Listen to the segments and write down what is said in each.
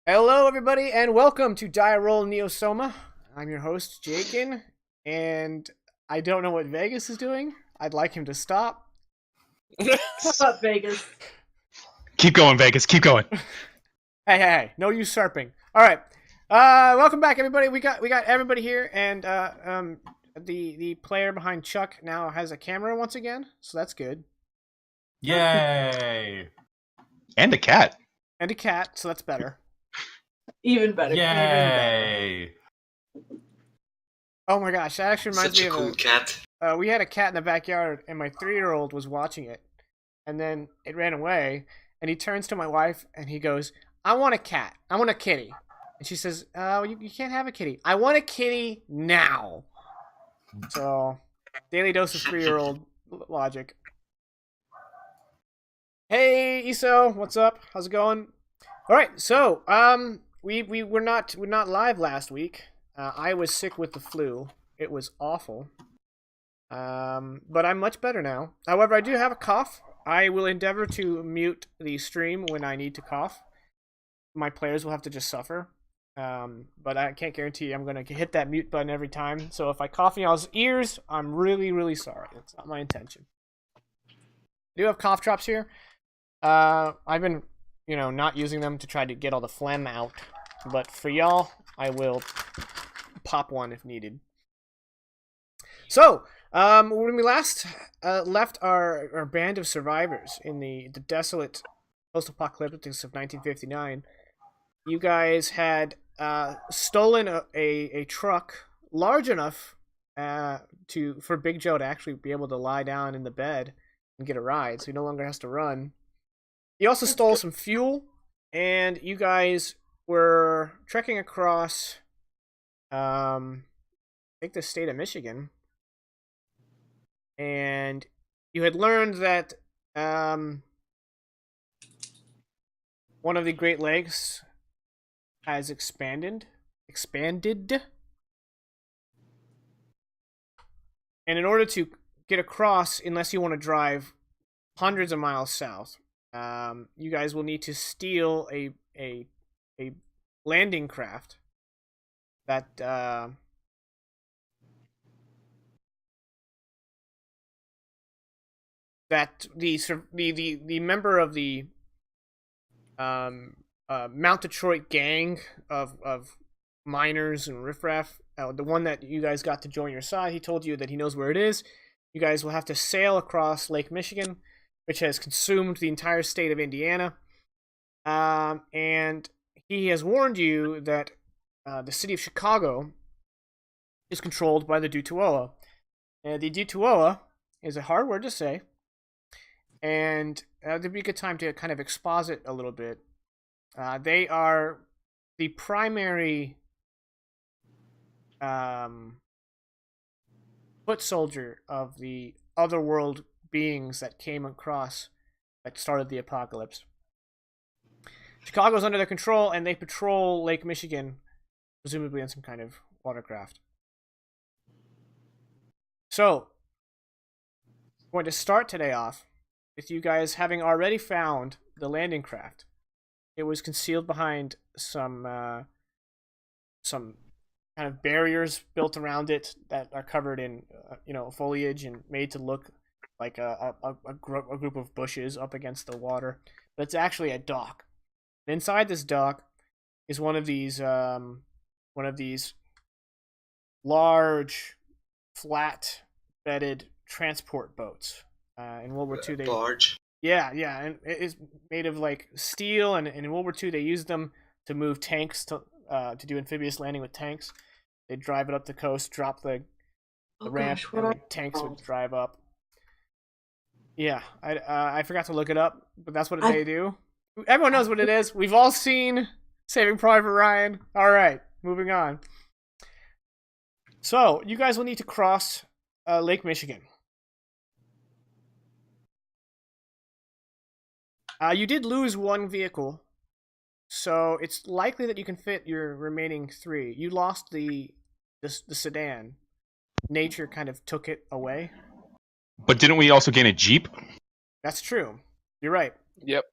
Hello, everybody, and welcome to Die Roll Neosoma. I'm your host, Jakin, and I don't know what Vegas is doing. I'd like him to stop. What's up, Vegas? Keep going, Vegas. Keep going. Hey, no usurping. All right, welcome back, everybody. We got everybody here, and the player behind Chuck now has a camera once again, so that's good, Yay! And a cat. and a cat, so that's better. Even better. Yay! Oh my gosh, that actually reminds Such me a of cool cat. we had a cat in the backyard, and my 3-year-old was watching it, and then it ran away, and he turns to my wife, and he goes, I want a cat. I want a kitty. And she says, you can't have a kitty. I want a kitty now. So, daily dose of 3-year-old logic. Hey, Iso, what's up? How's it going? All right, so, we're not live last week. I was sick with the flu. It was awful. But I'm much better now. However, I do have a cough. I will endeavor to mute the stream when I need to cough. My players will have to just suffer. But I can't guarantee I'm going to hit that mute button every time. So if I cough in y'all's ears, I'm really, really sorry. That's not my intention. I do have cough drops here. I've been, not using them to try to get all the phlegm out. But for y'all, I will pop one if needed. So, when we last left our band of survivors in the desolate post-apocalyptics of 1959, you guys had stolen a truck large enough for Big Joe to actually be able to lie down in the bed and get a ride, so he no longer has to run. You also stole some fuel, and you guys were trekking across, I think, the state of Michigan. And you had learned that one of the Great Lakes has expanded. And in order to get across, unless you want to drive hundreds of miles south, you guys will need to steal a landing craft that the member of the Mount Detroit gang of miners and riffraff, the one that you guys got to join your side, he told you that he knows where it is. You guys will have to sail across Lake Michigan, which has consumed the entire state of Indiana. And he has warned you that the city of Chicago is controlled by the Dutuoa. The Dutuoa is a hard word to say. And there'd be a good time to kind of exposit a little bit. They are the primary foot soldier of the otherworld beings that came across, that started the apocalypse. Chicago's under their control, and they patrol Lake Michigan, presumably in some kind of watercraft. So, I'm going to start today off with you guys having already found the landing craft. It was concealed behind some kind of barriers built around it that are covered in foliage and made to look like a group of bushes up against the water. But it's actually a dock. And inside this dock is one of these large, flat-bedded transport boats. In World War II, they Barge. yeah, and it is made of like steel, and in World War II they used them to move tanks to do amphibious landing with tanks. They'd drive it up the coast, drop the ramp, and the tanks would drive up. Yeah, I forgot to look it up, but that's what they do. Everyone knows what it is. We've all seen Saving Private Ryan. All right, moving on. So you guys will need to cross Lake Michigan. You did lose one vehicle, so it's likely that you can fit your remaining 3. You lost the sedan. Nature kind of took it away. But didn't we also gain a Jeep? That's true. You're right. Yep.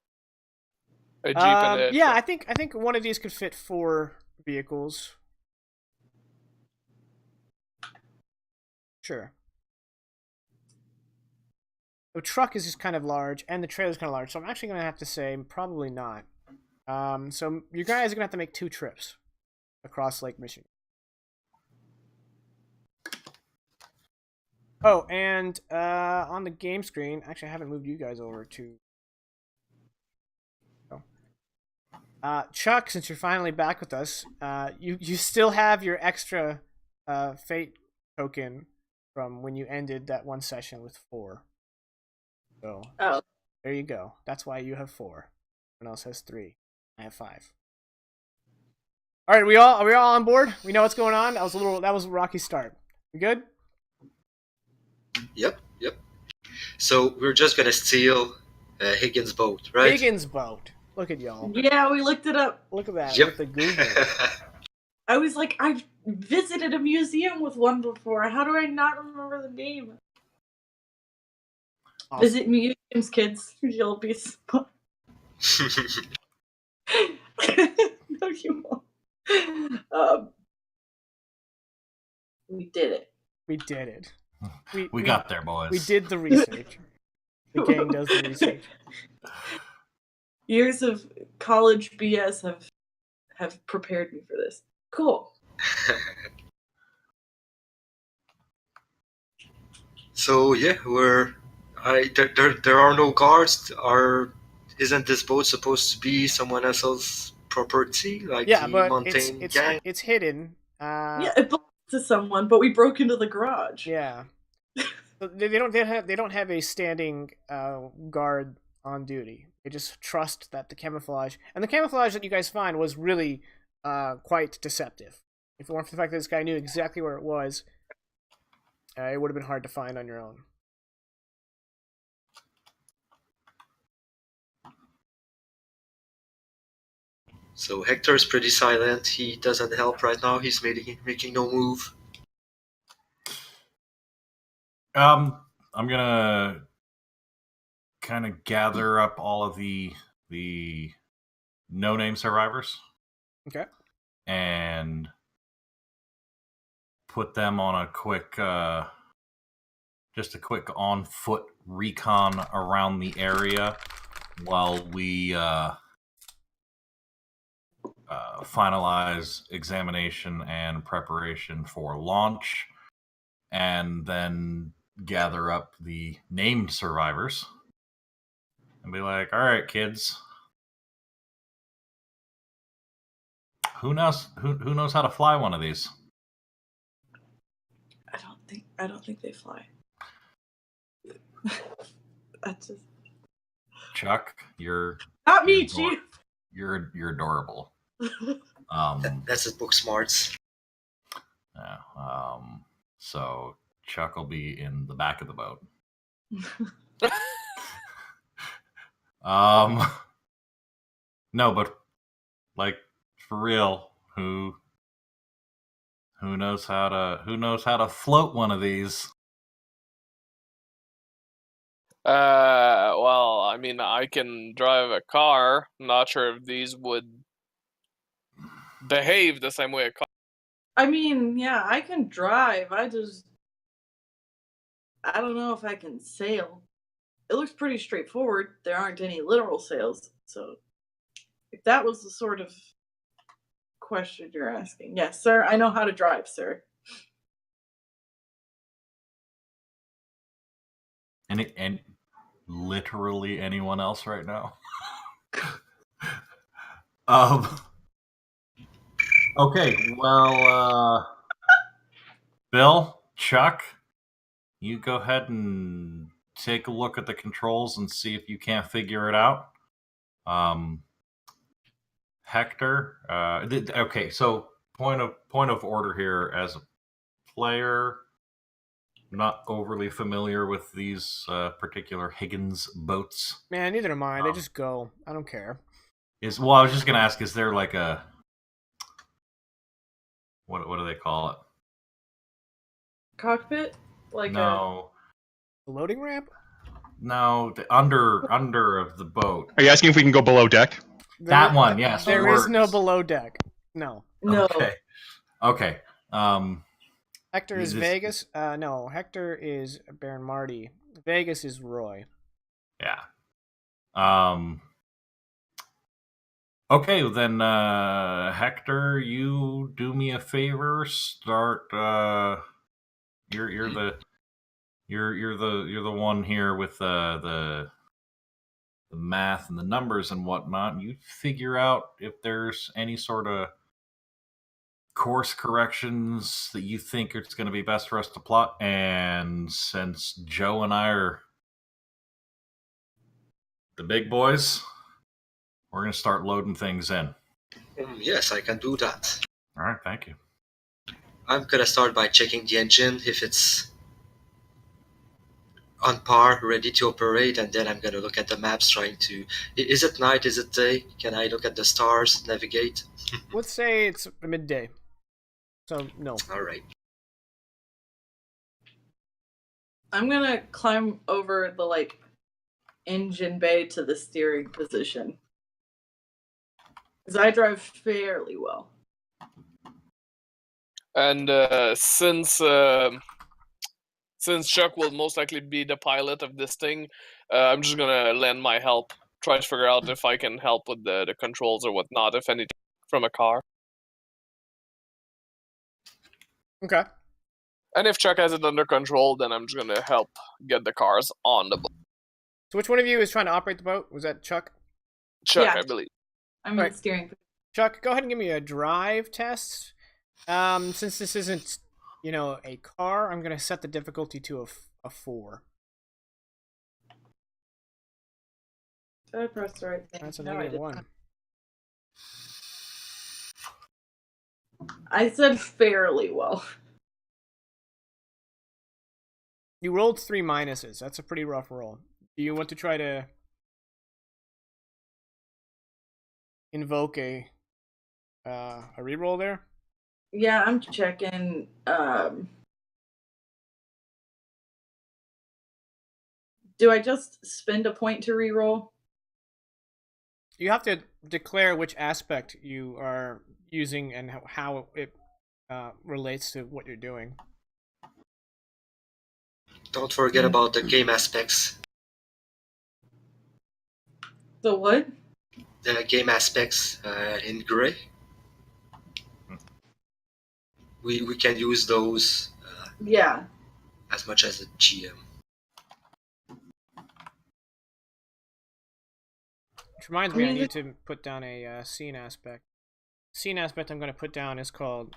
A jeep and a Yeah, truck. I think one of these could fit 4 vehicles. Sure. The truck is just kind of large, and the trailer is kind of large, so I'm actually gonna have to say probably not. So you guys are gonna have to make 2 trips across Lake Michigan. Oh, and on the game screen, actually, I haven't moved you guys over to. Chuck, since you're finally back with us, you still have your extra fate token from when you ended that one session with 4. So Oh, there you go. That's why you have 4. Everyone else has 3. I have 5. All right, are we all on board? We know what's going on. That was a rocky start. We good? Yep. So we're just gonna steal Higgins' boat, right? Higgins' boat. Look at y'all. yeah, we looked it up. Look at that Yep. with the Google. I was like, I've visited a museum with one before. How do I not remember the name? Awesome. Visit museums, kids. You'll be smart. No, you won't. We did it. We did it. We got there, boys. We did the research. The gang does the research. Years of college BS have prepared me for this. Cool. So yeah, there are no guards. Isn't this boat supposed to be someone else's property, like Yeah, the but mountain gang? it's hidden. Yeah, it belongs to someone, but we broke into the garage. Yeah. So they don't have a standing guard on duty. They just trust that the camouflage that you guys find was really quite deceptive. If it weren't for the fact that this guy knew exactly where it was, it would have been hard to find on your own. So Hector's pretty silent. He doesn't help right now. He's making no move. I'm gonna kind of gather up all of the no-name survivors. Okay. And put them on a quick, just a quick on-foot recon around the area while we finalize examination and preparation for launch, and then gather up the named survivors and be like, all right, kids, who knows how to fly one of these? I don't think they fly. That's just Chuck, you're not me, You're Chief. you're adorable. That's his book smarts. Yeah, so Chuck will be in the back of the boat. No, but like for real, who knows how to float one of these? Well, I mean, I can drive a car. I'm not sure if these would behave the same way a car. I mean, yeah, I can drive. I don't know if I can sail. It looks pretty straightforward. There aren't any literal sails. So if that was the sort of question you're asking. Yes, sir, I know how to drive, sir. And literally anyone else right now? Okay, well, Bill, Chuck, you go ahead and take a look at the controls and see if you can't figure it out. Hector, okay, so point of order here. As a player, not overly familiar with these particular Higgins boats. Man, neither am I. They just go. I don't care. I was just gonna ask, is there like a what do they call it? Cockpit? Like No, The loading ramp? no, the under of the boat. Are you asking if we can go below deck? That one, yes. There is no works. below deck. No. No. Okay. Hector is This- Vegas. No, Hector is Baron Marty. Vegas is Roy. Yeah. Okay, then Hector, you do me a favor. Start. You're the one here with the math and the numbers and whatnot. You figure out if there's any sort of course corrections that you think it's going to be best for us to plot. And since Joe and I are the big boys, we're going to start loading things in. Yes, I can do that. All right, thank you. I'm gonna start by checking the engine if it's on par, ready to operate, and then I'm gonna look at the maps trying to... Is it night? Is it day? Can I look at the stars, navigate? Let's say it's midday. So, no. Alright. I'm gonna climb over the engine bay to the steering position. Because I drive fairly well. And since Chuck will most likely be the pilot of this thing, I'm just gonna lend my help, try to figure out if I can help with the controls or whatnot, if anything, from a car. Okay. And if Chuck has it under control, then I'm just gonna help get the cars on the boat. So which one of you is trying to operate the boat? Was that Chuck? Chuck, Yeah. I believe. I'm in Right. the steering position. Chuck, go ahead and give me a drive test. Since this isn't, a car, I'm going to set the difficulty to a 4. Did I press the right thing? That's a No, I negative did 1. not. I said fairly well. You rolled 3 minuses. That's a pretty rough roll. Do you want to try to invoke a reroll there? Yeah, I'm checking. Do I just spend a point to reroll? You have to declare which aspect you are using and how it relates to what you're doing. Don't forget about the game aspects. The what? The game aspects in gray. We can use those Yeah. as much as a GM. Which reminds me, I mean, need to put down a scene aspect. Scene aspect I'm going to put down is called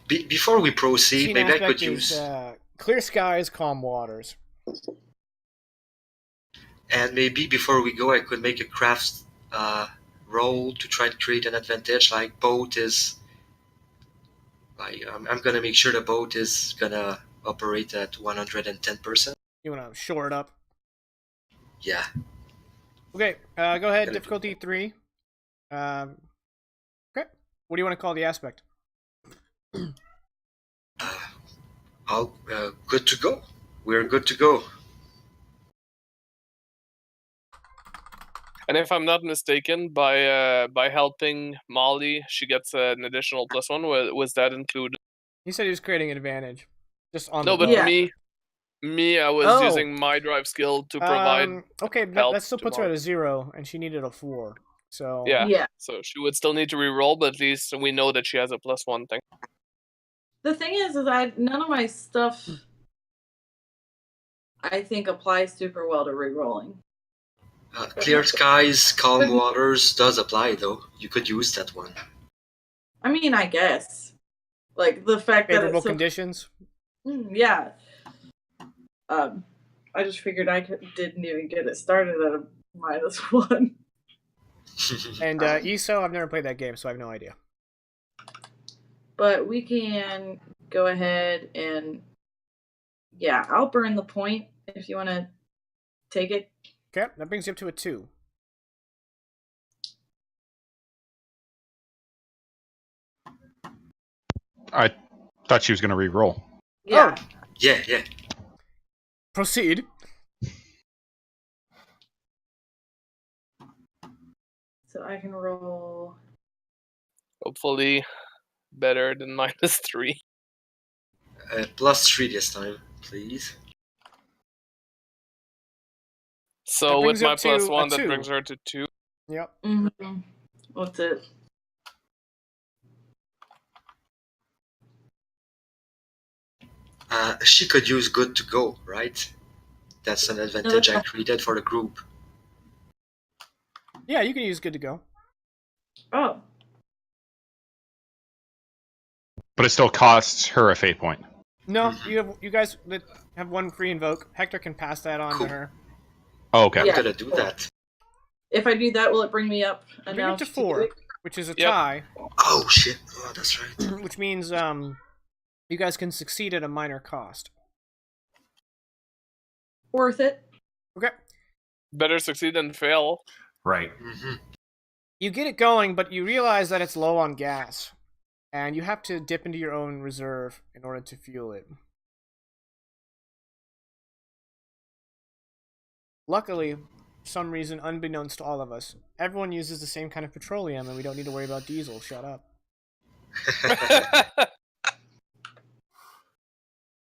Before we proceed, scene maybe I aspect could use... is clear skies, calm waters. And maybe before we go, I could make a craft roll to try and create an advantage. Like boat is... I'm gonna make sure the boat is gonna operate at 110%. You want to shore it up? Yeah. Okay, go ahead. Gonna do Difficulty 3. Okay. What do you want to call the aspect? All good to go. We're good to go. And if I'm not mistaken, by helping Molly, she gets an additional +1. Was that included? He said he was creating an advantage. Just on No, the but boat. Yeah. me, I was Oh. using my drive skill to provide. Okay, help that still to puts her at Molly. a 0, and she needed a 4. So Yeah. Yeah. So she would still need to re-roll, but at least we know that she has a +1 thing. The thing is none of my stuff I think applies super well to rerolling. Clear skies, calm waters does apply though. You could use that one. I mean, I guess. Like the fact that favorable it's so, conditions. yeah. I just figured didn't even get it started at a -1. And ESO, I've never played that game, so I have no idea. But we can go ahead and yeah, I'll burn the point if you want to take it. Okay, that brings you up to a 2. All right. Thought she was gonna re-roll. Yeah. Yeah. Proceed. So I can roll. Hopefully, better than -3. +3 this time, please. So brings with her my to a +1, that 2. brings her to 2. Yep. Mm-hmm. What's it? She could use good to go, right? That's an advantage I created for the group. Yeah, you can use good to go. Oh. But it still costs her a fate point. No, you guys that have one free invoke. Hector can pass that on Cool. to her. Oh, okay. Yeah. I'm gonna do that. If I do that, will it bring me up Bring enough it to 4, do it? which is a Yep. tie, Oh shit! Oh, that's right. which means you guys can succeed at a minor cost. Worth it. Okay. Better succeed than fail. Right. Mm-hmm. You get it going, but you realize that it's low on gas, and you have to dip into your own reserve in order to fuel it. Luckily, for some reason unbeknownst to all of us, everyone uses the same kind of petroleum, and we don't need to worry about diesel. Shut up.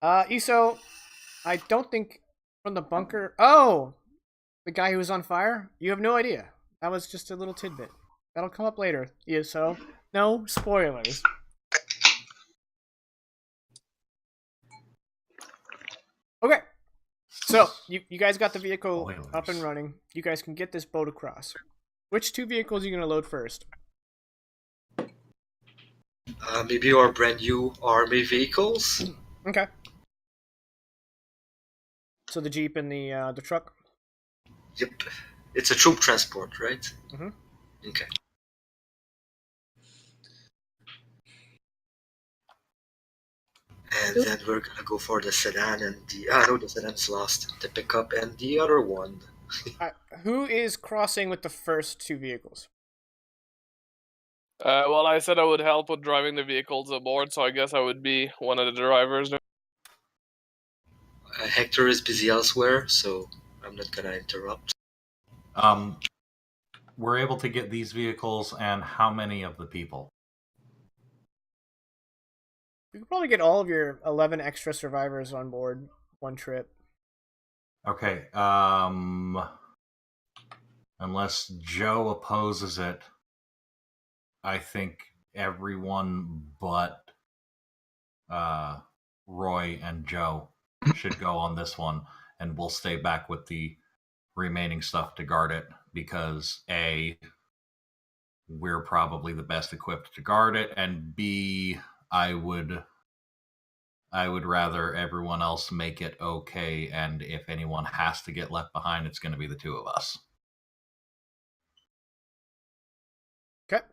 Iso, I don't think from the bunker. Oh, the guy who was on fire. You have no idea. That was just a little tidbit. That'll come up later. Iso, no spoilers. Okay, so you guys got the vehicle up and running. You guys can get this boat across. Which 2 vehicles are you gonna load first? Maybe our brand new army vehicles. Okay. So the Jeep and the truck. Yep. It's a troop transport, right? Mhm. Okay. And then we're gonna go for the sedan and no, the sedan's lost. The pickup and the other one. Who is crossing with the first 2 vehicles? Well, I said I would help with driving the vehicles aboard, so I guess I would be one of the drivers. Hector is busy elsewhere, so I'm not gonna interrupt. We're able to get these vehicles, and how many of the people? You could probably get all of your 11 extra survivors on board one trip. Okay. Unless Joe opposes it, I think everyone but Roy and Joe should go on this one, and we'll stay back with the remaining stuff to guard it, because A, we're probably the best equipped to guard it, and B, I would rather everyone else make it okay, and if anyone has to get left behind, it's going to be the 2 of us. Okay.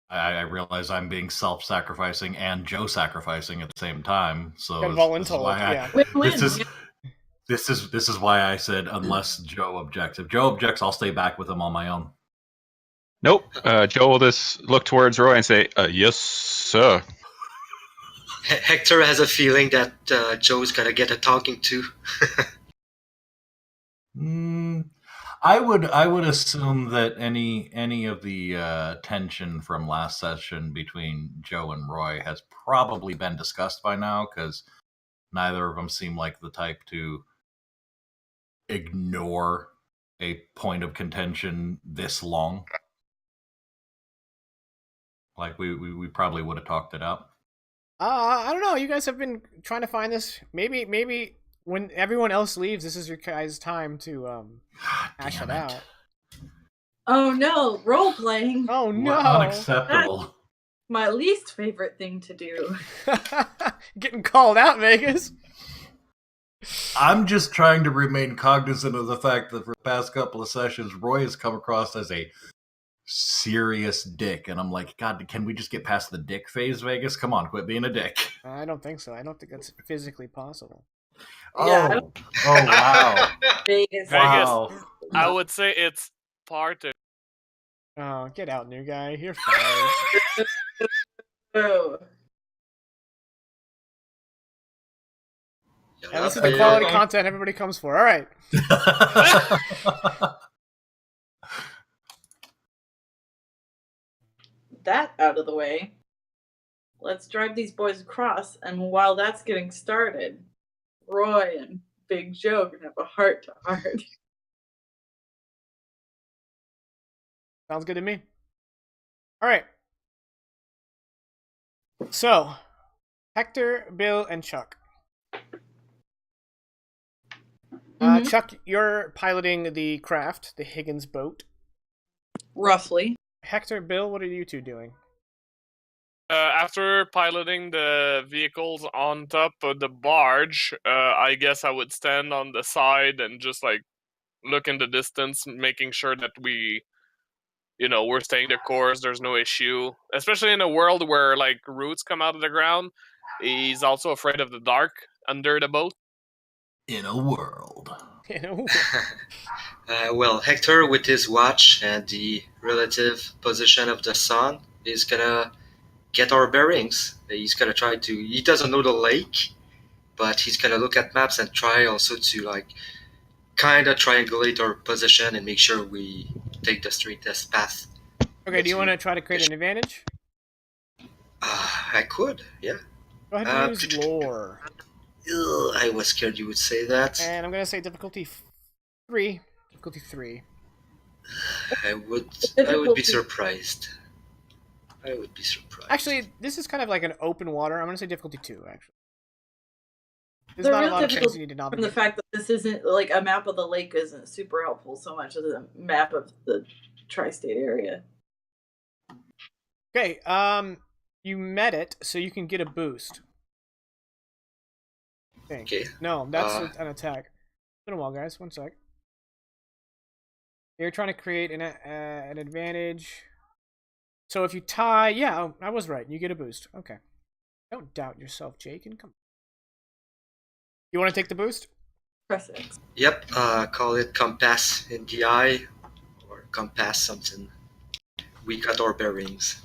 I realize I'm being self-sacrificing and Joe sacrificing at the same time, so And this is voluntold, why yeah. this is why I said unless Joe objects. If Joe objects, I'll stay back with him on my own. Nope. Joe will just look towards Roy and say, yes, sir. Hector has a feeling that Joe's gonna get a talking to. I would assume that any of the tension from last session between Joe and Roy has probably been discussed by now, because neither of them seem like the type to ignore a point of contention this long. Like we probably would have talked it up. I don't know. You guys have been trying to find this. Maybe when everyone else leaves, this is your guys' time to hash it out. Oh no, role playing. Oh no! Unacceptable. My least favorite thing to do. Getting called out, Vegas. I'm just trying to remain cognizant of the fact that for the past couple of sessions, Roy has come across as a serious dick, and I'm like, God, can we just get past the dick phase, Vegas? Come on, quit being a dick. I don't think so. I don't think that's physically possible. Yeah, Oh wow. Vegas. Wow. I would say it's part of. Oh, get out, new guy. You're fired. Oh. And this is the quality content everybody comes for. All right. That out of the way. Let's drive these boys across, and while that's getting started, Roy and Big Joe are gonna have a heart-to-heart. Sounds good to me. All right. So, Hector, Bill, and Chuck. Chuck, you're piloting the craft, the Higgins boat. Roughly. Hector, Bill, what are you two doing? After piloting the vehicles on top of the barge, I guess I would stand on the side and just like look in the distance, making sure that we're staying the course. There's no issue, especially in a world where like roots come out of the ground. He's also afraid of the dark under the boat. In a world. Well, Hector, with his watch and the relative position of the sun, is gonna get our bearings. He's gonna try to. He doesn't know the lake, but he's gonna look at maps and try also to like kind of triangulate our position and make sure we take the straightest path. Okay, do you want to try to create an advantage? I could, yeah. Go ahead and use lore. I was scared you would say that. And I'm going to say difficulty 3. Difficulty 3. I would be surprised. I would be surprised. Actually, this is kind of like an open water. I'm going to say difficulty 2, actually. There's The not a real lot of things difficulty you need to from the navigate. fact that this isn't like a map of the lake isn't super helpful so much as a map of the tri-state area. Okay, you met it, so you can get a boost. Okay. No, that's an attack. It's been a while, guys. One sec. You're trying to create an advantage. So if you tie, yeah, I was right. You get a boost. Okay. Don't doubt yourself, Jake. And come. You want to take the boost? Press X. Yep. Call it compass in the eye, or compass something. We got our bearings.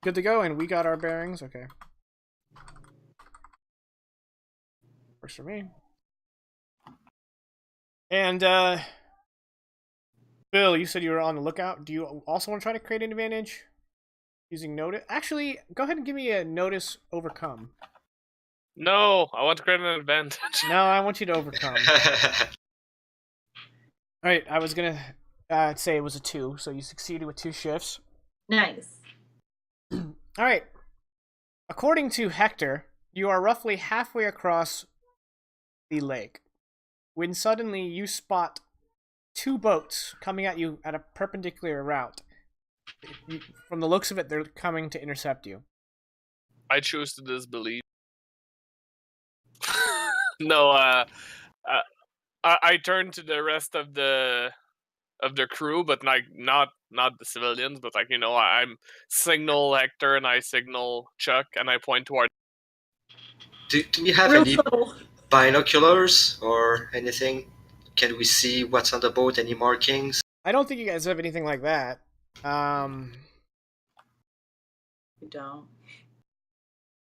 Good to go, and we got our bearings. Okay. Works for me. And Bill, you said you were on the lookout. Do you also want to try to create an advantage using notice? Actually, go ahead and give me a notice overcome. No, I want to create an advantage. No, I want you to overcome. All right, I was gonna say it was a 2, so you succeeded with 2 shifts. Nice. All right. According to Hector, you are roughly halfway across the lake when suddenly you spot 2 boats coming at you at a perpendicular route. From the looks of it, they're coming to intercept you. I choose to disbelieve. No, I turn to the rest of the crew, but like not the civilians, but like I'm signal Hector and I signal Chuck and I point toward. Do we have Real any subtle. binoculars or anything? Can we see what's on the boat? Any markings? I don't think you guys have anything like that. You don't.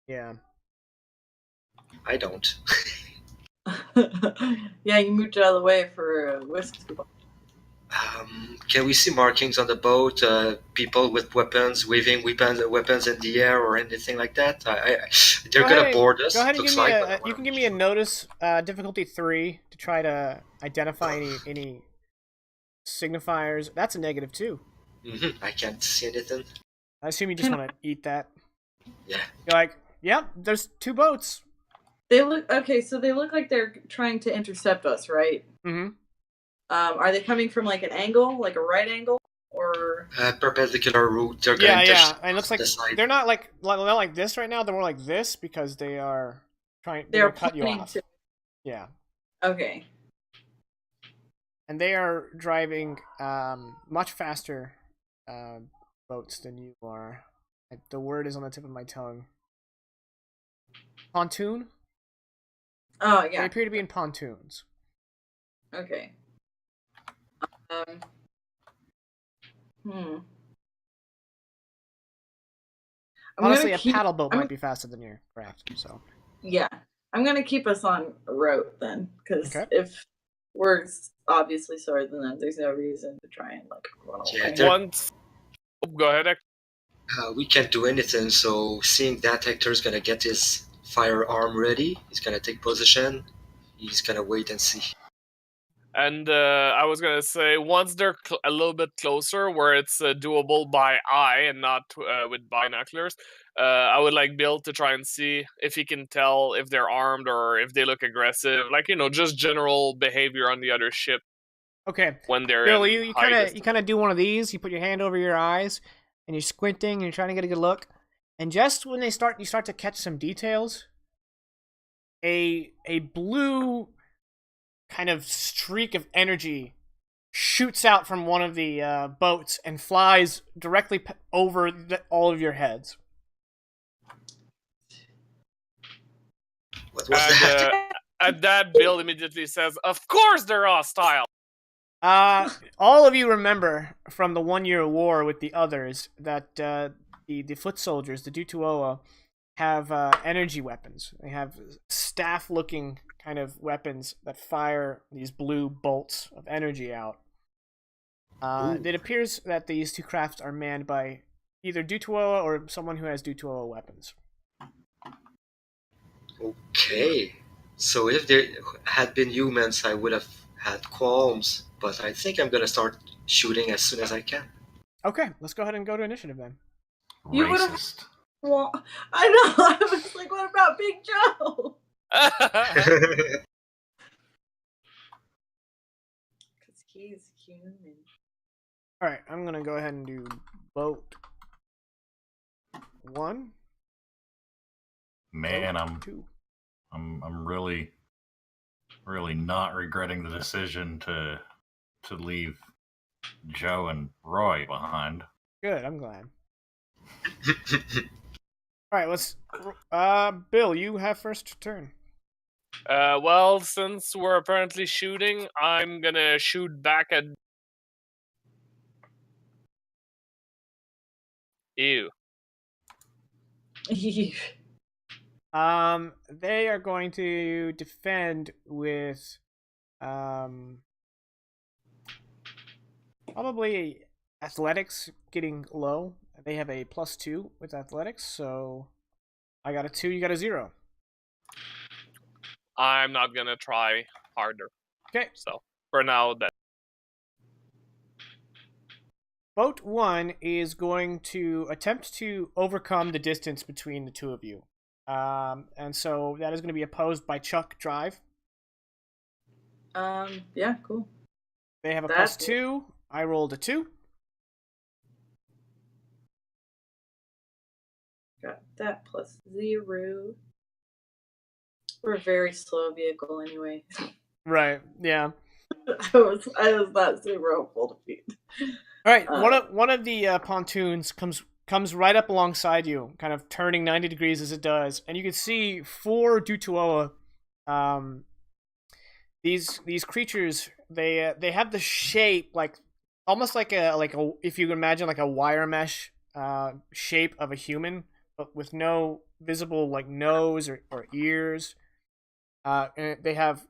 Yeah. I don't. Yeah, you moved it out of the way for whiskey. Can we see markings on the boat? People with weapons, waving weapons in the air, or anything like that? They're gonna board us. Go ahead and looks give me like. you can give me a notice, difficulty 3, to try to identify any signifiers. That's a negative 2. I can't see anything. I assume you just want to eat that. Yeah. You're like, yep, there's 2 boats. They look so they look like they're trying to intercept us, right? Mm-hmm. Are they coming from like an angle, like a right angle, or Perpendicular route. They're Yeah, going yeah. And it looks like the side. they're not like this right now. They're more like this because they are trying. they're to cut you pointing off. to? Yeah, Okay. and they are driving much faster boats than you are. The word is on the tip of my tongue. Pontoon? Oh They yeah. appear to be in pontoons. Okay. I'm Honestly, gonna a paddle boat might be faster than your craft. So Yeah. I'm gonna keep us on route then, because Okay. if we're obviously slower than them, there's no reason to try and like run Yeah, away. they're- Once. Go ahead. We can't do anything, so seeing that Hector's gonna get his firearm ready, he's gonna take position, he's gonna wait and see. And I was gonna say, once they're a little bit closer, where it's doable by eye and not with binoculars, I would like Bill to try and see if he can tell if they're armed or if they look aggressive, like just general behavior on the other ship Okay. when they're Bill, in you high kind of distance. do one of these. You put your hand over your eyes, and you're squinting, and you're trying to get a good look. And just when you start to catch some details. A blue kind of streak of energy shoots out from one of the boats and flies directly over all of your heads. What was And that? at that, Bill immediately says, "Of course they're hostile." All of you remember from the 1-year war with the others that the foot soldiers, the Dutuoa, have energy weapons. They have staff-looking kind of weapons that fire these blue bolts of energy out. It appears that these two crafts are manned by either Dutuoa or someone who has Dutuoa weapons. Okay. So if there had been humans, I would have had qualms, but I think I'm gonna start shooting as soon as I can. Okay, let's go ahead and go to initiative then. You would've- Racist. Well, I know. I was like, what about Big Joe? Because he's human. All right, I'm gonna go ahead and do boat 1. Man, boat 2. I'm really not regretting the decision to leave Joe and Roy behind. Good, I'm glad. All right, let's. Bill, you have first turn. Well, since we're apparently shooting, I'm gonna shoot back at. Ew. They are going to defend with, probably athletics getting low. They have a +2 with athletics, so I got a 2, you got a 0. I'm not gonna try harder. Okay. So for now, that. Boat 1 is going to attempt to overcome the distance between the two of you. And so that is going to be opposed by Chuck Drive. Yeah, cool. They have a That's- +2. I rolled a 2. Got that +0. We're a very slow vehicle anyway. Right. Yeah. I was not super hopeful to beat. All right. One of the pontoons comes right up alongside you, kind of turning 90 degrees as it does, and you can see 4 Dutuoa. These creatures, they have the shape like almost like a if you can imagine like a wire mesh shape of a human, but with no visible like nose or ears. And they have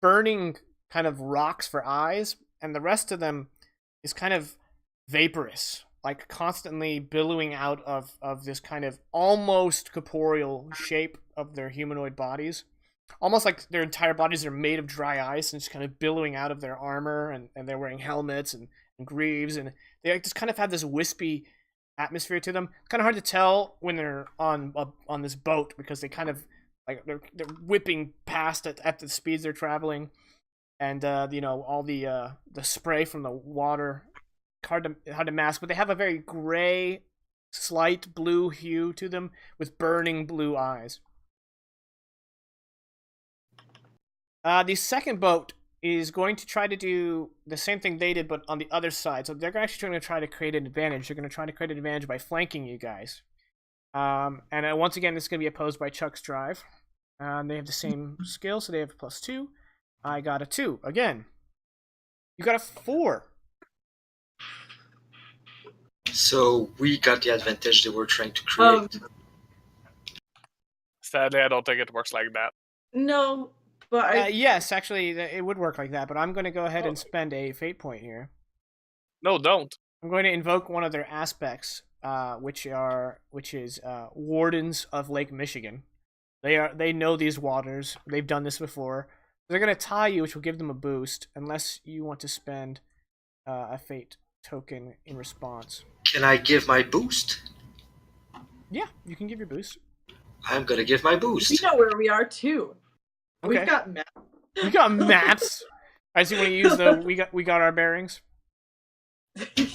burning kind of rocks for eyes, and the rest of them is kind of vaporous, like constantly billowing out of this kind of almost corporeal shape of their humanoid bodies. Almost like their entire bodies are made of dry ice and just kind of billowing out of their armor, and they're wearing helmets and greaves, and they just kind of have this wispy atmosphere to them. Kind of hard to tell when they're on this boat because they kind of like they're whipping past at the speeds they're traveling, and all the spray from the water hard to mask. But they have a very gray, slight blue hue to them with burning blue eyes. The second boat is going to try to do the same thing they did, but on the other side. So they're actually going to try to create an advantage. They're going to try to create an advantage by flanking you guys. And once again, this is going to be opposed by Chuck's Drive. They have the same skill, so they have a +2. I got a 2 again. You got a 4. So we got the advantage they were trying to create. Sadly, I don't think it works like that. No, but Yes, actually, it would work like that, but I'm going to go ahead and spend a fate point here. No, don't. I'm going to invoke one of their aspects, which is Wardens of Lake Michigan. They know these waters. They've done this before. They're going to tie you, which will give them a boost, unless you want to spend a fate token in response. Can I give my boost? Yeah, you can give your boost. I'm gonna give my we boost. know where we are too. Okay. We've got maps. We got maps. I see. When you use the we got our bearings.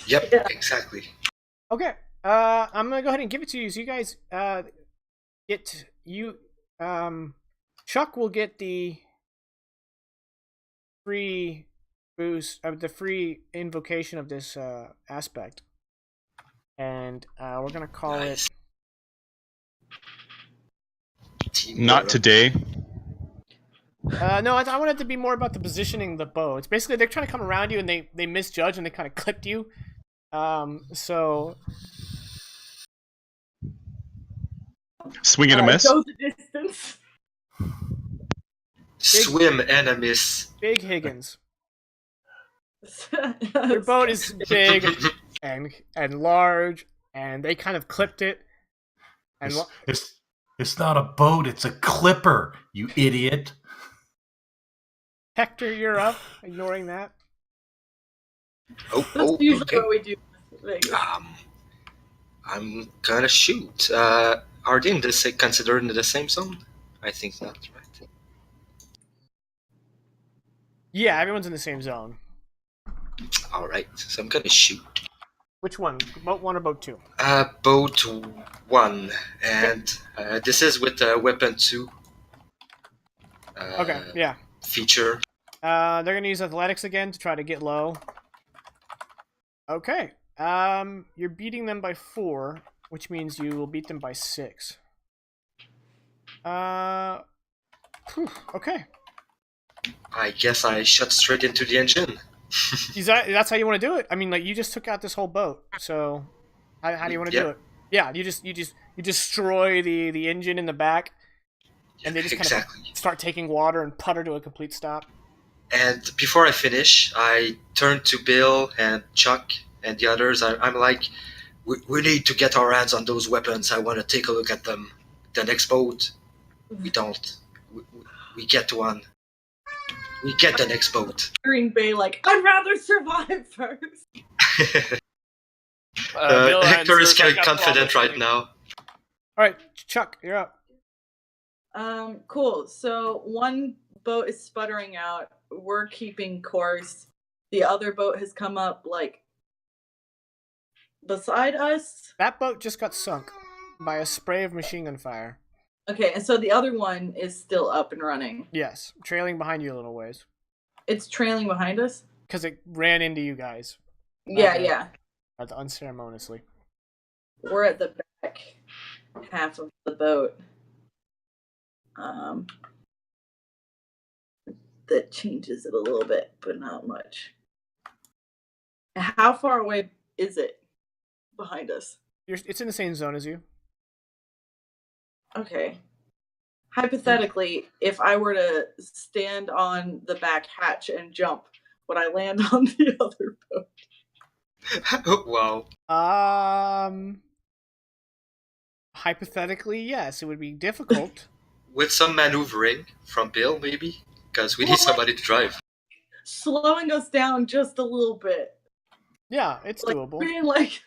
Yep, Yeah. exactly. Okay. I'm gonna go ahead and give it to you. So you guys Chuck will get the free boost the free invocation of this aspect. And we're gonna call Nice. it Not today. no, I want it to be more about the positioning of the bow. It's basically they're trying to come around you and they misjudge and they kind of clipped you. So Swing and a miss. Go the distance. Swim and a miss. Big Higgins. Your boat is big and large, and they kind of clipped it. And It's not a boat, it's a clipper, you idiot. Hector, you're up. Ignoring that. That's usually Okay. what we do. in Vegas. I'm gonna shoot. Are they considered in the same zone? I think not, right? Yeah, everyone's in the same zone. Alright, so I'm gonna shoot. Which one? Boat 1 or boat 2? Boat 1, and this is with weapon 2. Okay, yeah. Feature. They're gonna use athletics again to try to get low. Okay. You're beating them by 4, which means you will beat them by 6. Okay. I guess I shot straight into the engine. That's how you want to do it? I mean, like, you just took out this whole boat, so how do you want to do it? Yeah, you destroy the engine in the back, and they just kind of start taking water and putter to a complete stop. And before I finish, I turn to Bill and Chuck and the others. I'm like, we need to get our hands on those weapons. I want to take a look at them. The next boat, we don't. We get one. We get the next boat. Green Bay, like, I'd rather survive first. Bill Hector is answers, kind "I of got confident problems." right now. All right, Chuck, you're up. Cool. So one boat is sputtering out. We're keeping course. The other boat has come up, like, beside us. That boat just got sunk by a spray of machine gun fire. Okay, and so the other one is still up and running. Yes, trailing behind you a little ways. It's trailing behind us? Because it ran into you guys. Yeah, Okay. yeah. Unceremoniously. We're at the back half of the boat. That changes it a little bit, but not much. How far away is it behind us? It's in the same zone as you. Okay. Hypothetically, if I were to stand on the back hatch and jump, would I land on the other boat? Wow. Hypothetically, yes, it would be difficult. With some maneuvering from Bill, maybe? Because we need somebody to drive. Slowing us down just a little bit. Yeah, it's Like, doable. being like,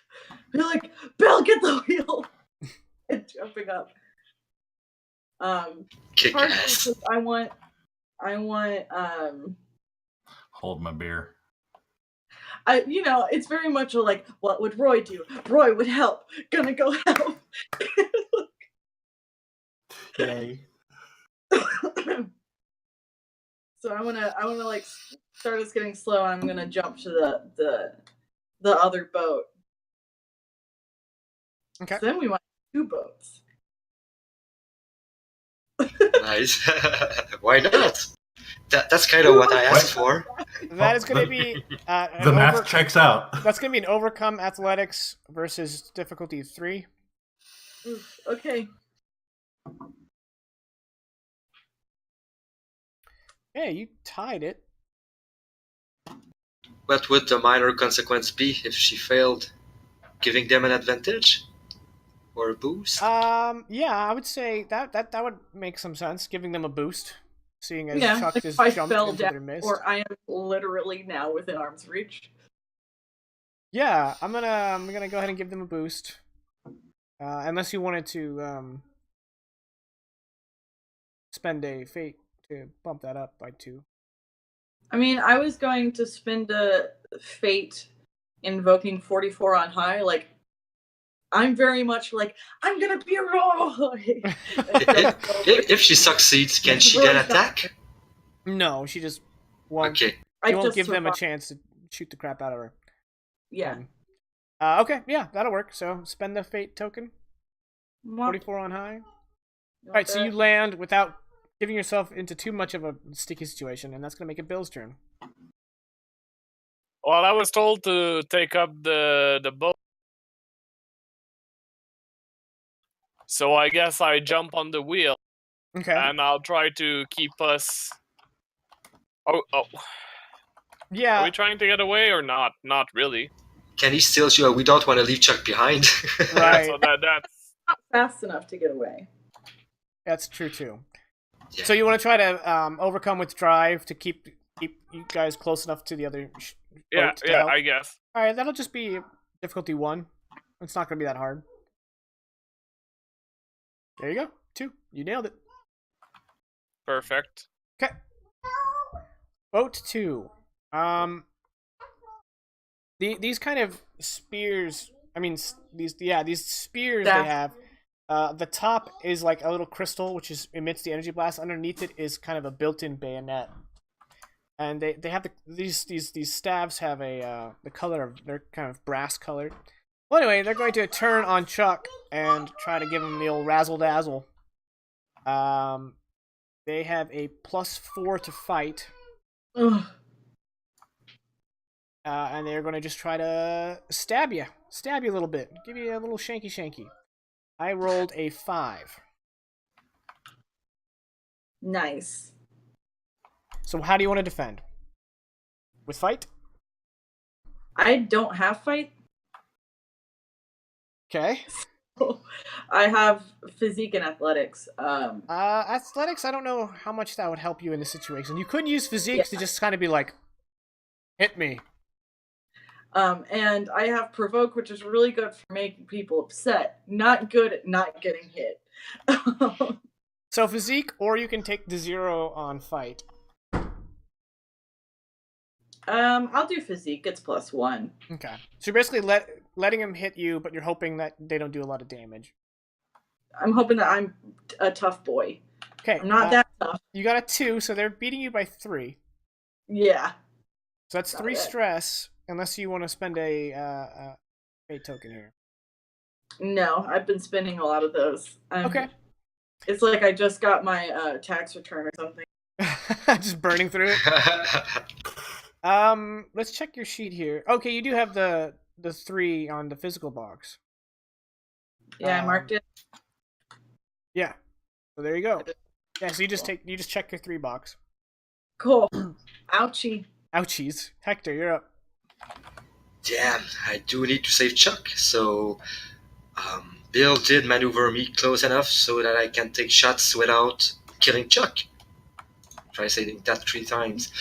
Bill, get the wheel! And jumping up. Kick Partially ass. because I want Hold my beer. it's very much like, what would Roy do? Roy would help. Gonna go help. Yay. So I wanna like start us getting slow, and I'm gonna jump to the other boat. Okay. So then we might have 2 boats. Nice. Why not? That's kind of what I asked for. That is going to be The math checks out. That's going to be an overcome athletics versus difficulty 3. Oof, okay. Hey, you tied it. What would the minor consequence be if she failed? Giving them an advantage? Or a boost? Yeah, I would say that would make some sense, giving them a boost, seeing as Yeah, Chuck like just if I jumped fell into down, their mist. or I am literally now within arm's reach. Yeah, I'm gonna go ahead and give them a boost. Unless you wanted to spend a fate to bump that up by 2. I mean, I was going to spend a fate invoking 44 on high. Like, I'm very much like, I'm gonna be a Roy! If she succeeds, can she then attack? No, she just won't. Okay. She won't give them a chance to shoot the crap out of her. Yeah. Okay, yeah, that'll work. So spend the fate token. 44 on high. Alright, so you land without giving yourself into too much of a sticky situation, and that's gonna make it Bill's turn. Well, I was told to take up the boat. So I guess I jump on the wheel. Okay. And I'll try to keep us. Oh. Yeah. Are we trying to get away or not? Not really. Can he steal you? We don't want to leave Chuck behind. Right. So that's not fast enough to get away. That's true too. Yeah. So you want to try to overcome with drive to keep you guys close enough to the other. Yeah, I guess. All right, that'll just be difficulty 1. It's not gonna be that hard. There you go. 2. You nailed it. Perfect. Okay. Boat 2. These kind of spears. I mean, these spears they have. The top is like a little crystal, which emits the energy blast. Underneath it is kind of a built-in bayonet, and they have these staves have the color of, they're kind of brass colored. Well, anyway, they're going to turn on Chuck and try to give him the old razzle dazzle. They have a +4 to fight. Ugh. And they're going to just try to stab you a little bit, give you a little shanky. I rolled a 5. Nice. So how do you want to defend? With fight? I don't have fight. Okay. I have physique and athletics. Athletics, I don't know how much that would help you in this situation. You could use physique to just kind of be like, hit me. And I have provoke, which is really good for making people upset. Not good at not getting hit. So physique, or you can take the 0 on fight. I'll do physique. It's +1. Okay. So you're basically letting him hit you, but you're hoping that they don't do a lot of damage. I'm hoping that I'm a tough boy. Okay. I'm not that tough. You got a 2, so they're beating you by 3. Yeah. So that's 3 stress, unless you want to spend a fate token here. No, I've been spending a lot of those. Okay. It's like I just got my tax return or something. Just burning through it. Let's check your sheet here. Okay, you do have the 3 on the physical box. Yeah, I marked it. Yeah. So there you go. Yeah, so you just check your 3 box. Cool. Ouchie. Ouchies. Hector, you're up. Damn, I do need to save Chuck, so Bill did maneuver me close enough so that I can take shots without killing Chuck. Try saying that 3 times.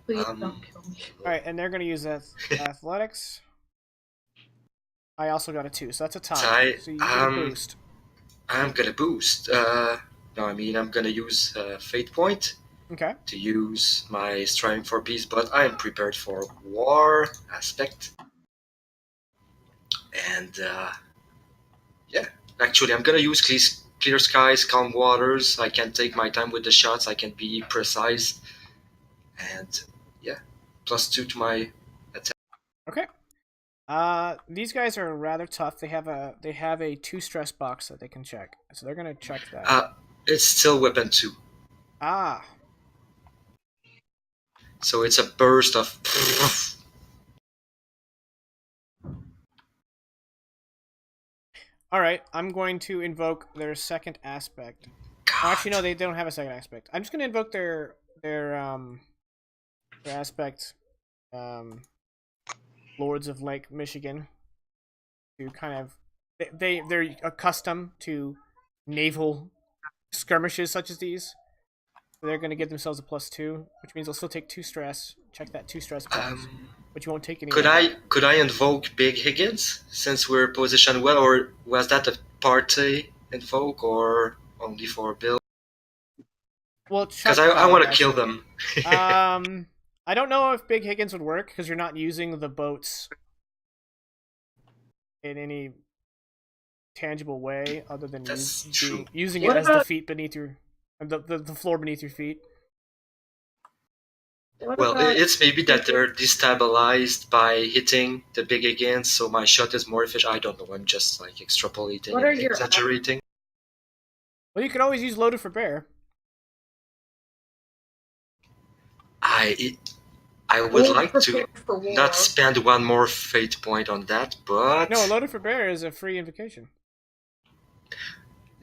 Please don't kill me. Alright, and they're going to use athletics. I also got a 2, so that's a tie. So you get a boost. I'm going to boost. I'm going to use Fate Point. Okay. To use my striving for peace, but I am prepared for war aspect. And actually I'm gonna use clear skies, calm waters. I can take my time with the shots, I can be precise, and +2 to my attack. Okay. These guys are rather tough. They have a 2 stress box that they can check, so they're gonna check that. It's still weapon 2. Ah. So it's a burst of. Alright, I'm going to invoke their second aspect. Oh, actually, no, they don't have a second aspect. I'm just going to invoke their their aspect lords of Lake Michigan to kind of they're accustomed to naval skirmishes such as these. So they're going to give themselves a +2, which means they'll still take 2 stress. Check that 2 stress box, but you won't take any. Could I invoke Big Higgins since we're positioned well, or was that a party invoke or only for Bill? Well, because I want to kill them. I don't know if Big Higgins would work because you're not using the boats in any tangible way other than using it as the feet beneath your the floor beneath your feet. Well, it's maybe that they're destabilized by hitting the Big Higgins, so my shot is more efficient. I don't know. I'm just like extrapolating and exaggerating. Well, you could always use loaded for bear. I would like to not spend one more fate point on that, but no, loaded for bear is a free invocation.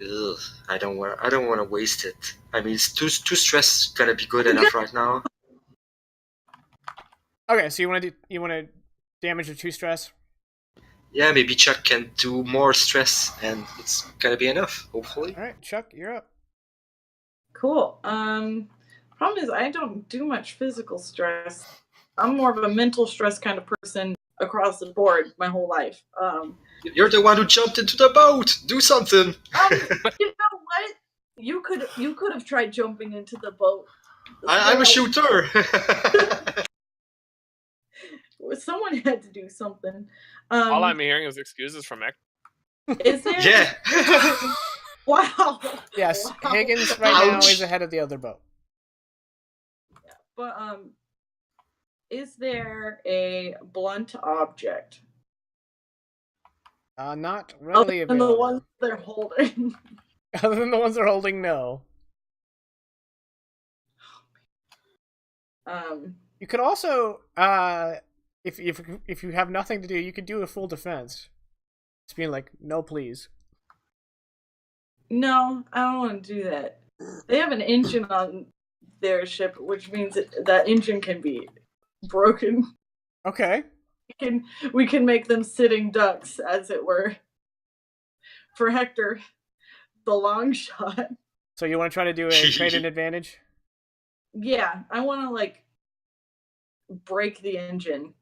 Ugh, I don't want to waste it. I mean, it's two stress gonna be good enough right now. Okay, so you want to damage the 2 stress? Yeah, maybe Chuck can do more stress, and it's gonna be enough. Hopefully. All right, Chuck, you're up. Cool. Problem is, I don't do much physical stress. I'm more of a mental stress kind of person across the board my whole life. You're the one who jumped into the boat. Do something. You know what? You could have tried jumping into the boat. I'm a shooter. Someone had to do something. All I'm hearing is excuses from Ek. Is there? Yeah. Wow. Yes, Wow. Higgins right now is ahead of the other boat. Yeah, but is there a blunt object? Not readily Other than available. the ones they're holding. Other than the ones they're holding, no. You could also, if you have nothing to do, you could do a full defense. Just being like, no, please. No, I don't want to do that. They have an engine on their ship, which means that engine can be broken. Okay. We can make them sitting ducks, as it were. For Hector, the long shot. So you want to try to do a trade an advantage? Yeah, I want to like break the engine.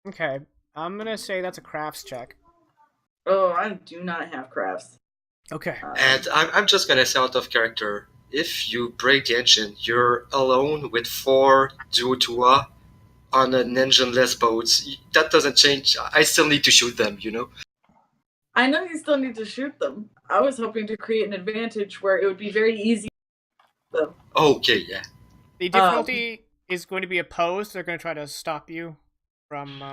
Okay, I'm gonna say that's a crafts check. Oh, I do not have crafts. Okay. And I'm just gonna say out of character. If you break the engine, you're alone with 4 Duotua on an engineless boat. That doesn't change. I still need to shoot them, you know? I know you still need to shoot them. I was hoping to create an advantage where it would be very easy to shoot them. Okay, yeah. The difficulty is going to be opposed. They're going to try to stop you from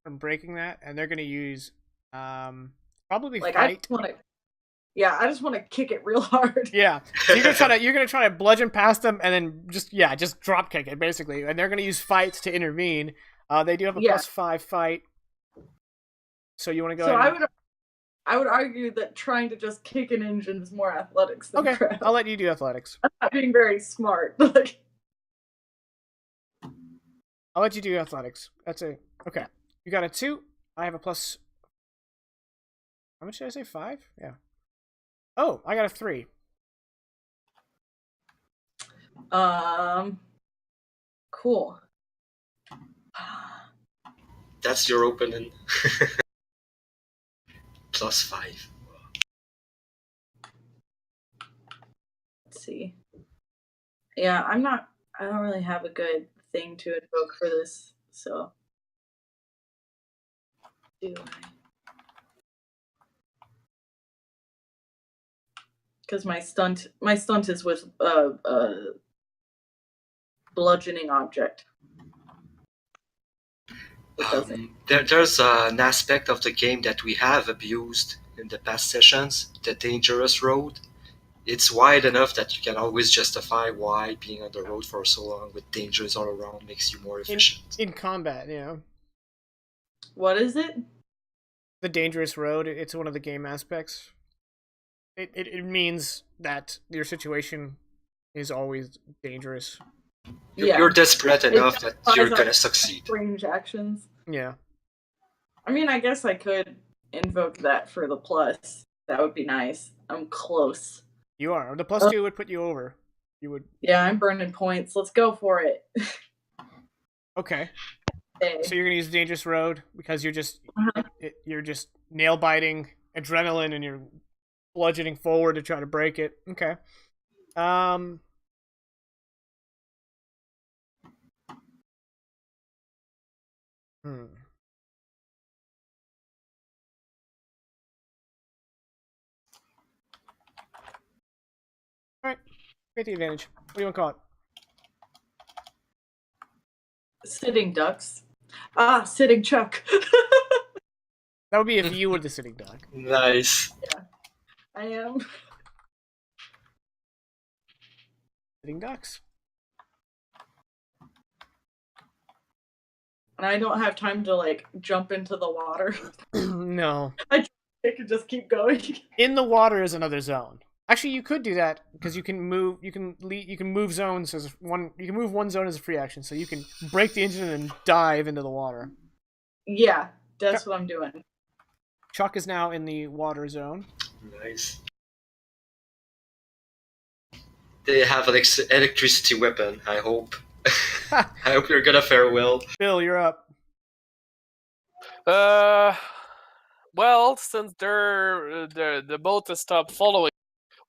breaking that, and they're going to use probably like fight. I just want to kick it real hard. Yeah, so you're gonna try to bludgeon past them, and then just drop kick it basically, and they're gonna use fight to intervene. They do have a +5 fight, so you want to go. So ahead I would argue that trying to just kick an engine is more athletics than craft. I'll let you do athletics. I'm not being very smart. I'll let you do athletics. Okay. You got a 2. I have a plus. How much did I say? 5? Yeah. Oh, I got a 3. Cool. That's your opening. +5. Let's see. Yeah, I don't really have a good thing to invoke for this, so do I? Because my stunt is with bludgeoning object. There's an aspect of the game that we have abused in the past sessions, the dangerous road. It's wide enough that you can always justify why being on the road for so long with dangers all around makes you more efficient. In combat, What is it? The dangerous road, it's one of the game aspects. It means that your situation is always dangerous. Yeah. You're desperate It enough that you're justifies gonna our succeed. range actions. Yeah. I mean, I guess I could invoke that for the plus. That would be nice. I'm close. You are. The +2 would put you over. You would. Yeah, I'm burning points. Let's go for it. Okay. Hey. So you're gonna use the dangerous road because you're just Uh-huh. you're just nail biting adrenaline and you're bludgeoning forward to try to break it. Okay. Hmm. All right. Get the advantage. What do you want to call it? Sitting ducks. Ah, sitting Chuck. That would be if you were the sitting duck. Nice. I am. Sitting ducks. And I don't have time to like jump into the water. No. I could just keep going. In the water is another zone. Actually, you could do that because you can move. You can move zones as one. You can move one zone as a free action, so you can break the engine and dive into the water. Yeah, that's what I'm doing. Chuck is now in the water zone. Nice. They have electricity weapon, I hope. I hope you're gonna fare well. Bill, you're up. Well, since the boat has stopped following,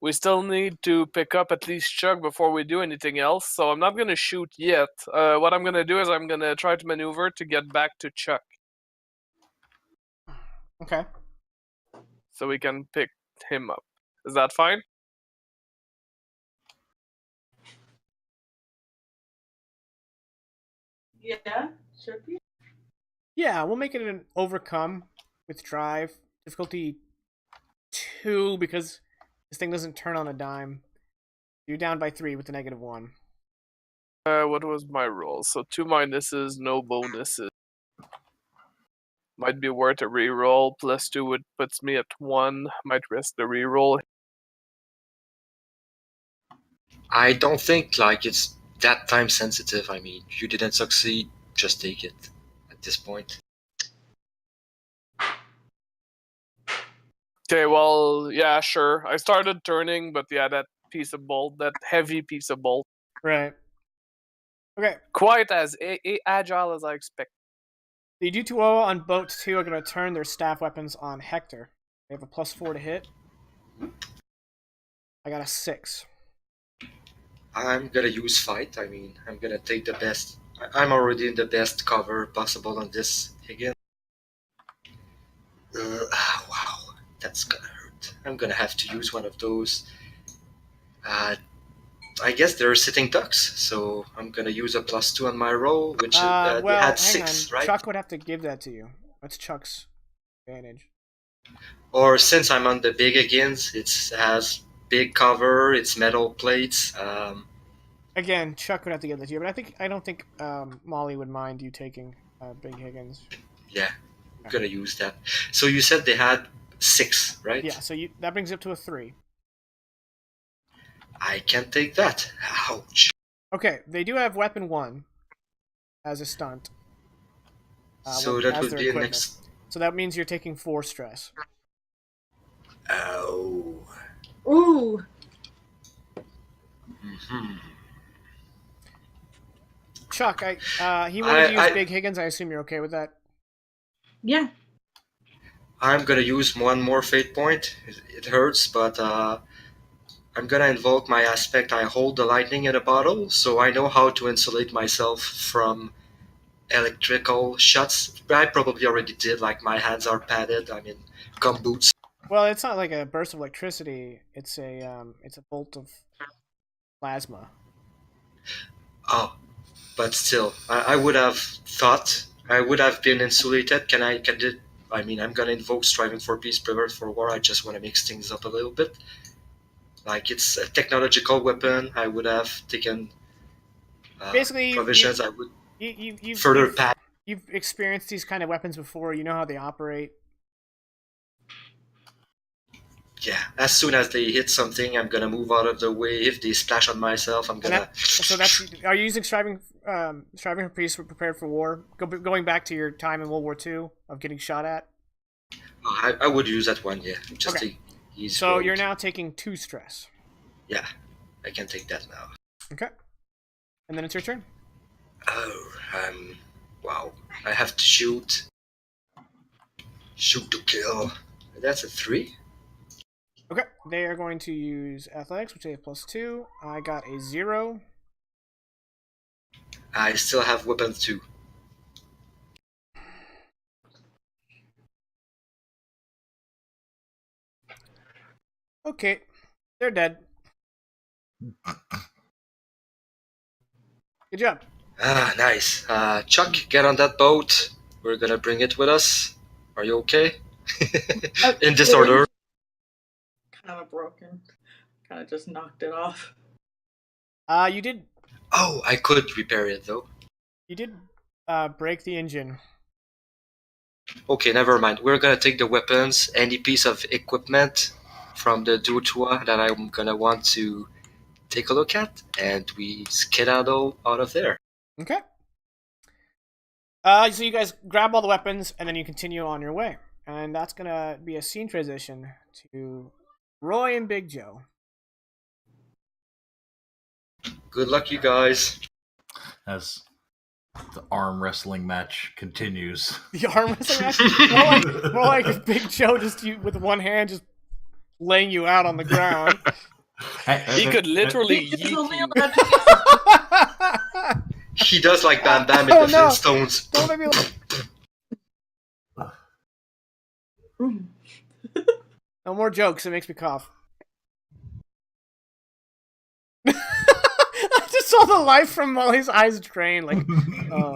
we still need to pick up at least Chuck before we do anything else. So I'm not gonna shoot yet. What I'm gonna do is I'm gonna try to maneuver to get back to Chuck, Okay. so we can pick him up. Is that fine? Yeah, should be. Yeah, we'll make it an overcome with drive. Difficulty 2 because this thing doesn't turn on a dime. You're down by 3 with the -1. What was my roll? So 2 minuses, no bonuses. Might be worth a reroll. +2 puts me at 1. Might risk the reroll. I don't think like it's that time sensitive. I mean, you didn't succeed, just take it at this point. Okay, well, yeah, sure. I started turning, but yeah, that piece of bolt, that heavy piece of bolt, Right. Okay. quite as agile as I expected. The D2O on boat 2 are going to turn their staff weapons on Hector. They have a +4 to hit. I got a 6. I'm gonna use fight. I mean, I'm gonna take the best. I'm already in the best cover possible on this Higgin. Wow, that's gonna hurt. I'm gonna have to use one of those. I guess they're sitting ducks, so I'm gonna use a +2 on my roll, which they Well, had hang 6, on. right? Chuck would have to give that to you. That's Chuck's advantage. Or since I'm on the big Higgins, it has big cover, it's metal plates. Again, Chuck would have to give that to you, but I don't think Molly would mind you taking Big Higgins. Yeah, I'm gonna use that. So you said they had 6, right? Yeah, so that brings it up to a 3. I can't take that. Ouch. Okay, they do have weapon 1 as a stunt. So that as would their be a equipment. next. So that means you're taking 4 stress. Oh. Ooh. Hmm. Chuck, he wanted to use Big Higgins. I assume you're okay with that. Yeah. I'm gonna use one more fate point. It hurts, but I'm gonna invoke my aspect. I hold the lightning in a bottle, so I know how to insulate myself from electrical shots. I probably already did. Like my hands are padded. I'm in gum boots. Well, it's not like a burst of electricity. It's a bolt of plasma. Oh, but still, I would have thought I would have been insulated. I mean, I'm gonna invoke striving for peace, prevent for war. I just want to mix things up a little bit. Like it's a technological weapon. I would have taken Basically, provisions. I would you've further pack. You've experienced these kind of weapons before. You know how they operate. Yeah, as soon as they hit something, I'm gonna move out of the way. If they splash on myself, I'm And gonna. so that's. Are you using striving for peace, prepared for war? Going back to your time in World War II of getting shot at. I would use that one, yeah. Just Okay. he's So rolled. you're now taking 2 stress. Yeah, I can take that now. Okay. And then it's your turn. Oh, wow. I have to shoot. Shoot to kill. That's a 3. Okay. They are going to use athletics, which they have +2. I got a 0. I still have weapon 2. Okay. They're dead. Good job. Ah, nice. Chuck, get on that boat. We're gonna bring it with us. Are you okay? In disorder. Kind of broken. Kind of just knocked it off. You did Oh, I could repair it though. break the engine. Okay, never mind. We're gonna take the weapons, any piece of equipment from the Duotua that I'm gonna want to take a look at, and we skedaddle out of there. Okay. So you guys grab all the weapons, and then you continue on your way. And that's gonna be a scene transition to Roy and Big Joe. Good luck, you guys. As the arm wrestling match continues. The arm wrestling match? More like if Big Joe just with one hand just laying you out on the ground. He could literally It's yeet only you. allowed to He does like Bam Bam in Oh, the no. Flintstones. Don't make me laugh. be- No more jokes, it makes me cough. I just saw the light from Molly's eyes drain, like, oh.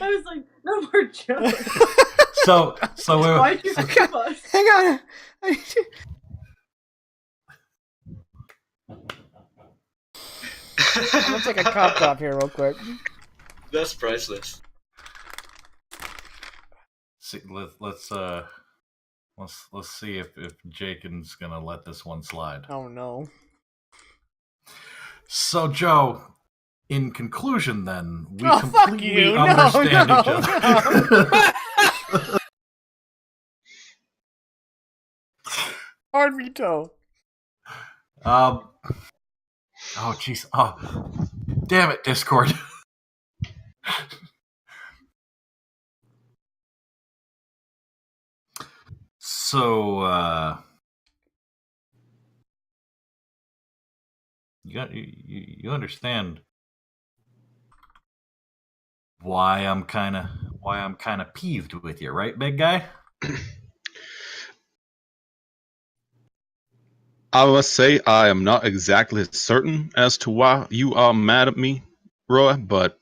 I was like, no more jokes. so Why'd you give us? Hang on. I'm gonna take a cough here real quick. That's priceless. see, let's see if Jaken's gonna let this one slide. Oh no. So Joe, in conclusion, then we Oh, fuck completely you. No, understand no, each other. Hard veto. Oh jeez. Oh, damn it, Discord. So, you understand why I'm kind of peeved with you, right, big guy? I must say I am not exactly certain as to why you are mad at me, Roy, but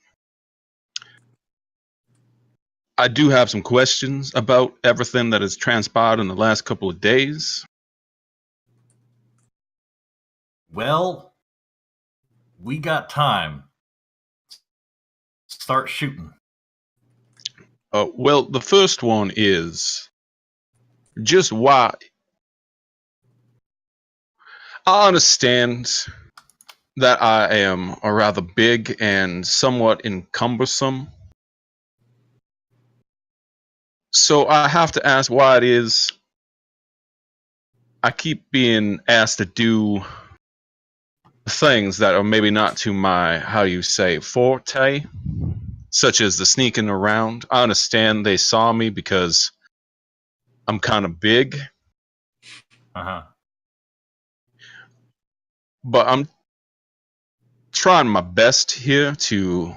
I do have some questions about everything that has transpired in the last couple of days. Well, we got time. Start shooting. Well, the first one is just why. I understand that I am a rather big and somewhat encumbersome. So I have to ask why it is I keep being asked to do things that are maybe not to my, how you say, forte, such as the sneaking around. I understand they saw me because I'm kind of big, Uh-huh. but I'm trying my best here to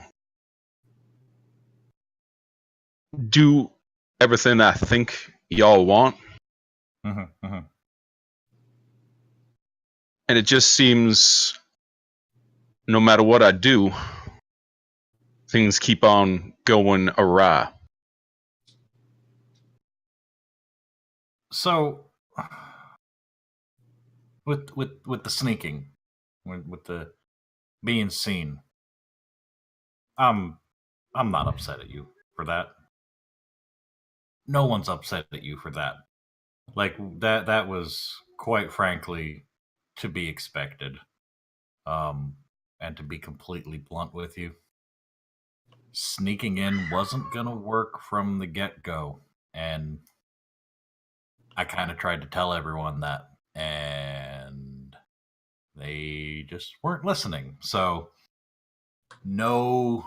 do everything I think y'all want. Mm-hmm, mm-hmm. And it just seems no matter what I do, things keep on going awry. So, with the sneaking, with the being seen, I'm not upset at you for that. no one's upset at you for that. Like that was quite frankly to be expected. And to be completely blunt with you, sneaking in wasn't gonna work from the get-go, and I kind of tried to tell everyone that, and they just weren't listening. So no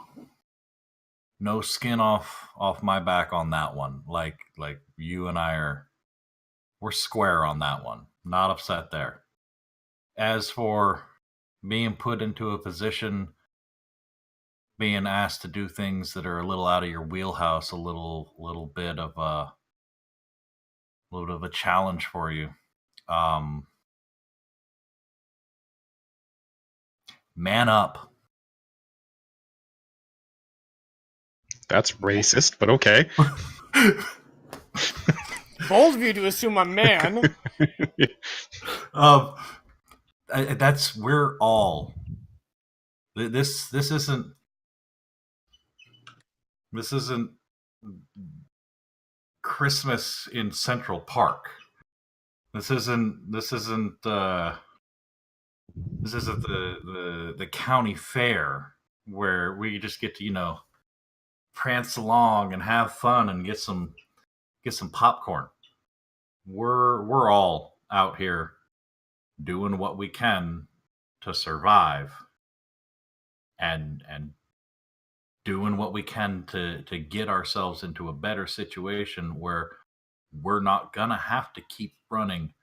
skin off my back on that one. Like you and I we're square on that one. Not upset there. As for being put into a position, being asked to do things that are a little out of your wheelhouse, a little bit of a challenge for you. Man up. That's racist, but okay. Bold of you to assume I'm man. That's we're all. This isn't Christmas in Central Park. This isn't the county fair where we just get to prance along and have fun and get some popcorn. We're all out here doing what we can to survive and doing what we can to get ourselves into a better situation where we're not gonna have to keep running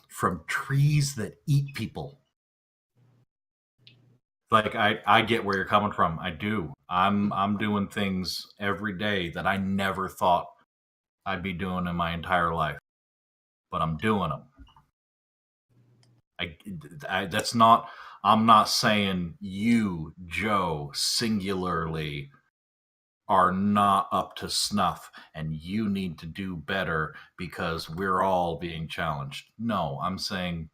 from trees that eat people. Like I get where you're coming from. I do. I'm doing things every day that I never thought I'd be doing in my entire life, but I'm doing them. That's not. I'm not saying you, Joe, singularly, are not up to snuff and you need to do better because we're all being challenged. No, I'm saying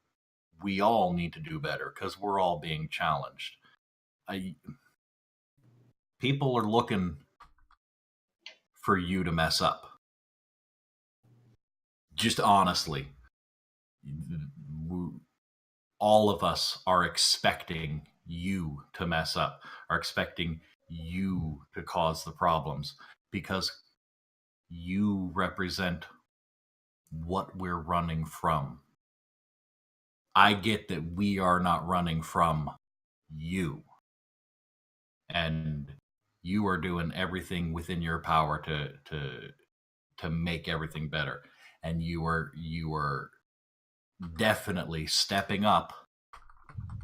we all need to do better because we're all being challenged. People are looking for you to mess up. Just honestly, all of us are expecting you to mess up, are expecting you to cause the problems because you represent what we're running from. I get that we are not running from you. And you are doing everything within your power to make everything better. And you are definitely stepping up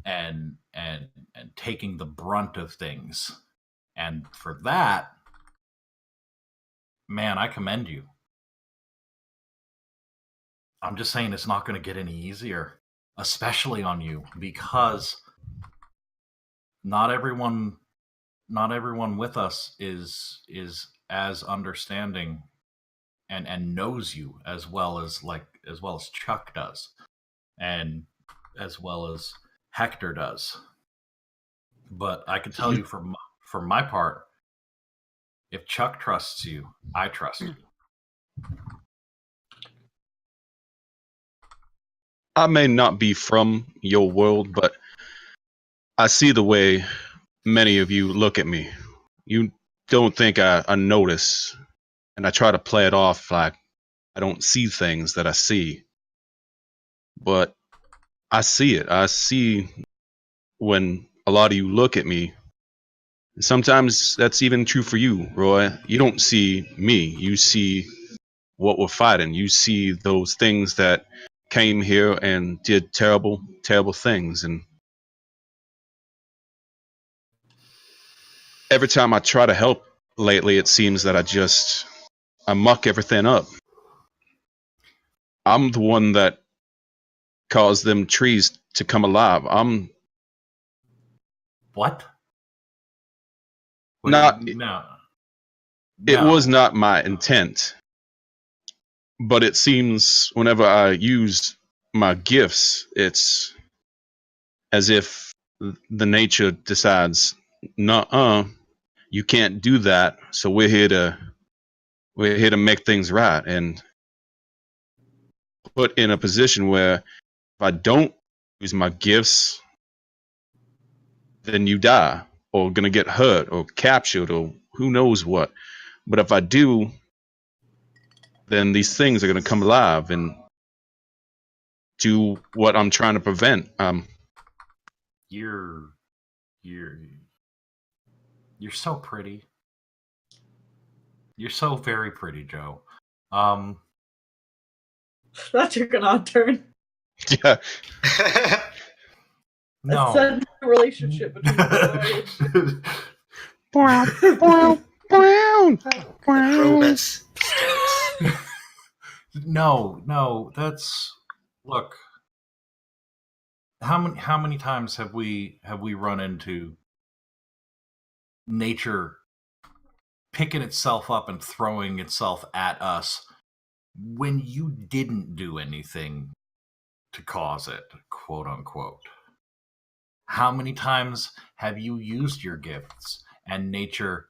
and taking the brunt of things. And for that, man, I commend you. I'm just saying it's not going to get any easier, especially on you, because not everyone with us is as understanding and knows you as well as Chuck does, and as well as Hector does. But I can tell you for my part, if Chuck trusts you, I trust you. I may not be from your world, but I see the way many of you look at me. You don't think I notice, and I try to play it off like I don't see things that I see. But I see it. I see when a lot of you look at me. Sometimes that's even true for you, Roy. You don't see me. You see what we're fighting. You see those things that came here and did terrible, terrible things. And every time I try to help lately, it seems that I muck everything up. I'm the one that caused them trees to come alive. What? Not. No. It was not my intent. But it seems whenever I use my gifts, it's as if the nature decides, nuh-uh, you can't do that, so we're here to We're here to make things right and put in a position where if I don't use my gifts, then you die or gonna get hurt or captured or who knows what. But if I do, then these things are gonna come alive and do what I'm trying to prevent. You're so pretty. You're so very pretty, Joe. That took an odd turn. Yeah. No. A sudden relationship between the Romance starts. No, that's look. How many times have we run into nature picking itself up and throwing itself at us when you didn't do anything to cause it, quote unquote? How many times have you used your gifts and nature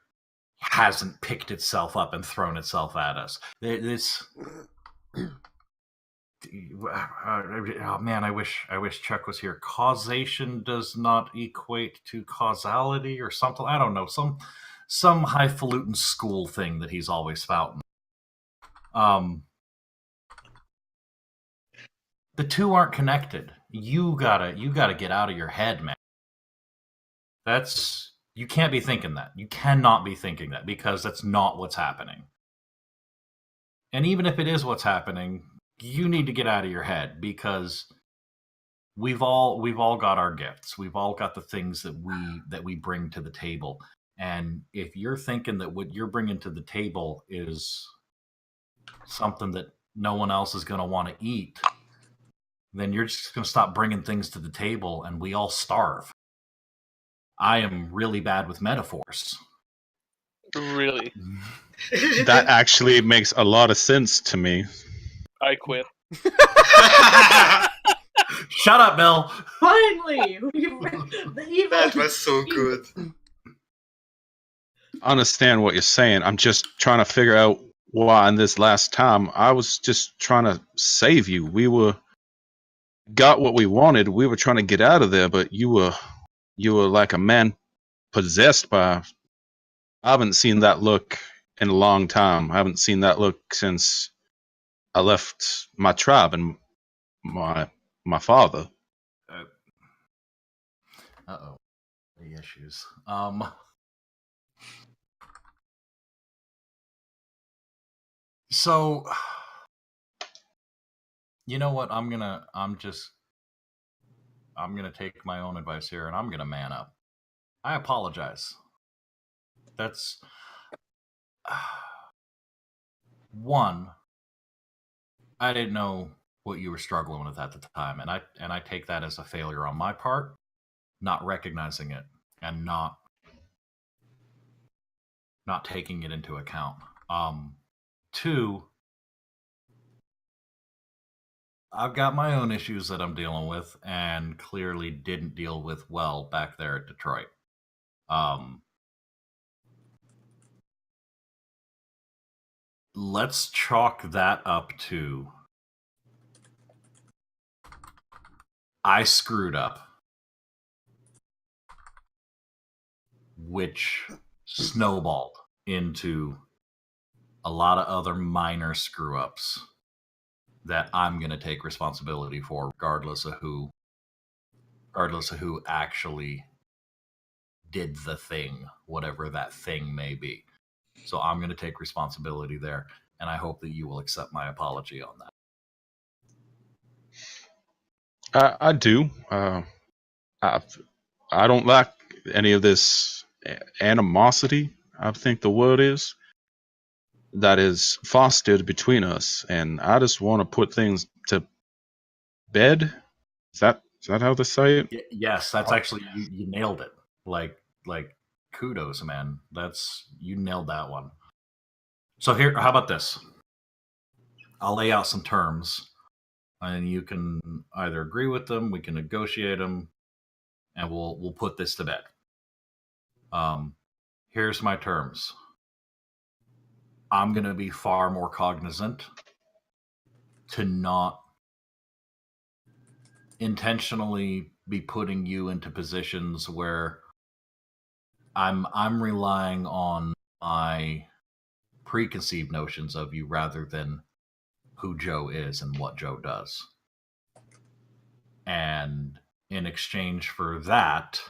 hasn't picked itself up and thrown itself at us? This oh man, I wish Chuck was here. Causation does not equate to causality or something. I don't know, some highfalutin school thing that he's always spouting. The two aren't connected. You gotta get out of your head, man. You can't be thinking that. You cannot be thinking that, because that's not what's happening. And even if it is what's happening, you need to get out of your head, because we've all got our gifts. We've all got the things that we bring to the table. And if you're thinking that what you're bringing to the table is something that no one else is going to want to eat, then you're just going to stop bringing things to the table and we all starve. I am really bad with metaphors. Really? That actually makes a lot of sense to me. I quit. Shut up, Bill. Finally, the evil. That was so good. I understand what you're saying. I'm just trying to figure out why in this last time I was just trying to save you. We got what we wanted. We were trying to get out of there, but you were like a man possessed by. I haven't seen that look in a long time. I haven't seen that look since I left my tribe and my father. Uh-oh. The issues. So, you know what? I'm gonna take my own advice here, and I'm gonna man up. I apologize. That's one. I didn't know what you were struggling with at the time, and I take that as a failure on my part, not recognizing it and not taking it into account. Two, I've got my own issues that I'm dealing with, and clearly didn't deal with well back there at Detroit. Let's chalk that up to I screwed up, which snowballed into a lot of other minor screw-ups that I'm going to take responsibility for, regardless of who actually did the thing, whatever that thing may be. So I'm going to take responsibility there, and I hope that you will accept my apology on that. I do. I don't like any of this animosity, I think the word is, that is fostered between us, and I just want to put things to bed. Is that how they say it? Yes, that's actually you nailed it. Like kudos, man. You nailed that one. So here, how about this? I'll lay out some terms, and you can either agree with them, we can negotiate them, and we'll put this to bed. Here's my terms. I'm going to be far more cognizant to not intentionally be putting you into positions where I'm relying on my preconceived notions of you rather than who Joe is and what Joe does. And in exchange for that,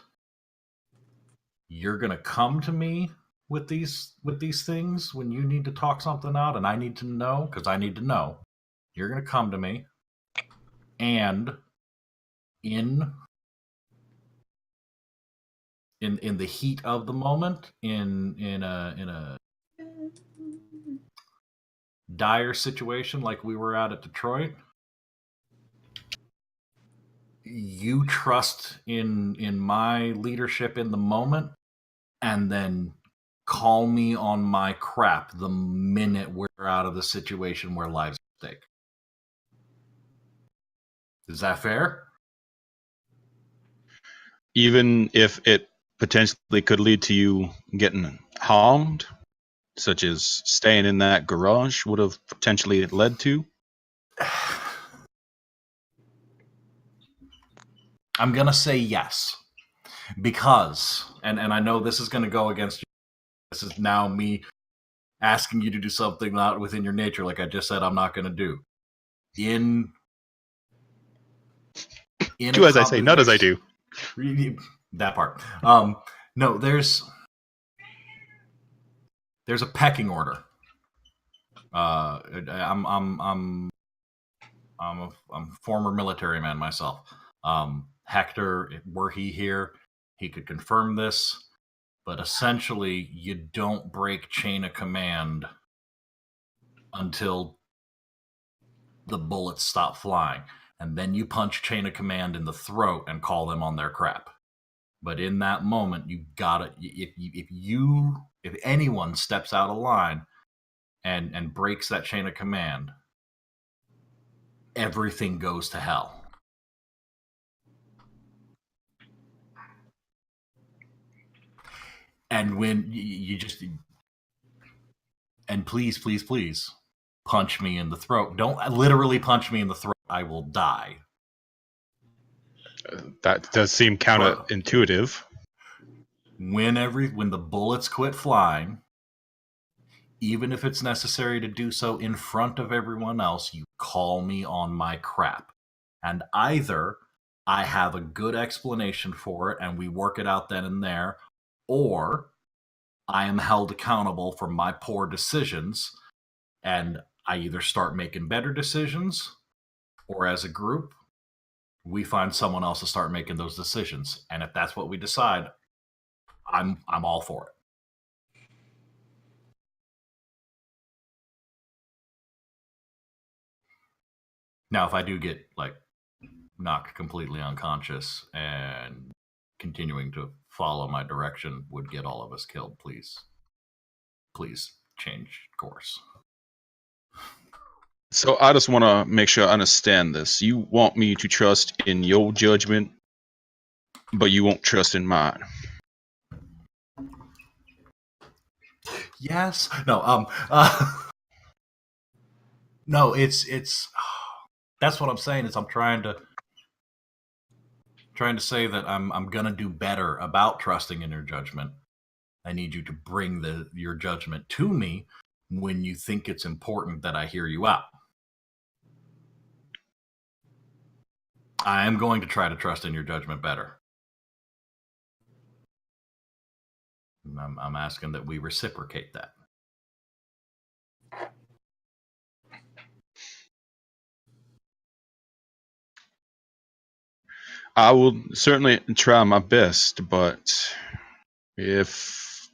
you're going to come to me with these things when you need to talk something out and I need to know, because I need to know. You're going to come to me, and in the heat of the moment, in a dire situation like we were at Detroit, you trust in my leadership in the moment, and then call me on my crap the minute we're out of the situation where lives are at stake. Is that fair? Even if it potentially could lead to you getting harmed, such as staying in that garage would have potentially led to? I'm going to say yes. Because, and I know this is going to go against you. This is now me asking you to do something not within your nature, like I just said I'm not going to do. Do as I say, not as I do. That part. No, there's a pecking order. I'm a former military man myself. Hector, were he here, he could confirm this. But essentially, you don't break chain of command until the bullets stop flying. And then you punch chain of command in the throat and call them on their crap. But in that moment, you gotta, if anyone steps out of line and breaks that chain of command, everything goes to hell. And when you just, and please, punch me in the throat. Don't literally punch me in the throat. I will die. That does seem counterintuitive. When the bullets quit flying, even if it's necessary to do so in front of everyone else, you call me on my crap. And either I have a good explanation for it and we work it out then and there, or I am held accountable for my poor decisions and I either start making better decisions, or as a group, we find someone else to start making those decisions. And if that's what we decide, I'm all for it. Now, if I do get knocked completely unconscious and continuing to follow my direction would get all of us killed, please change course. So I just want to make sure I understand this. You want me to trust in your judgment, but you won't trust in mine. Yes. No. No. It's. That's what I'm saying. Is I'm trying to say that I'm gonna do better about trusting in your judgment. I need you to bring your judgment to me when you think it's important that I hear you out. I am going to try to trust in your judgment better. I'm asking that we reciprocate that. I will certainly try my best, but if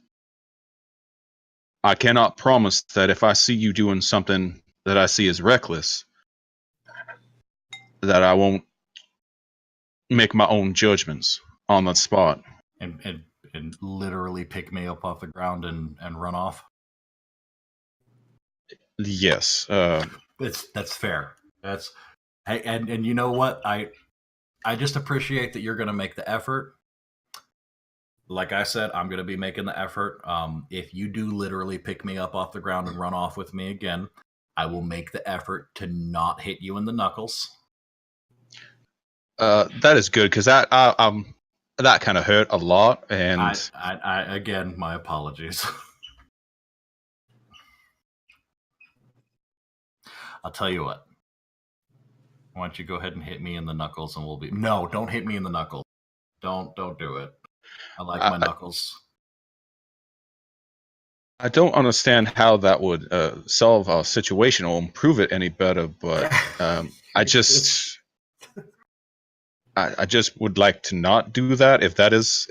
I cannot promise that if I see you doing something that I see as reckless, that I won't make my own judgments on the spot. And literally pick me up off the ground and run off? Yes. That's fair. Hey, and you know what? I just appreciate that you're going to make the effort. like I said, I'm going to be making the effort. If you do literally pick me up off the ground and run off with me again, I will make the effort to not hit you in the knuckles. That is good because that kind of hurt a lot, and I again, my apologies. I'll tell you what. Why don't you go ahead and hit me in the knuckles, and we'll be. No, don't hit me in the knuckles. Don't do it. I like my knuckles. I don't understand how that would solve our situation or improve it any better, but I just would like to not do that. If that is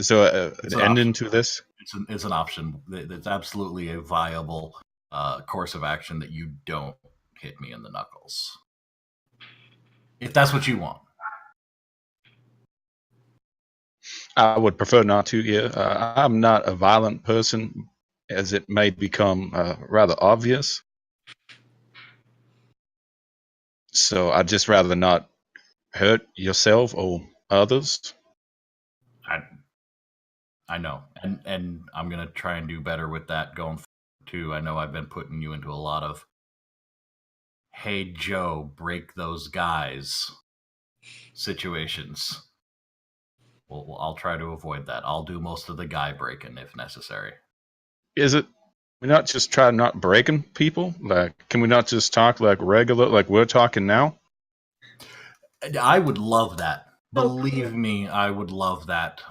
there an ending to this? It's an option. It's absolutely a viable course of action that you don't hit me in the knuckles. If that's what you want. I would prefer not to, yeah. I'm not a violent person, as it may become rather obvious. So I'd just rather not hurt yourself or others. I know. And I'm going to try and do better with that going forward, too. I know I've been putting you into a lot of, hey, Joe, break those guys situations. Well, I'll try to avoid that. I'll do most of the guy breaking if necessary. Is it we not just try not breaking people? Like, can we not just talk like regular, like we're talking now? I would love that. Believe me, I would love that.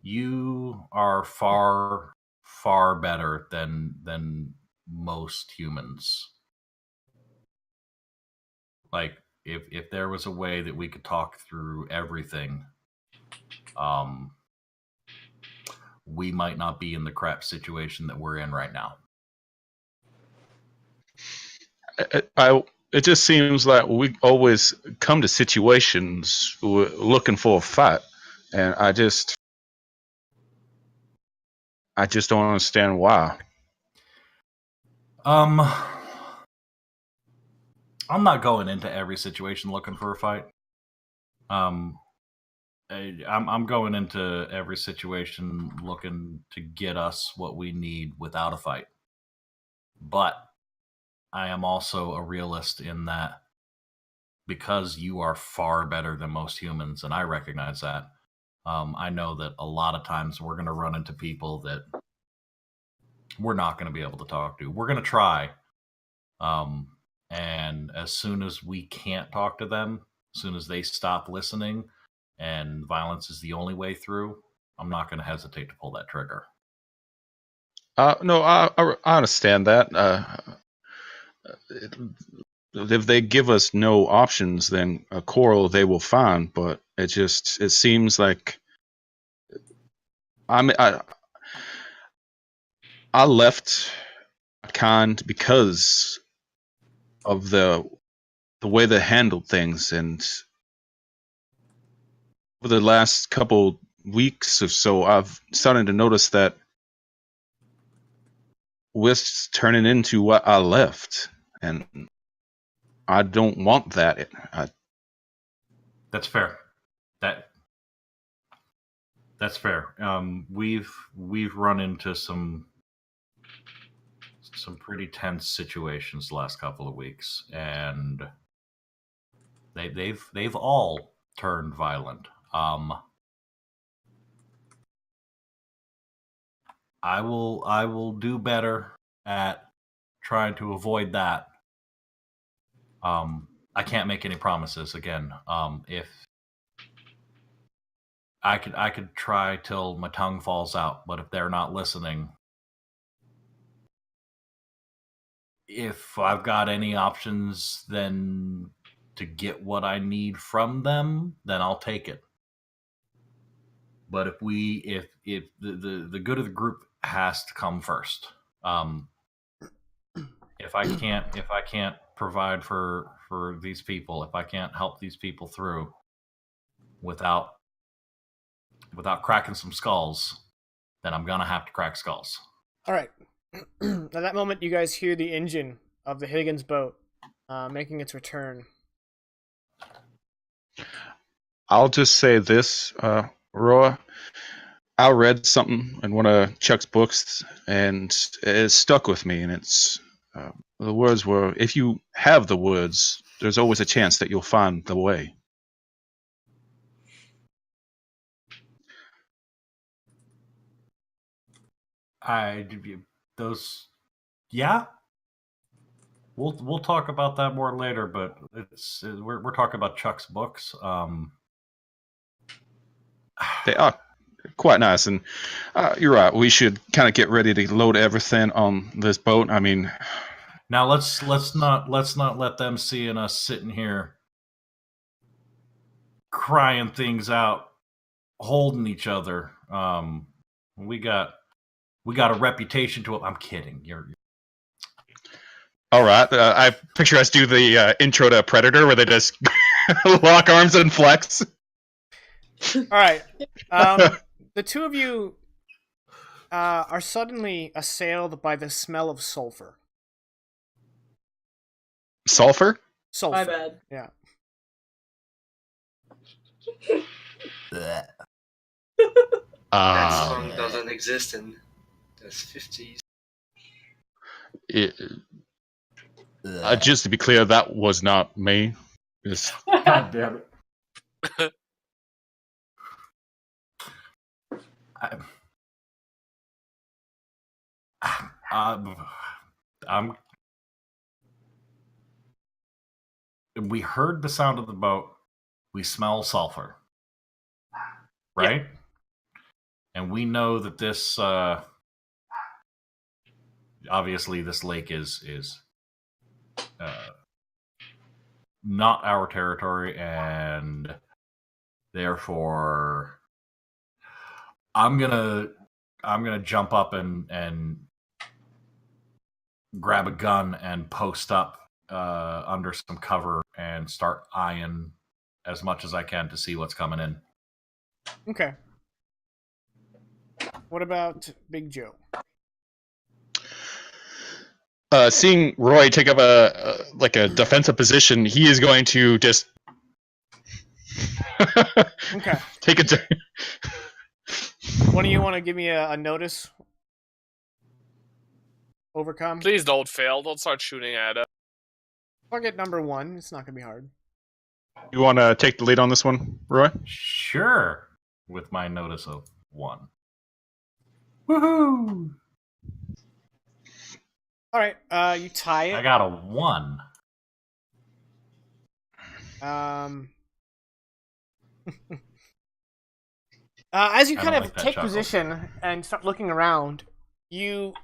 You are far, far better than most humans. Like, if there was a way that we could talk through everything, we might not be in the crap situation that we're in right now. It just seems like we always come to situations looking for a fight, and I just don't understand why. I'm not going into every situation looking for a fight. I'm going into every situation looking to get us what we need without a fight. But I am also a realist in that because you are far better than most humans, and I recognize that, I know that a lot of times we're going to run into people that we're not going to be able to talk to. We're going to try. And as soon as we can't talk to them, as soon as they stop listening and violence is the only way through, I'm not going to hesitate to pull that trigger. No, I understand that. If they give us no options, then a quarrel they will find. But it seems like I left kind because of the way they handled things, and over the last couple weeks or so, I've started to notice that we're turning into what I left, and I don't want that. That's fair. That's fair. We've run into some pretty tense situations the last couple of weeks, and they've all turned violent. I will do better at trying to avoid that. I can't make any promises again. If I could try till my tongue falls out, but if they're not listening, if I've got any options then to get what I need from them, then I'll take it. But if the good of the group has to come first. If I can't provide for these people, if I can't help these people through without cracking some skulls, then I'm gonna have to crack skulls. All right. At that moment, you guys hear the engine of the Higgins boat making its return. I'll just say this Roy, I read something in one of Chuck's books, and it stuck with me. And it's the words were, "If you have the words, there's always a chance that you'll find the way." Yeah. We'll talk about that more later, but we're talking about Chuck's books. They are quite nice, and you're right. We should kind of get ready to load everything on this boat. I mean, now let's not let them seeing us sitting here crying things out, holding each other. We got a reputation to. I'm kidding. You're all right. I picture us do the intro to Predator, where they just lock arms and flex. All right. The two of you are suddenly assailed by the smell of sulfur. Sulfur? Sulfur. My bad. Yeah. That song doesn't exist in the 50s. Just to be clear, that was not me. God damn it. We heard the sound of the boat. We smell sulfur, right? Yeah. And we know that this, obviously, this lake is not our territory, and therefore, I'm gonna jump up and grab a gun and post up under some cover and start eyeing as much as I can to see what's coming in. Okay. What about Big Joe? Seeing Roy take up a defensive position, he is going to just okay. Take it. One of you want to give me a notice? Overcome? Please don't fail. Don't start shooting at us. I'll get number 1. It's not going to be hard. You want to take the lead on this one, Roy? Sure. With my notice of 1. Woohoo! All right, you tie it. I got a 1. As you kind of take position and start looking around, you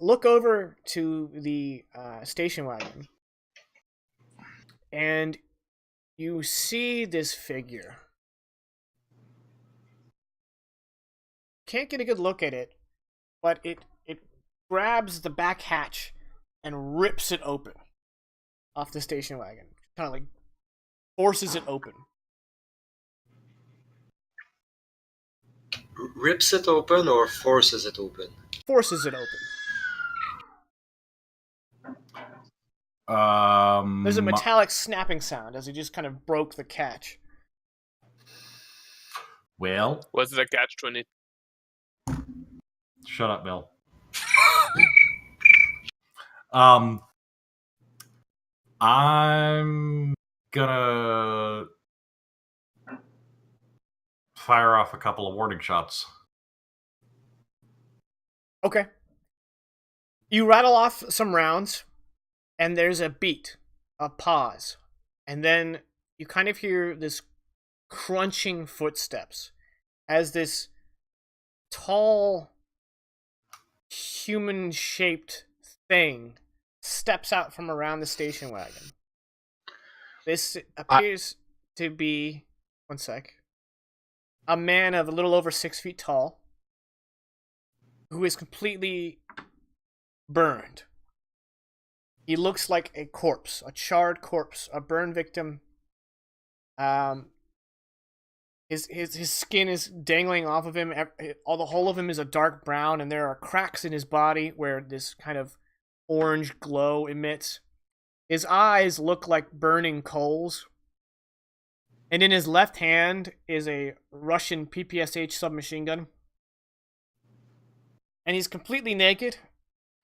look over to the station wagon, and you see this figure. Can't get a good look at it, but it grabs the back hatch and rips it open off the station wagon. Kind of like forces it open. Rips it open or forces it open? Forces it open. There's a metallic snapping sound as he just kind of broke the catch. Well, what's the catch-20? Shut up, Bill. I'm gonna fire off a couple of warning shots. Okay. You rattle off some rounds, and there's a beat, a pause, and then you kind of hear this crunching footsteps as this tall, human-shaped thing steps out from around the station wagon. This appears to be, one sec, a man of a little over 6 feet tall, who is completely burned. He looks like a corpse, a charred corpse, a burn victim. His skin is dangling off of him. All the whole of him is a dark brown, and there are cracks in his body where this kind of orange glow emits. His eyes look like burning coals, And in his left hand is a Russian PPSH submachine gun. And he's completely naked.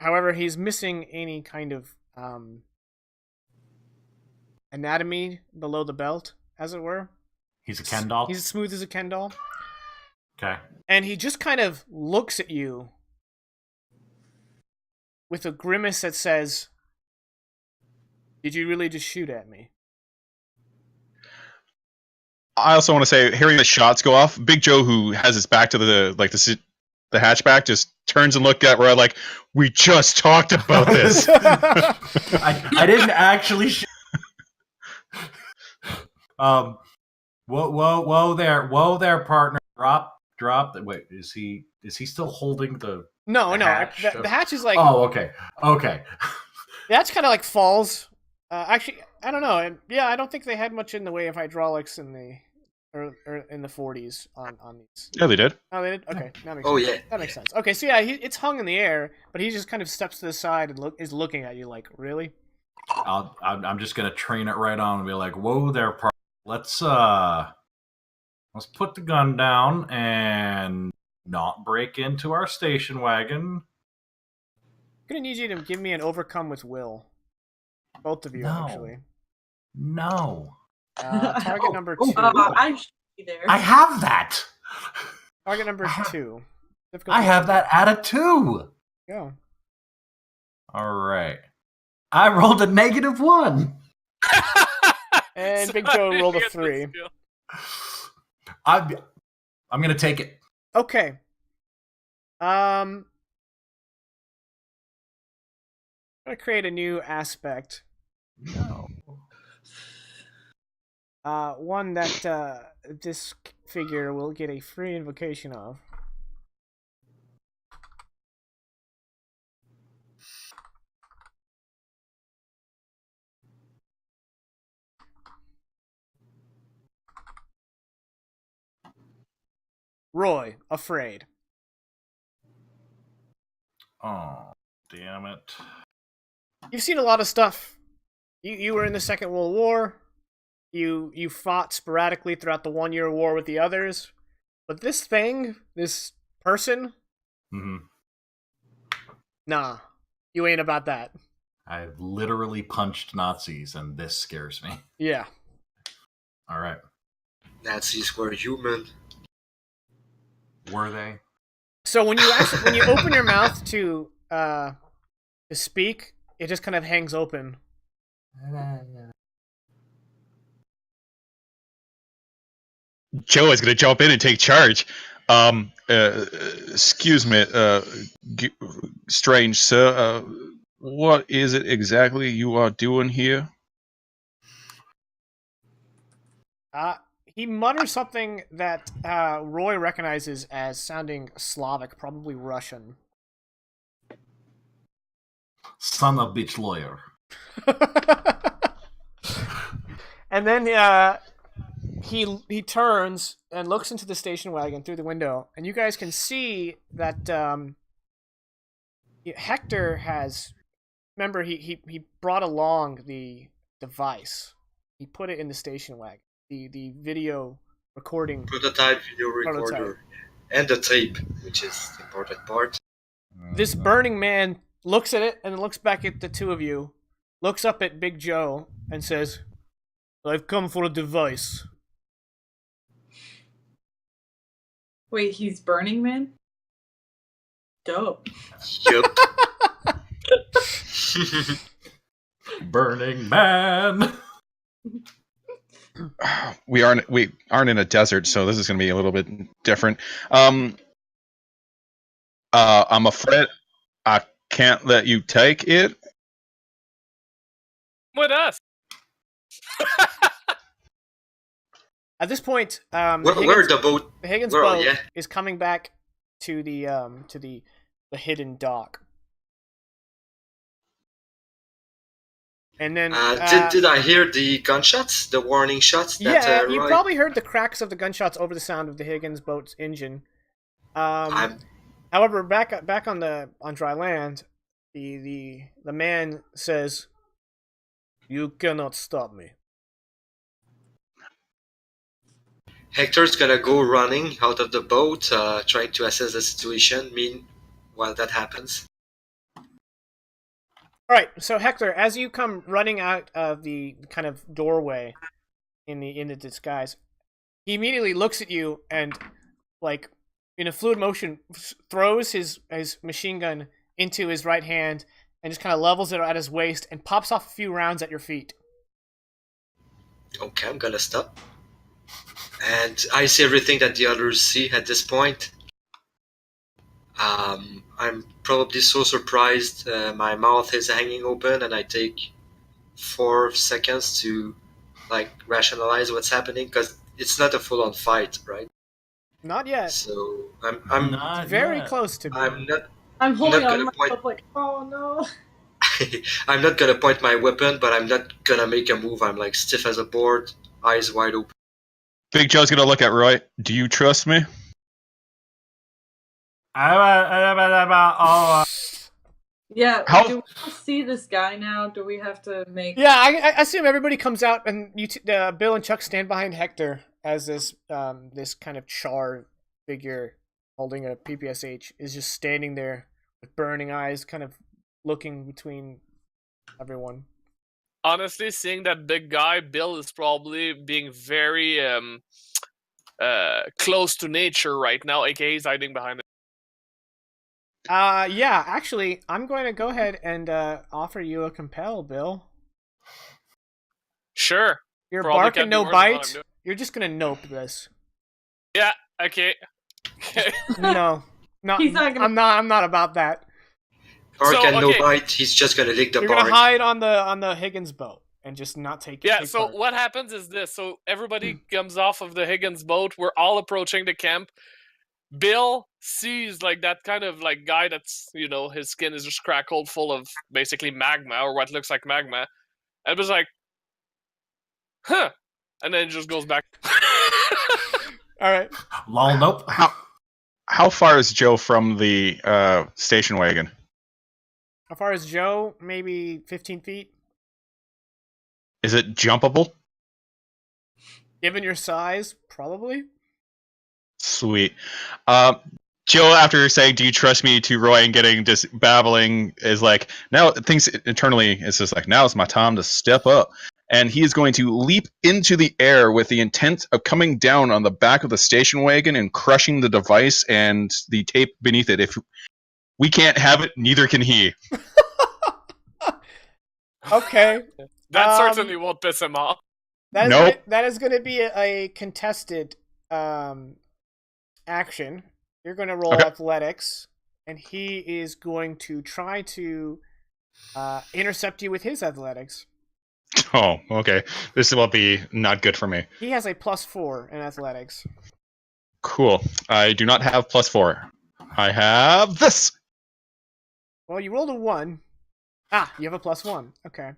However, he's missing any kind of anatomy below the belt, as it were. He's a Ken doll? He's as smooth as a Ken doll. Okay. And he just kind of looks at you with a grimace that says, "Did you really just shoot at me?" I also want to say, hearing the shots go off, Big Joe, who has his back to the hatchback, just turns and looks at where like, we just talked about this. I didn't actually. Whoa there, partner. Drop. Wait, is he still holding the? No. hatch? The hatch is like. Oh, okay. The hatch kind of like falls. Actually, I don't know. Yeah, I don't think they had much in the way of hydraulics in the or in the 40s on these. Yeah, they did. Oh, they did. Okay, that makes Oh, sense. yeah. That makes sense. Okay, so yeah, it's hung in the air, but he just kind of steps to the side and is looking at you like, really? I'm just gonna train it right on and be like, "Whoa there, partner. Let's put the gun down and not break into our station wagon." I'm gonna need you to give me an overcome with will. Both of you, No. actually. No. Target number 2. I should be there. I have that. Target number 2. I have that at a 2. Go. All right. I rolled a -1. And Big Joe rolled a 3. I'm gonna take it. Okay. I'm gonna create a new aspect. No. One that this figure will get a free invocation of. Roy, afraid. Oh, damn it. You've seen a lot of stuff. You were in the Second World War. You fought sporadically throughout the 1-year war with the others. But this thing, this person, nah, you ain't about that. I've literally punched Nazis, and this scares me. Yeah. All right. Nazis were human. Were they? So when you open your mouth to speak, it just kind of hangs open. Joe is going to jump in and take charge. Excuse me, strange sir. What is it exactly you are doing here? He mutters something that Roy recognizes as sounding Slavic, probably Russian. Son of bitch lawyer. And then he turns and looks into the station wagon through the window, and you guys can see that Hector has. Remember, he brought along the device. He put it in the station wagon. The video recording Prototype video recorder. Prototype. And the tape, which is the important part. This burning man looks at it and looks back at the two of you, looks up at Big Joe, and says, "I've come for a device." Wait, he's Burning Man? Dope. Yup. Burning Man. We aren't in a desert, so this is going to be a little bit different. I'm afraid I can't let you take it. With us. At this point, Where the boat? the Higgins Well, boat yeah. is coming back to the hidden dock. And then Did I hear the gunshots? The warning shots? yeah, you Roy- probably heard the cracks of the gunshots over the sound of the Higgins boat's engine. However, back on dry land, the man says, "You cannot stop me." Hector's gonna go running out of the boat, trying to assess the situation. Meanwhile, that happens. All right, so Hector, as you come running out of the kind of doorway in the disguise, he immediately looks at you and, like, in a fluid motion, throws his machine gun into his right hand and just kind of levels it at his waist and pops off a few rounds at your feet. Okay, I'm gonna stop. And I see everything that the others see at this point. I'm probably so surprised. My mouth is hanging open, and I take 4 seconds to rationalize what's happening, because it's not a full-on fight, right? Not yet. So I'm Not Very yet. close to me. I'm holding not on gonna myself like, oh no. I'm not gonna point my weapon, but I'm not gonna make a move. I'm like stiff as a board, eyes wide open. Big Joe's gonna look at Roy. Do you trust me? Yeah, How- do we see this guy now? Do we have to make... Yeah, I assume everybody comes out and Bill and Chuck stand behind Hector as this kind of char figure holding a PPSH is just standing there with burning eyes, kind of looking between everyone. Honestly, seeing that big guy, Bill is probably being very close to nature right now, aka he's hiding behind it. Yeah, actually, I'm going to go ahead and offer you a compel, Bill. Sure. You're Probably barking can't do no worse than what I'm bite. doing. You're just gonna nope this. Yeah. Okay. No, not. He's not gonna- I'm not about that. Or So, can no okay. bite. He's just gonna lick the You're bark. gonna hide on the Higgins boat and just not take. Yeah, take so part. what happens is this. So everybody comes off of the Higgins boat. We're all approaching the camp. Bill sees that kind of guy that's, his skin is just crackled full of basically magma or what looks like magma. And was like, huh. And then it just goes back. All right. Lol, nope. How far is Joe from the station wagon? How far is Joe? Maybe 15 feet. Is it jumpable? Given your size, probably. Sweet. Joe, after saying, "Do you trust me?" to Roy and getting just babbling, is like, now thinks internally, it's just like, now is my time to step up. And he is going to leap into the air with the intent of coming down on the back of the station wagon and crushing the device and the tape beneath it. If we can't have it, neither can he. Okay. That certainly won't piss him off. That is Nope. that is going to be a contested action. You're going to roll Okay. athletics, and he is going to try to intercept you with his athletics. Oh, okay. This will be not good for me. He has a +4 in athletics. Cool. I do not have +4. I have this. Well, you rolled a 1. Ah, you have a +1. Okay.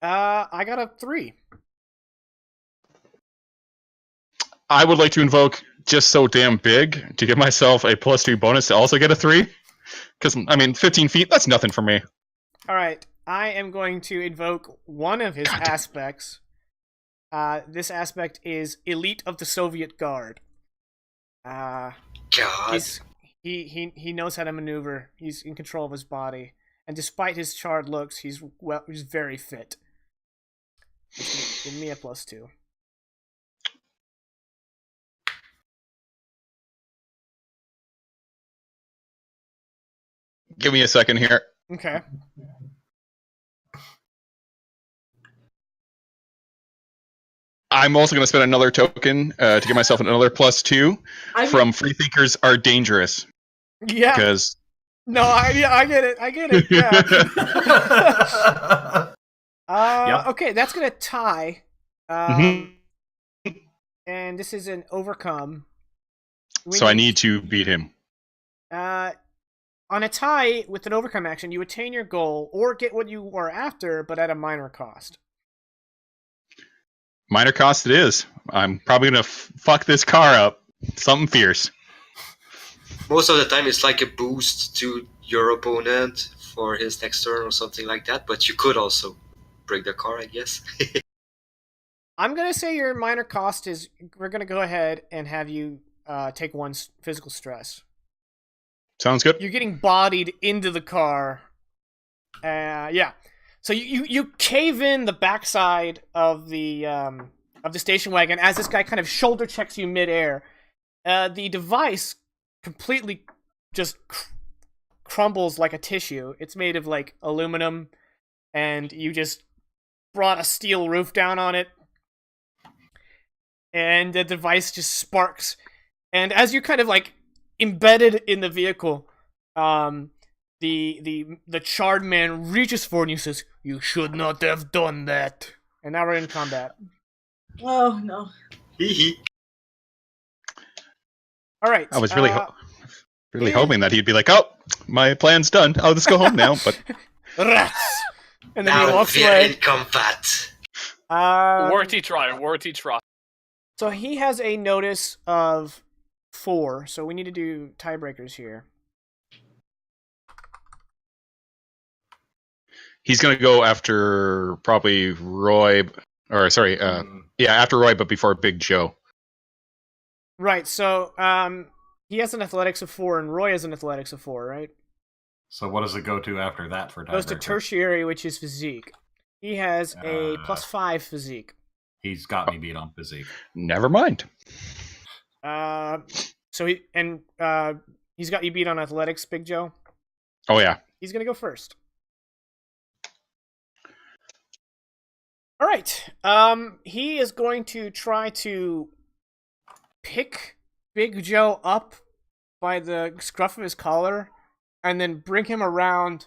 I got a 3. I would like to invoke Just So Damn Big to give myself a +2 bonus to also get a 3. Because, 15 feet, that's nothing for me. All right. I am going to invoke one of his aspects. This aspect is Elite of the Soviet Guard. God. He knows how to maneuver. He's in control of his body, and despite his charred looks, he's very fit. Give me a +2. Give me a second here. Okay. I'm also going to spend another token to give myself another +2 from Free Thinkers Are Dangerous. Yeah. Because No, I get it. I get it. Yeah. Yep. Okay, that's gonna tie. Mhm. And this is an overcome. So I need to beat him. On a tie with an overcome action, you attain your goal or get what you are after, but at a minor cost. Minor cost it is. I'm probably going to fuck this car up. Something fierce. Most of the time, it's like a boost to your opponent for his next turn or something like that. But you could also break the car, I guess. I'm gonna say your minor cost is we're gonna go ahead and have you take one physical stress. Sounds good. You're getting bodied into the car. Yeah. So you cave in the backside of the station wagon as this guy kind of shoulder checks you midair. The device completely just crumbles like a tissue. It's made of like aluminum, and you just brought a steel roof down on it, and the device just sparks. And as you kind of like embedded in the vehicle, the charred man reaches forward and he says, "You should not have done that." And now we're in combat. Oh no. Hee hee. All right. I was really hoping that he'd be like, "Oh, my plan's done. I'll just go home now." But rats. And then he Now walks we're away. in combat. Worthy try. So he has a notice of 4. So we need to do tiebreakers here. he's gonna go after probably Roy, or sorry, after Roy, but before Big Joe. Right. So he has an athletics of 4, and Roy has an athletics of 4, right? So what does it go to after that for tiebreaker? Goes to tertiary, which is physique. He has a +5 physique. He's got me beat on physique. Never mind. So he's got you beat on athletics, Big Joe. Oh yeah. He's gonna go first. All right. He is going to try to pick Big Joe up by the scruff of his collar, and then bring him around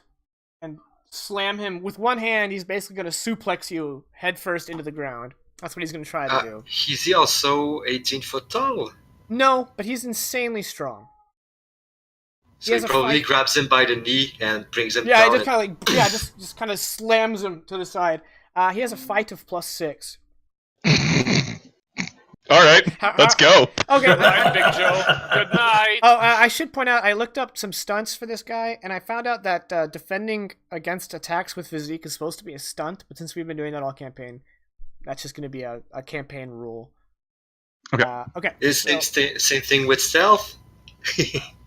and slam him with one hand. He's basically going to suplex you headfirst into the ground. That's what he's going to try to do. Is he also 18 foot tall? No, but he's insanely strong. So he probably grabs him by the knee and brings him Yeah, down. he just kind of just kind of slams him to the side. He has a fight of +6. All right, let's go. Okay. Good night, Big Joe. Good night. Oh, I should point out, I looked up some stunts for this guy, and I found out that defending against attacks with physique is supposed to be a mutant, but since we've been doing that all campaign, that's just going to be a campaign rule. Okay. Okay. Same thing with stealth.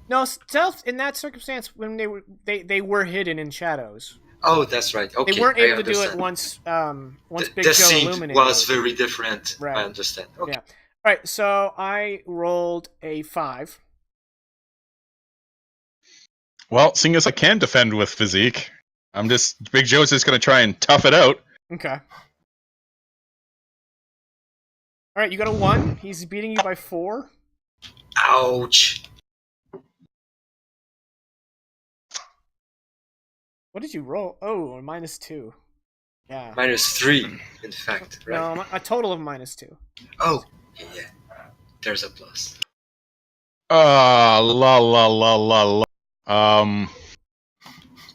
No, stealth in that circumstance, when they were hidden in shadows. Oh, that's right. Okay, They weren't able to do it understand. once Big The Joe scene illuminated. was very different. Right. I understand. Okay. Yeah. All right, so I rolled a 5. Well, seeing as I can defend with physique, Big Joe's just gonna try and tough it out. Okay. All right, you got a 1. He's beating you by 4. Ouch. What did you roll? Oh, a -2. Yeah. -3, in fact. Right. No, a total of -2. Oh, yeah. There's a plus. La la la la la.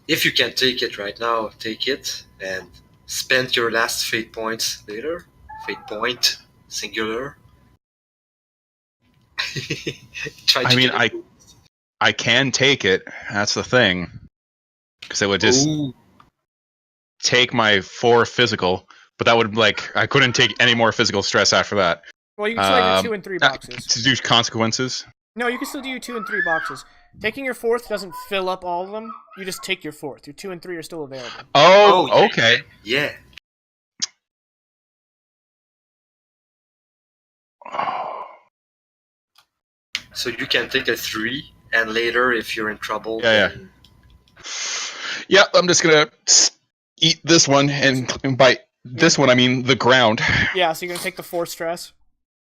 If you can take it right now, take it and spend your last fate points later. Fate point, singular. I can take it. That's the thing. Because it would just take my 4 physical, but that would I couldn't take any more physical stress after that. Well, you can still have your 2 and 3 boxes. To do consequences. No, you can still do your 2 and 3 boxes. Taking your 4th doesn't fill up all of them. You just take your 4th. Your 2 and 3 are still available. Oh, yeah. Okay. Yeah. So you can take a 3, and later, if you're in trouble, then... Yeah, I'm just gonna eat this one, and by this one I mean the ground. Yeah, so you're gonna take the 4 stress.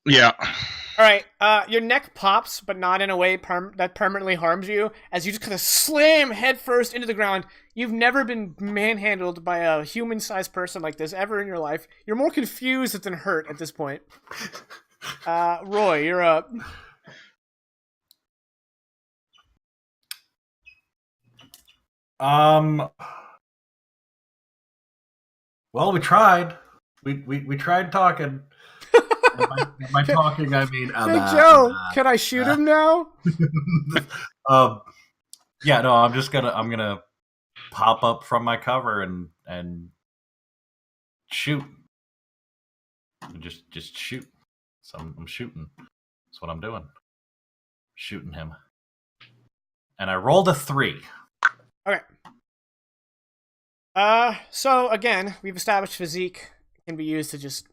Yeah. All right. Your neck pops, but not in a way that permanently harms you, as you just kind of slam headfirst into the ground. You've never been manhandled by a human-sized person like this ever in your life. You're more confused than hurt at this point. Roy, you're up. Well, we tried. We tried talking. By talking, I mean... Hey, Joe, can I shoot him now? Yeah, no, I'm gonna pop up from my cover and shoot. Just shoot. So I'm shooting. That's what I'm doing. Shooting him. And I rolled a 3. Okay. So again, we've established physique can be used to just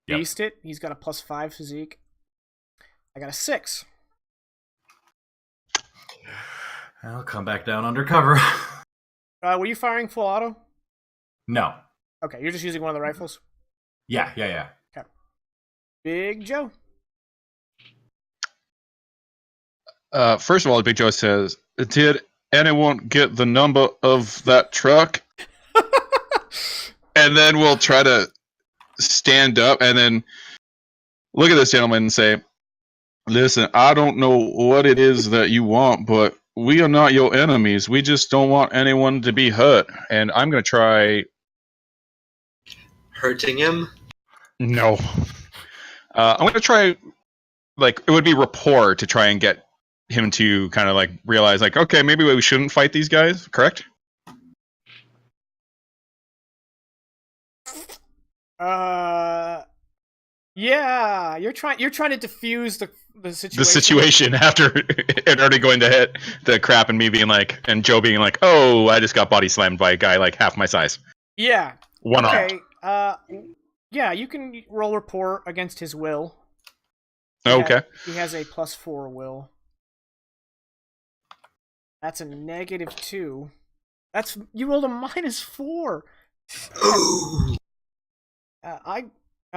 beast it. He's got a +5 physique. I got a 6. I'll come back down undercover. Were you firing full auto? No. Okay, you're just using one of the rifles? Yeah. Okay. Big Joe. First of all, Big Joe says, "Did anyone get the number of that truck?" And then we'll try to stand up and then look at this gentleman and say, "Listen, I don't know what it is that you want, but we are not your enemies. We just don't want anyone to be hurt. And I'm going to try..." Hurting him? No. I'm going to try, like, it would be rapport to try and get him to kind of, like, realize, like, okay, maybe we shouldn't fight these guys, correct? Yeah, you're trying to diffuse the situation. The situation after it already going to hit the crap and me being like, and Joe being like, "Oh, I just got body slammed by a guy like half my size." Yeah. One okay. Yeah, you can roll rapport against his will. Okay. He has a +4 will. That's a -2. You rolled a -4. Ooh. I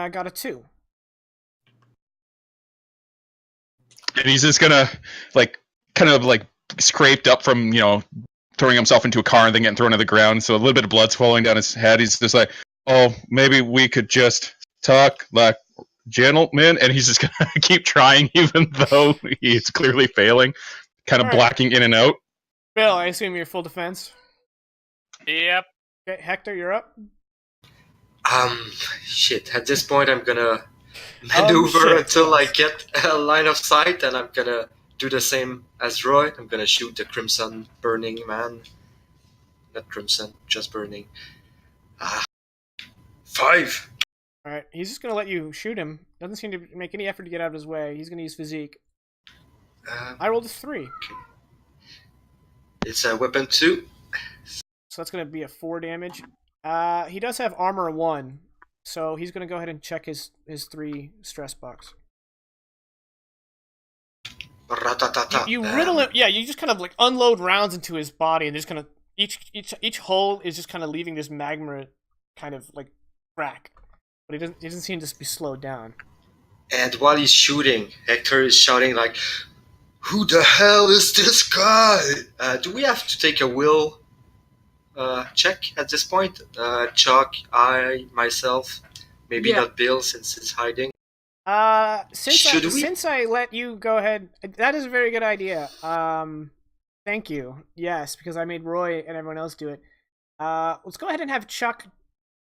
got a 2. And he's just gonna, like, kind of like scraped up from, throwing himself into a car and then getting thrown to the ground, so a little bit of blood's flowing down his head. He's just like, "Oh, maybe we could just talk like gentlemen," and he's just gonna keep trying even though he's clearly failing, kind of All right. blacking in and out. Bill, I assume you're full defense. Yep. Okay, Hector, you're up. Shit. At this point, I'm gonna maneuver until I get a line of sight, and I'm gonna do the same as Roy. I'm gonna shoot the Crimson Burning Man. Not Crimson, just Burning. 5. Alright, he's just gonna let you shoot him. Doesn't seem to make any effort to get out of his way. He's gonna use physique. I rolled a 3. It's a weapon 2. So that's gonna be a 4 damage. He does have armor 1, so he's gonna go ahead and check his 3 stress box. You riddle him. Yeah, you just kind of like unload rounds into his body, and just kind of each hole is just kind of leaving this magma kind of like crack, but he doesn't seem to be slowed down. And while he's shooting, Hector is shouting like, "Who the hell is this guy?" Do we have to take a will check at this point? Chuck, I, myself, maybe not Bill since he's hiding. Since I let you go ahead, that is a very good idea. Thank you. Yes, because I made Roy and everyone else do it. Let's go ahead and have Chuck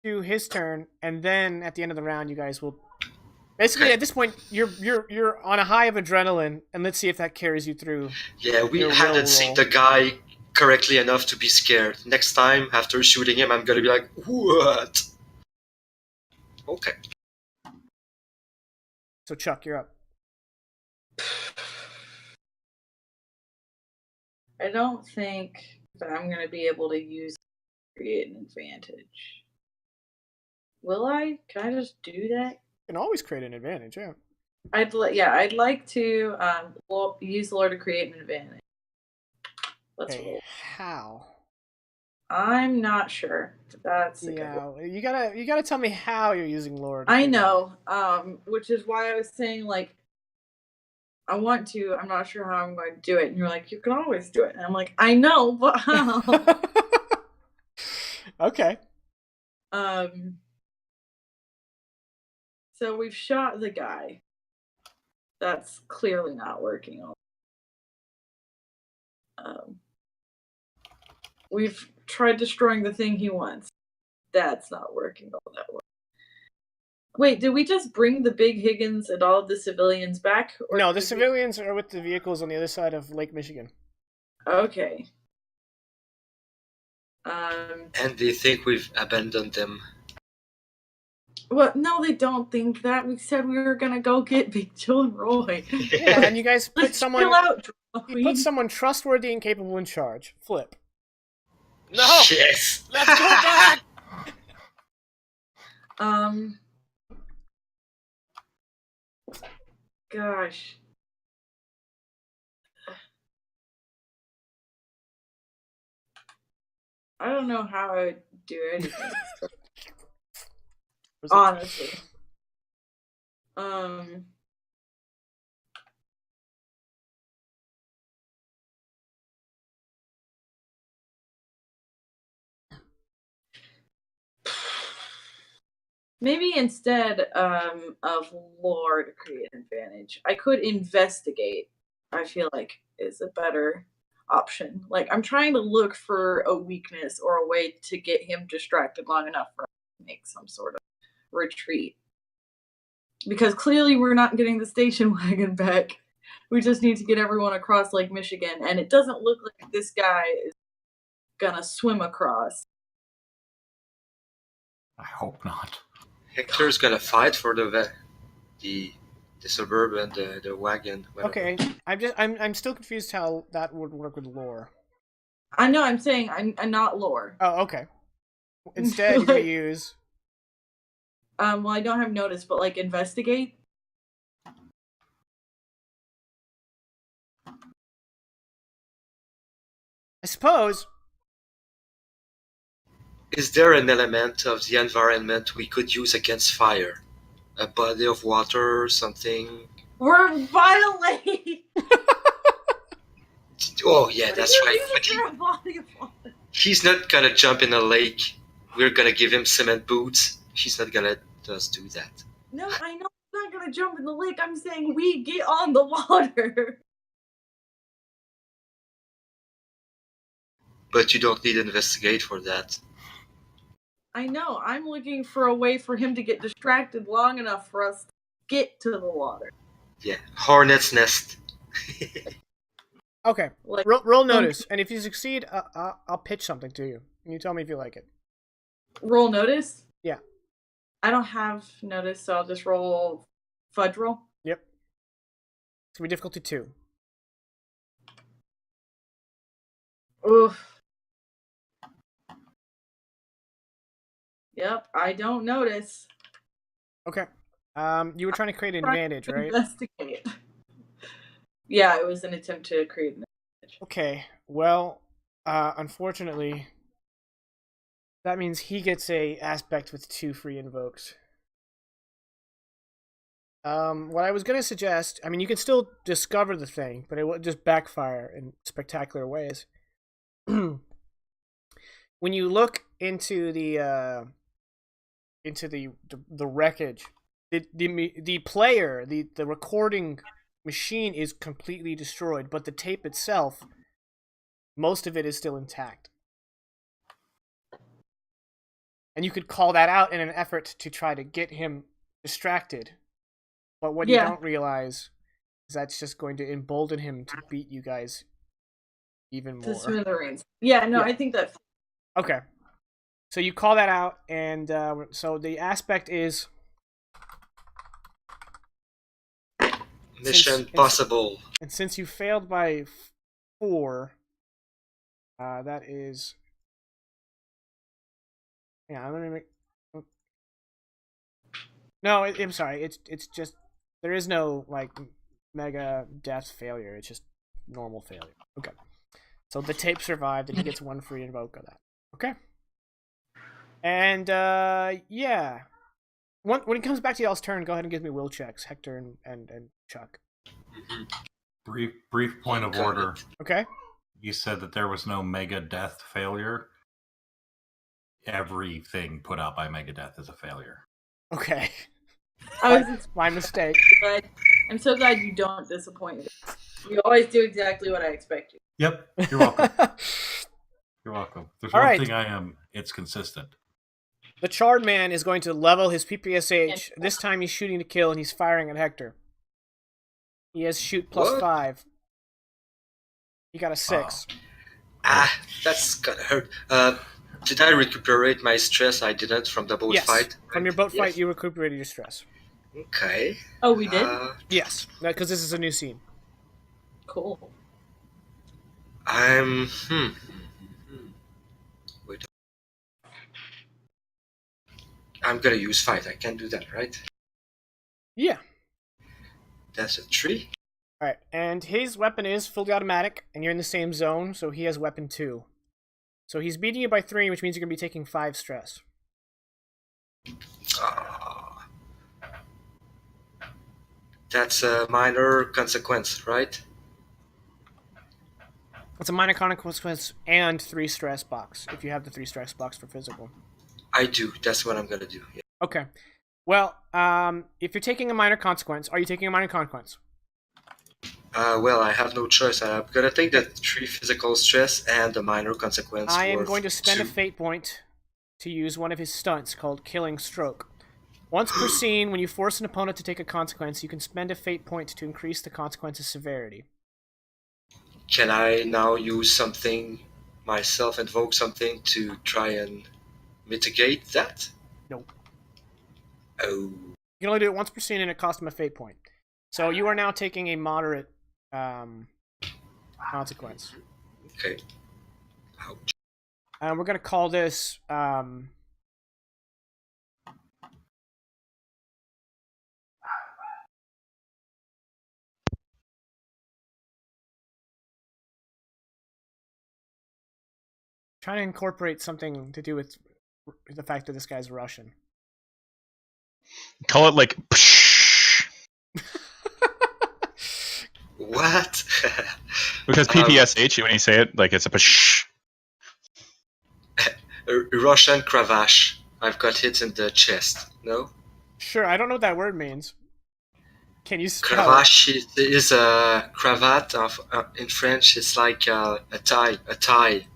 do his turn, and then at the end of the round, you guys will. Basically, at this point, you're on a high of adrenaline, and let's see if that carries you through. Yeah, we hadn't seen the guy correctly enough to be scared. Next time, after shooting him, I'm gonna be like, "What?" Okay. So Chuck, you're up. I don't think that I'm going to be able to use create an advantage. Will I? Can I just do that? You can always create an advantage, yeah. I'd like to use Lord to create an advantage. Let's roll. How? I'm not sure. That's you gotta tell me how you're using Lord. I know, which is why I was saying like I want to. I'm not sure how I'm going to do it. And you're like, you can always do it. And I'm like, I know, but how? Okay. So we've shot the guy. That's clearly not working. We've tried destroying the thing he wants. That's not working all that well. Wait, did we just bring the big Higgins and all of the civilians back? Or no, the civilians are with the vehicles on the other side of Lake Michigan. Okay. And they think we've abandoned them. Well, no, they don't think that. We said we were gonna go get Big Joe and Roy. Yeah, and you guys put Let's someone. chill out, You Joey. put someone trustworthy and capable in charge. Flip. No, Yes. let's go back. Gosh. I don't know how I would do anything. Honestly. Maybe instead of lore to create an advantage, I could investigate. I feel like is a better option. Like I'm trying to look for a weakness or a way to get him distracted long enough for us to make some sort of retreat. Because clearly we're not getting the station wagon back. We just need to get everyone across Lake Michigan, and it doesn't look like this guy is gonna swim across. I hope not. Hector's gonna fight for the suburban, the wagon. Whatever. Okay, I'm still confused how that would work with lore. I know. I'm saying I'm not lore. Oh, okay. Instead, you're gonna use. Well, I don't have notice, but like investigate. I suppose. Is there an element of the environment we could use against fire? A body of water or something? We're violating. Oh yeah, that's right. But You're a body of water. he's not gonna jump in a lake. We're gonna give him cement boots. He's not gonna just do that. No, I know I'm not gonna jump in the lake. I'm saying we get on the water. But you don't need to investigate for that. I know. I'm looking for a way for him to get distracted long enough for us to get to the water. Yeah, hornet's nest. Okay, Like roll notice, and if you succeed, I'll pitch something to you, and you tell me if you like it. roll notice. Yeah. I don't have notice, so I'll just roll fudge roll. Yep. It's gonna be difficulty 2. Oof. Yep, I don't notice. Okay. You were trying to create an advantage, right? Investigate. Yeah, it was an attempt to create an advantage. Okay. Well, unfortunately, that means he gets a aspect with 2 free invokes. What I was gonna suggest, I mean, you can still discover the thing, but it will just backfire in spectacular ways. When you look into the wreckage, the player, the recording machine is completely destroyed, but the tape itself, most of it is still intact. And you could call that out in an effort to try to get him distracted. But what you don't realize is that's just going to embolden him to beat you guys even more. To smithereens. Yeah, no, Yeah. I think that. Okay. So you call that out, and so the aspect is... Mission possible. And since you failed by 4, that is... Yeah, I'm gonna make... No, I'm sorry. It's just... There is no, like, mega death failure. It's just normal failure. Okay. So the tape survived, and he gets 1 free invoke of that. Okay. And, yeah. When it comes back to y'all's turn, go ahead and give me will checks, Hector and Chuck. Brief point of order. Okay. You said that there was no mega death failure. Everything put out by Megadeth is a failure. Okay. It's my mistake. But I'm so glad you don't disappoint me. You always do exactly what I expect you. Yep, you're welcome. You're welcome. There's All one right. thing I am, it's consistent. The Charred Man is going to level his PPSH. This time he's shooting to kill, and he's firing at Hector. He has shoot plus What? 5. He got a 6. Ah, that's gonna hurt. Did I recuperate my stress I didn't from the boat Yes. fight? From your boat fight, Yes. you recuperated your stress. Okay. Oh, we did? Yes, because this is a new scene. Cool. I'm. Wait. I'm gonna use fight. I can do that, right? Yeah. That's a 3. All right, and his weapon is fully automatic, and you're in the same zone, so he has weapon 2. So he's beating you by 3, which means you're gonna be taking 5 stress. Ah. That's a minor consequence, right? It's a minor consequence and 3 stress box if you have the 3 stress box for physical. I do. That's what I'm gonna do. Yeah. Okay. Well, if you're taking a minor consequence, are you taking a minor consequence? Well, I have no choice. I'm gonna take the 3 physical stress and the minor consequence. I am worth going to spend 2. a fate point to use one of his stunts called Killing Stroke. Once per scene, when you force an opponent to take a consequence, you can spend a fate point to increase the consequence's severity. Can I now use something myself, invoke something to try and mitigate that? Nope. Oh. You can only do it once per scene, and it costs him a fate point. So you are now taking a moderate consequence. Okay. Ouch. And we're going to call this... trying to incorporate something to do with the fact that this guy's Russian. Call it like. What? Because PPSH, when you say it, like it's a psh. Russian cravash. I've got hit in the chest. No? Sure, I don't know what that word means. Can you spell it? Cravache is a cravat of in French. It's like a tie. A tie.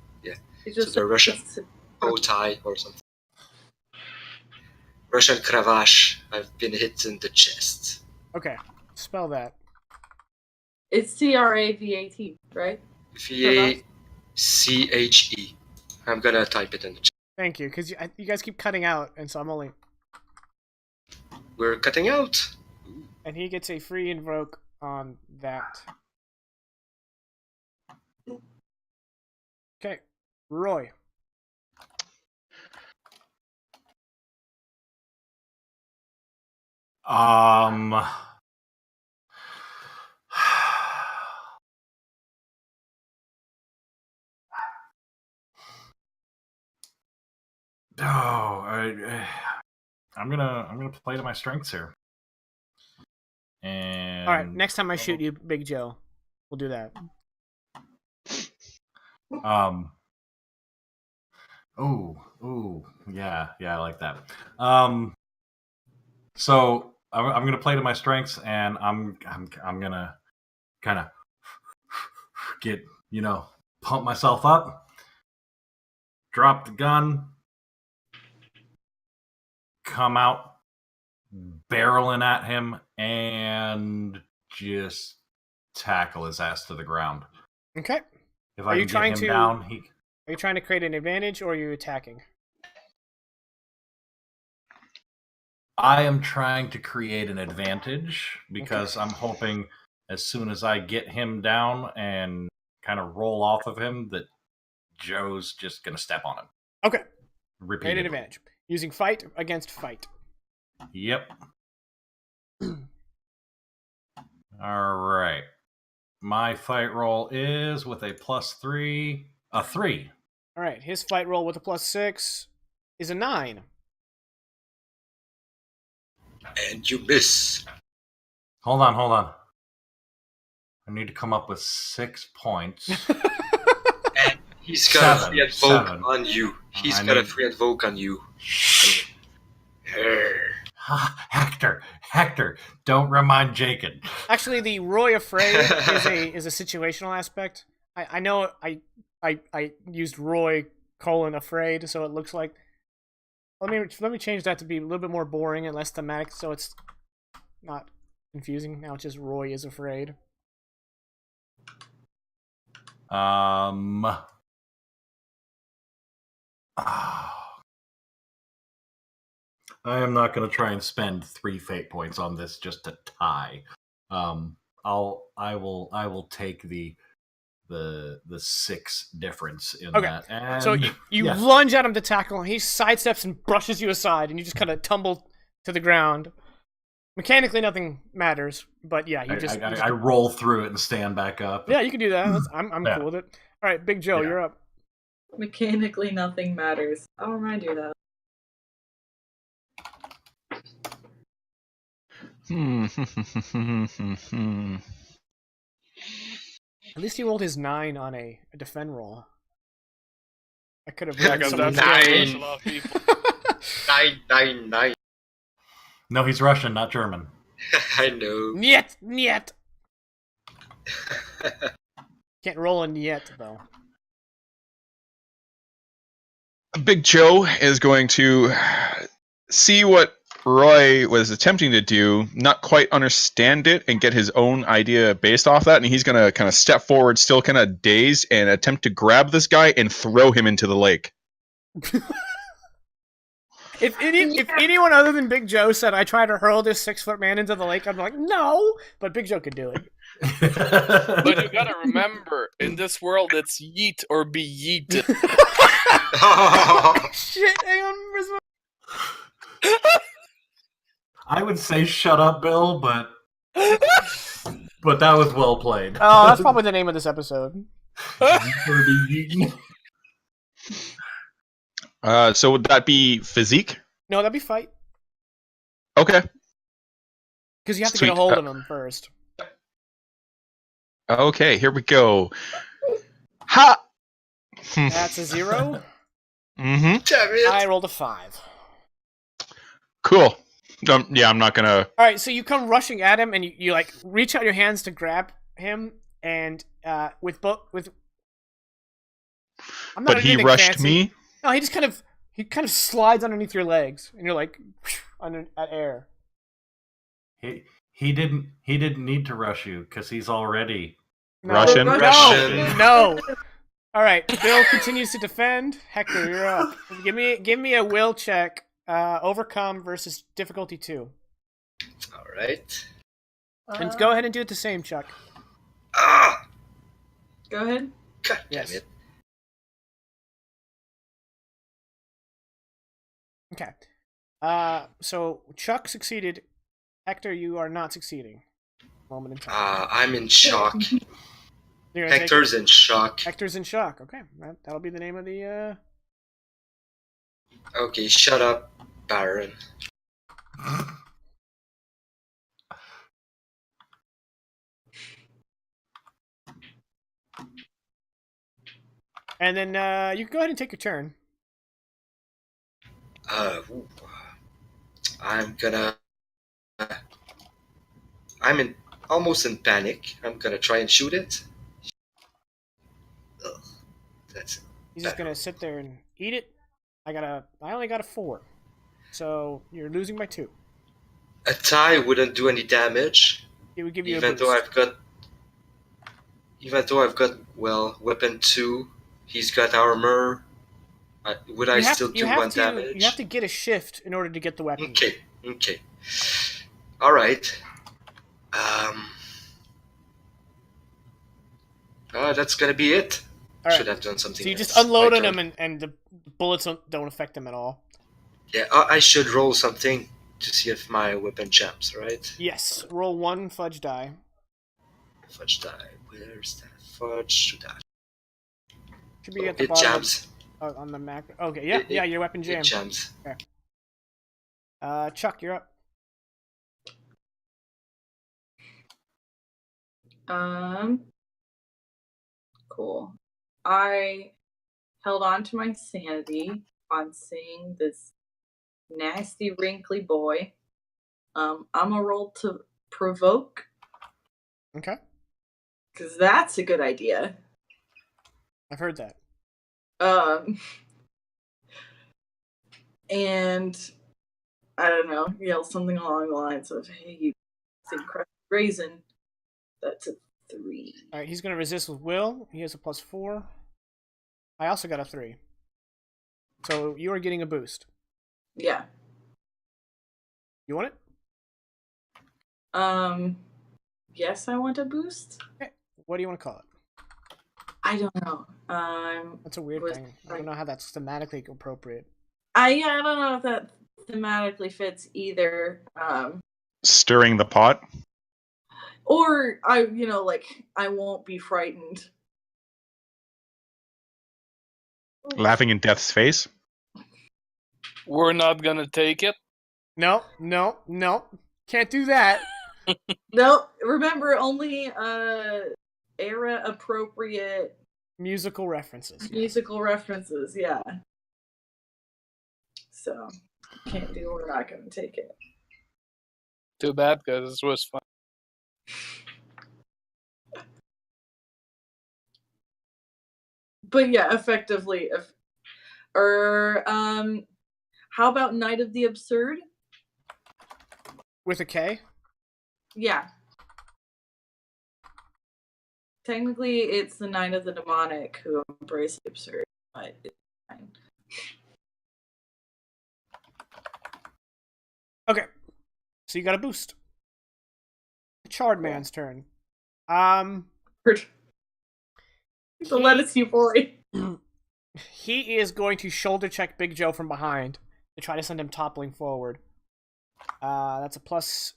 It's So just the Russian bow tie or something. Russian cravash. I've been hit in the chest. Okay, spell that. It's CRAVAT, right? VACHE. I'm gonna type it in the chat. Thank you, because you guys keep cutting out, and so I'm only... We're cutting out. And he gets a free invoke on that. Okay, Roy. I'm gonna play to my strengths here. And All right, next time I shoot you, Big Joe, we'll do that. Ooh, yeah, I like that. So I'm gonna play to my strengths, and I'm gonna kind of get pump myself up, drop the gun, come out barreling at him, and just tackle his ass to the ground. Okay. If I can get him down, he... Are you trying to create an advantage, or are you attacking? I am trying to create an advantage because I'm hoping as soon as I get him down and kind of roll off of him that Joe's just going to step on him. Okay. Repeatedly. Create an advantage. Using fight against fight. Yep. All right. My fight roll is with a +3, a 3. All right. His fight roll with a +6 is a 9. And you miss. Hold on. I need to come up with 6 points. And he's got a free invoke on you. He's got a free invoke on you. Hector, don't remind Jacob. Actually, the Roy Afraid is a situational aspect. I know I used Roy Afraid, so it looks like. Let me change that to be a little bit more boring and less thematic, so it's not confusing. Now it's just Roy is afraid. I am not going to try and spend 3 fate points on this just to tie. I will take the 6 difference in Okay. that. And So you yes. lunge at him to tackle him. He sidesteps and brushes you aside, and you just kind of tumble to the ground. Mechanically, nothing matters, but yeah, I roll through it and stand back up. Yeah, you can do that. I'm Yeah. cool with it. All right, Big Joe, Yeah. you're up. Mechanically, nothing matters. I'll remind you of that. At least he rolled his 9 on a defend roll. I could have Yeah, rolled because something that's gonna Nine. push a lot of people. 999. No, he's Russian, not German. I know. Niet. Can't roll a niet though. Big Joe is going to see what Roy was attempting to do, not quite understand it, and get his own idea based off that. And he's going to kind of step forward, still kind of dazed, and attempt to grab this guy and throw him into the lake. If anyone other than Big Joe said I tried to hurl this 6-foot man into the lake, I'd be like, no. But Big Joe could do it. But you gotta remember, in this world, it's Yeet or Be Yeeted. Shit, hang on. Where's my... I would say shut up, Bill, but that was well played. Oh, that's probably the name of this episode. So would that be physique? No, that'd be fight. Okay. Because you have to Sweet. get a hold of him first. Okay, here we go. Ha! That's a 0. Mm-hmm. Damn it. I rolled a 5. Cool. Yeah, I'm not gonna. All right, so you come rushing at him, and you like reach out your hands to grab him, and with. I'm not But he anything rushed fancy. me. No, he kind of slides underneath your legs, and you're like under at air. He didn't need to rush you because he's already No, Russian. Russian. No. All right, Bill continues to defend. Hector, you're up. Give me a will check. Overcome versus difficulty 2. All right. And go ahead and do it the same, Chuck. Ah! Go ahead. God Yes. damn it. Okay. So Chuck succeeded. Hector, you are not succeeding. Moment in time. I'm in shock. You're gonna take Hector's in shock. Hector's in shock. Okay, that'll be the name of the. Okay, shut up, Baron. And then you can go ahead and take your turn. Ooh. I'm almost in panic. I'm gonna try and shoot it. Ugh, that's He's just gonna sit there and eat it. I only got a 4, so you're losing by 2. a tie wouldn't do any damage, It would give you even a though boost. I've got weapon 2. He's got armor. Would I still do 1 damage? You have to get a shift in order to get the weapon. Okay. All right. That's gonna be it. All right. Should have done something. So you just else. unload My on turn. him, and the bullets don't affect him at all. Yeah, I should roll something to see if my weapon jams, right? Yes. Roll 1 fudge die. Fudge die. Where's that fudge die? Should be at the It bottom jams. on the macro. Okay. Yeah. Yeah. Your weapon It jams. jams. Chuck, you're up. Cool. I held on to my sanity on seeing this nasty, wrinkly boy. I'm gonna roll to provoke, Okay. because that's a good idea. I've heard that. And I don't know, yell something along the lines of, "Hey, you crusty raisin." That's a 3. All right. He's gonna resist with will. He has a +4. I also got a 3. So you are getting a boost. Yeah. You want it? Yes, I want a boost. Okay. What do you want to call it? I don't know. That's a weird thing. I don't know how that's thematically appropriate. I don't know if that thematically fits either. Stirring the pot. Or I won't be frightened. Laughing in death's face. We're not gonna take it. No. Can't do that. No, remember only era appropriate Musical references. musical references, yeah. So can't do. We're not gonna take it. Too bad, because this was fun. But yeah, effectively, how about Night of the Absurd? With a K? Yeah. Technically, it's the Night of the Demonic who embrace the absurd, but it's fine. Okay. So you got a boost. Charred man's turn. The lettuce you boy. He is going to shoulder check Big Joe from behind to try to send him toppling forward. That's a +6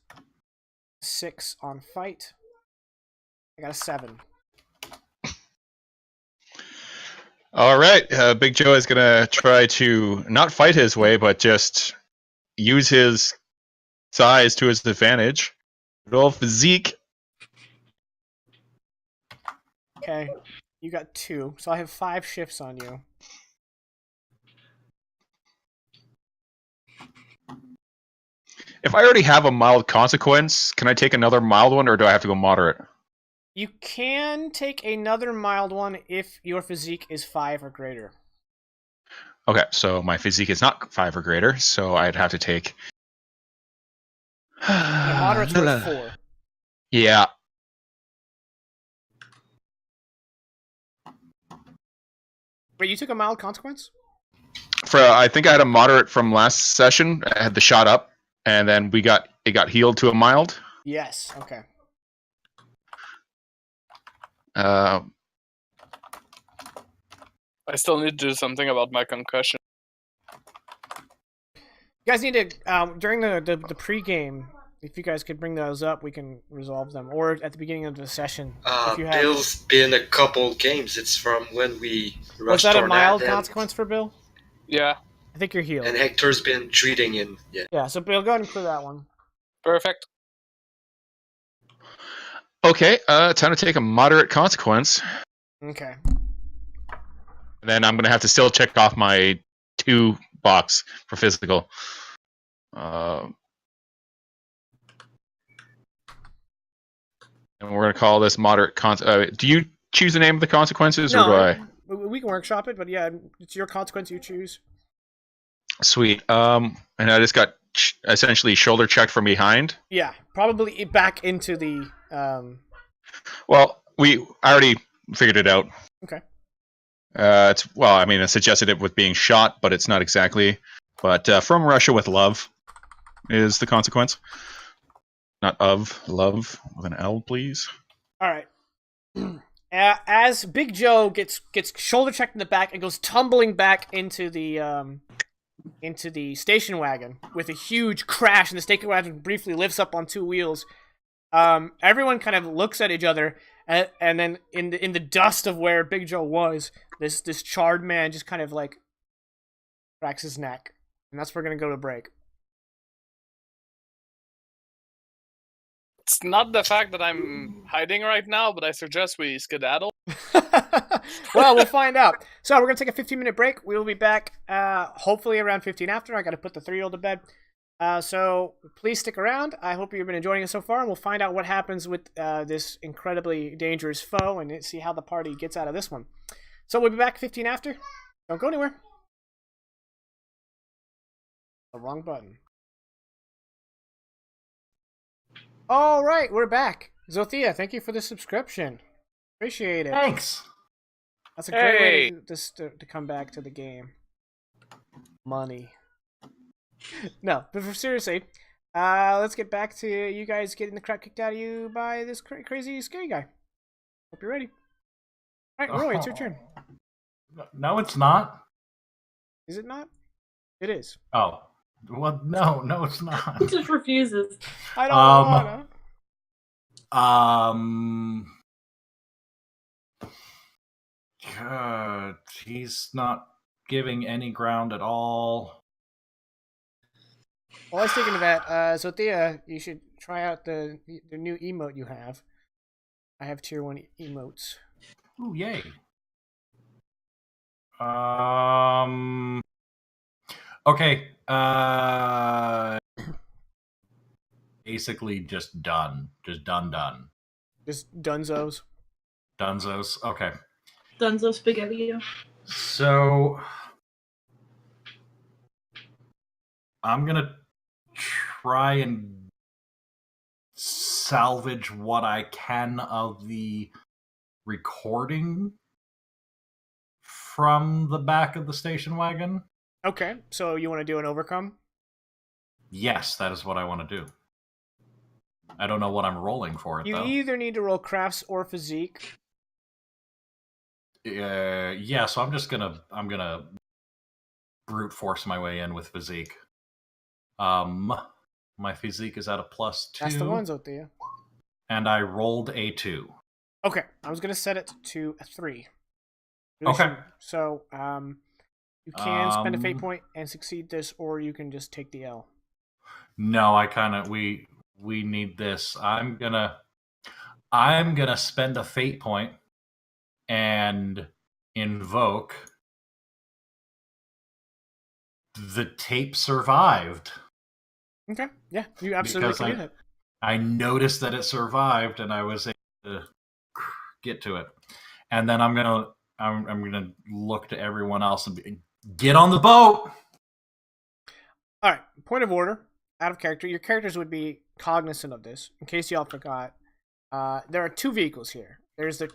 on fight. I got a 7. All right, Big Joe is gonna try to not fight his way, but just use his size to his advantage. Roll physique. Okay. You got 2, so I have 5 shifts on you. If I already have a mild consequence, can I take another mild one, or do I have to go moderate? You can take another mild one if your physique is 5 or greater. Okay, so my physique is not 5 or greater, so I'd have to take... Moderate's worth 4. Yeah. Wait, you took a mild consequence? I think I had a moderate from last session. I had the shot up, and then it got healed to a mild. Yes, okay. I still need to do something about my concussion. You guys need to, during the pre-game, if you guys could bring those up, we can resolve them. Or at the beginning of the session. If you have... Bill's been a couple games. It's from when we rushed Was that a Tornad mild and- consequence for Bill? Yeah, I think you're healed. And Hector's been treating him. Yeah. Yeah, so Bill, go ahead and clear that one. perfect. Okay, time to take a moderate consequence. Okay. And then I'm going to have to still check off my 2 box for physical. And we're going to call this moderate do you choose the name of the consequences, or do I? We can workshop it, but yeah, it's your consequence you choose. Sweet. And I just got essentially shoulder checked from behind. Yeah, probably back into the... Well, I already figured it out. Okay. I suggested it with being shot, but it's not exactly. But from Russia with love is the consequence. Not of, love with an L, please. All right. As Big Joe gets shoulder checked in the back and goes tumbling back into the station wagon with a huge crash, and the station wagon briefly lifts up on 2 wheels. Everyone kind of looks at each other, and then in the dust of where Big Joe was, this charred man just kind of like cracks his neck, and that's where we're gonna go to break. It's not the fact that I'm hiding right now, but I suggest we skedaddle. Well, we'll find out. So we're gonna take a 15-minute break. We will be back hopefully around 15 after. I gotta put the 3-year-old to bed. So please stick around. I hope you've been enjoying it so far, and we'll find out what happens with this incredibly dangerous foe and see how the party gets out of this one. So we'll be back 15 after. Don't go anywhere. The wrong button. All right, we're back. Zothea, thank you for the subscription. Appreciate it. Thanks. That's a great way to come back to the game. money. No, but for seriously, let's get back to you guys getting the crap kicked out of you by this crazy scary guy. Hope you're ready. All right, Roy, it's your turn. No, it's not. Is it not? It is. Oh, well, no, it's not. He just refuses. I don't wanna. God, he's not giving any ground at all. Well, I was thinking of that. So Thea, you should try out the new emote you have. I have tier 1 emotes. Ooh, yay. Okay. Basically just done. Just done. Just dunzos. Dunzos. Okay. Dunzo spaghetti. So I'm gonna try and salvage what I can of the recording from the back of the station wagon. Okay, so you want to do an overcome? Yes, that is what I want to do. I don't know what I'm rolling for it, You though. either need to roll crafts or physique. Yeah, so I'm gonna brute force my way in with physique. My physique is at a +2. That's the ones out there. And I rolled a 2. Okay, I was gonna set it to a 3. Okay. So, you can spend a fate point and succeed this, or you can just take the L. No, we need this. I'm gonna spend a fate point and invoke the tape survived. Okay, yeah, you absolutely can do that. I noticed that it survived, and I was able to get to it. And then I'm gonna look to everyone else and get on the boat. All right, point of order, out of character. Your characters would be cognizant of this, in case y'all forgot. There are 2 vehicles here. There's the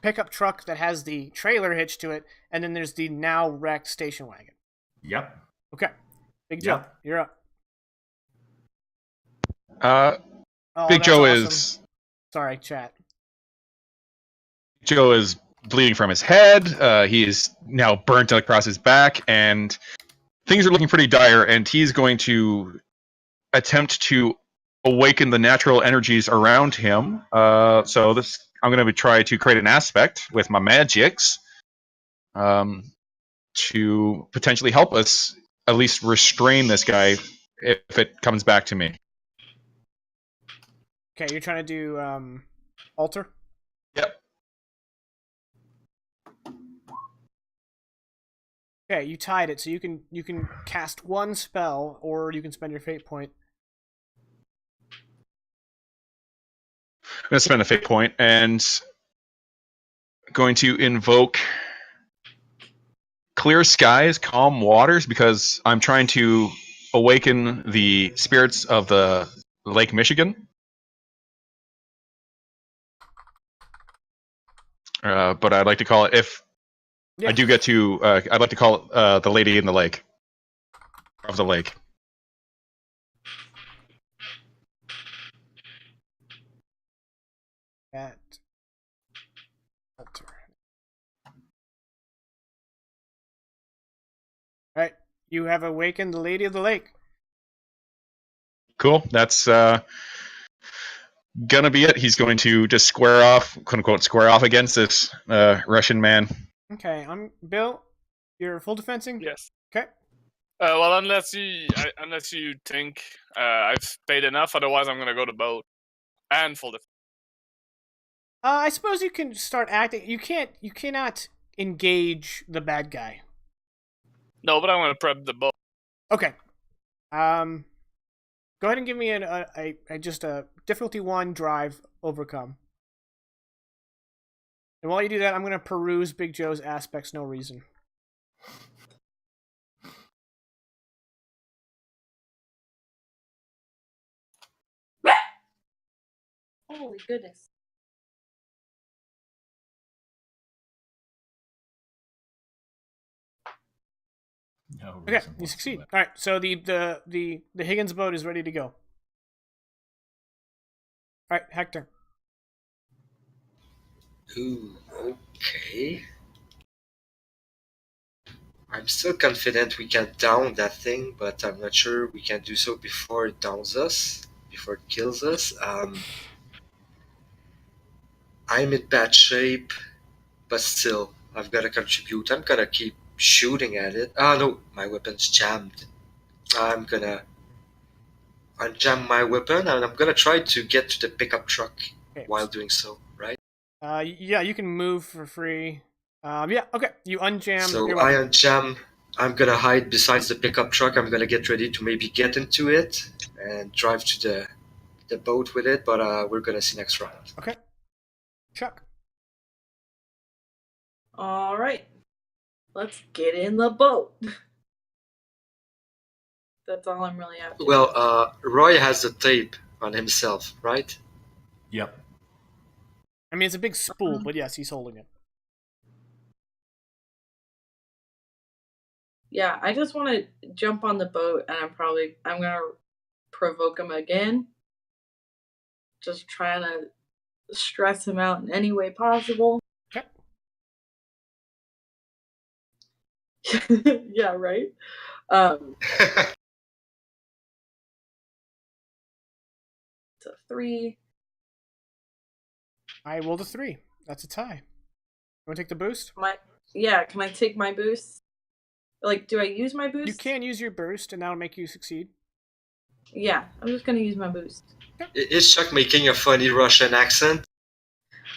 pickup truck that has the trailer hitched to it, and then there's the now wrecked station wagon. Yep. Okay, Big Joe, you're up. Big that's Joe awesome. is Sorry, chat. Joe is bleeding from his head. He is now burnt across his back, and things are looking pretty dire. And he's going to attempt to awaken the natural energies around him. I'm going to try to create an aspect with my magics to potentially help us at least restrain this guy if it comes back to me. Okay, you're trying to do alter? Yep. Okay, you tied it, so you can cast 1 spell, or you can spend your fate point. I'm going to spend a fate point and going to invoke Clear Skies, Calm Waters, because I'm trying to awaken the spirits of the Lake Michigan. But I'd like to call it, I do get to, I'd like to call it the Lady in the Lake. Of the lake. At alter. Alright, you have awakened the Lady of the Lake. Cool, that's gonna be it. He's going to just square off, quote unquote, square off against this Russian man. Okay, Bill, you're full defensing? Yes. Okay. Well, unless you think I've paid enough, otherwise I'm gonna go to boat and full defense. I suppose you can start acting. You cannot engage the bad guy. No, but I'm gonna prep the boat. Okay. Go ahead and give me just a difficulty 1 drive overcome. And while you do that, I'm gonna peruse Big Joe's aspects. No reason. Holy goodness. No Okay, reason you succeed. whatsoever. All right, so the Higgins boat is ready to go. All right, Hector. Ooh, okay. I'm still confident we can down that thing, but I'm not sure we can do so before it downs us, before it kills us. I'm in bad shape, but still, I've got to contribute. I'm gonna keep shooting at it. Oh no, my weapon's jammed. I'm gonna unjam my weapon and I'm gonna try to get to the pickup truck Okay. while doing so, right? Yeah, you can move for free. Yeah, okay. You unjam So your I weapon. unjam. I'm gonna hide besides the pickup truck. I'm gonna get ready to maybe get into it and drive to the boat with it. But we're gonna see next round. Okay. Chuck. All right. Let's get in the boat. That's all I'm really after. Well, Roy has the tape on himself, right? Yep. I mean, it's a big spool, but yes, he's holding it. Yeah, I just want to jump on the boat, and I'm gonna provoke him again. Just trying to stress him out in any way possible. Okay. Yeah, right. It's a 3. I rolled a 3. That's a tie. You want to take the boost? Can I take my boost? Like, do I use my boost? You can use your boost, and that'll make you succeed. Yeah, I'm just gonna use my boost. Is Chuck making a funny Russian accent?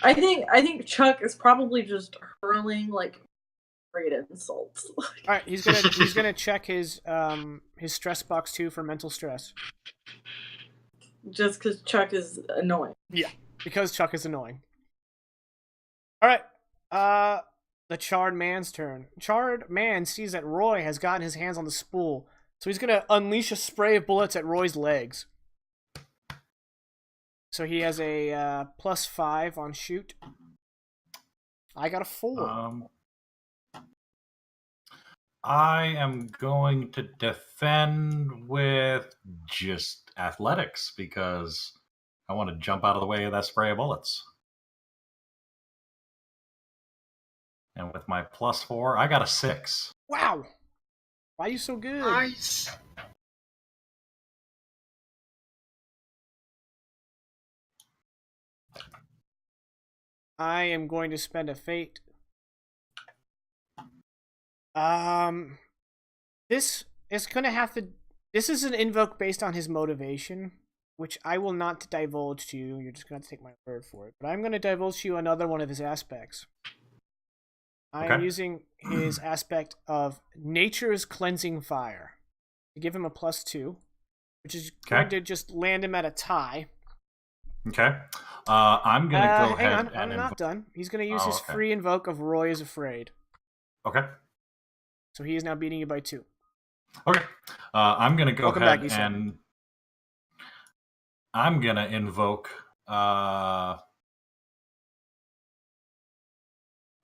I think Chuck is probably just hurling like great insults. All right, he's gonna check his stress box too for mental stress. Just because Chuck is annoying. Yeah, because Chuck is annoying. All right, the Charred Man's turn. Charred Man sees that Roy has gotten his hands on the spool, so he's gonna unleash a spray of bullets at Roy's legs. So he has a +5 on shoot. I got a 4. I am going to defend with just athletics because I want to jump out of the way of that spray of bullets. And with my +4, I got a 6. Wow, why are you so good? Nice. I am going to spend a fate. This is gonna have to. This is an invoke based on his motivation, which I will not divulge to you. You're just gonna have to take my word for it. But I'm gonna divulge to you another one of his aspects. I am Okay. using his aspect of nature's cleansing fire to give him a +2, which is going to just land him at a tie. Okay. I'm going to go hang ahead on, and I'm not done. He's going to use his okay. free invoke of Roy is Afraid. Okay. So he is now beating you by 2. Okay. I'm going to go Welcome ahead back, Issa. and I'm going to invoke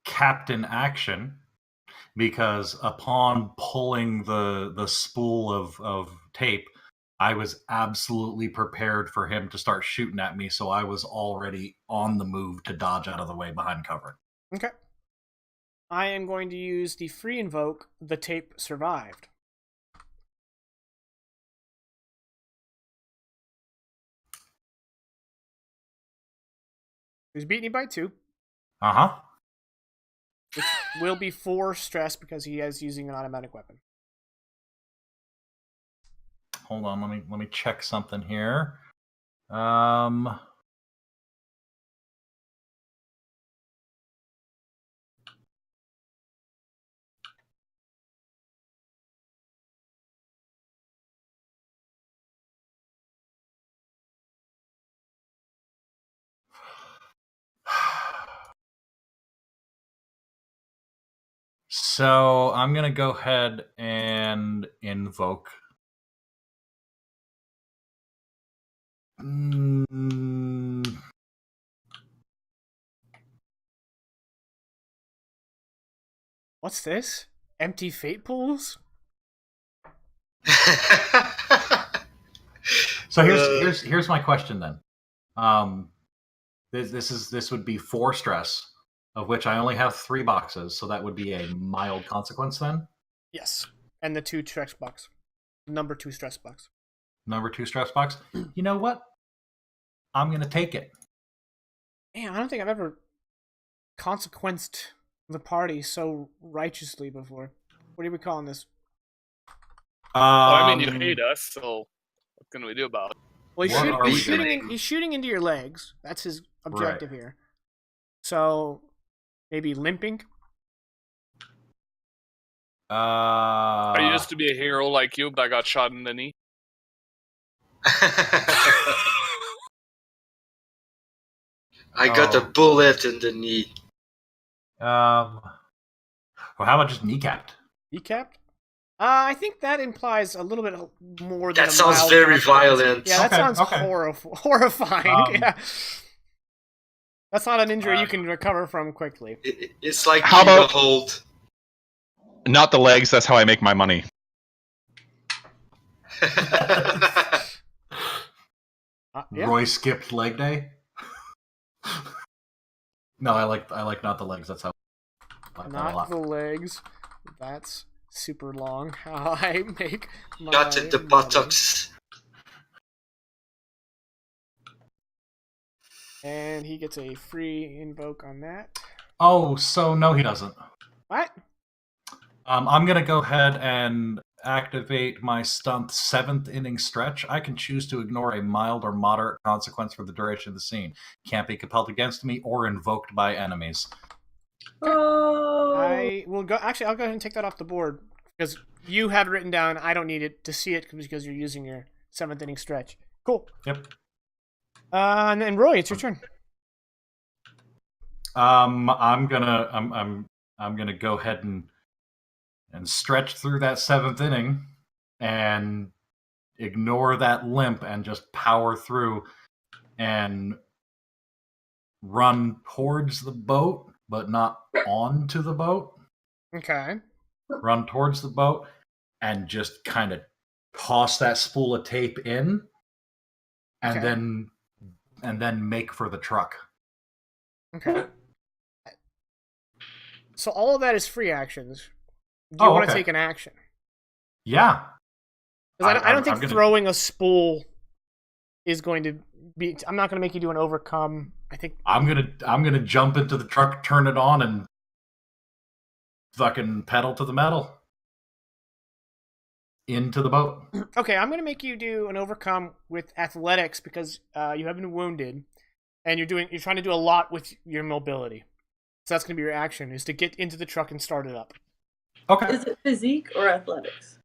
Captain Action because upon pulling the spool of tape, I was absolutely prepared for him to start shooting at me, so I was already on the move to dodge out of the way behind cover. Okay. I am going to use the free invoke, the tape survived. He's beating you by 2. Uh-huh. Which will be 4 stress because he is using an automatic weapon. Hold on, let me check something here. So I'm gonna go ahead and invoke. What's this? Empty fate pools? So here's my question then. This would be 4 stress, of which I only have 3 boxes, so that would be a mild consequence then. Yes, and the 2 stress box, number 2 stress box. Number 2 stress box. You know what? I'm gonna take it. Man, I don't think I've ever consequenced the party so righteously before. What are we calling this? Well, I mean, you hate us, so what can we do about it? Well, What he's shooting into your legs. That's his objective here. So, maybe limping? I used to be a hero like you, but I got shot in the knee. I got a bullet in the knee. Well, how about just kneecapped? Kneecapped? I think that implies a little bit more than That sounds very violent. Yeah, that sounds horrifying. Yeah. That's not an injury Uh, you can recover from quickly. It's like How being a about- hold. Not the legs. That's how I make my money. Yeah. Roy skipped leg day. No, I like not the legs. That's how. I like that a Not lot. the legs. That's super long. How I make my Got in the money. buttocks. And he gets a free invoke on that. Oh, so no, he doesn't. What? I'm gonna go ahead and activate my stunt 7th inning stretch. I can choose to ignore a mild or moderate consequence for the duration of the scene. Can't be compelled against me or invoked by enemies. Oh. I will go. Actually, I'll go ahead and take that off the board because you have it written down. I don't need it to see it because you're using your 7th inning stretch. Cool. Yep. And then Roy, it's your turn. I'm gonna go ahead and stretch through that 7th inning and ignore that limp and just power through and run towards the boat, but not onto the boat. Okay. Run towards the boat and just kind of toss that spool of tape in, and Okay. then make for the truck. Okay. So all of that is free actions. Do you want to okay. take an action? Yeah. 'Cause I don't I'm think gonna- throwing a spool is going to be. I'm not going to make you do an overcome. I think. I'm gonna jump into the truck, turn it on, and fucking pedal to the metal into the boat. Okay, I'm going to make you do an overcome with athletics because you have been wounded, and you're trying to do a lot with your mobility. So that's going to be your action: is to get into the truck and start it up. Okay. Is it physique or athletics?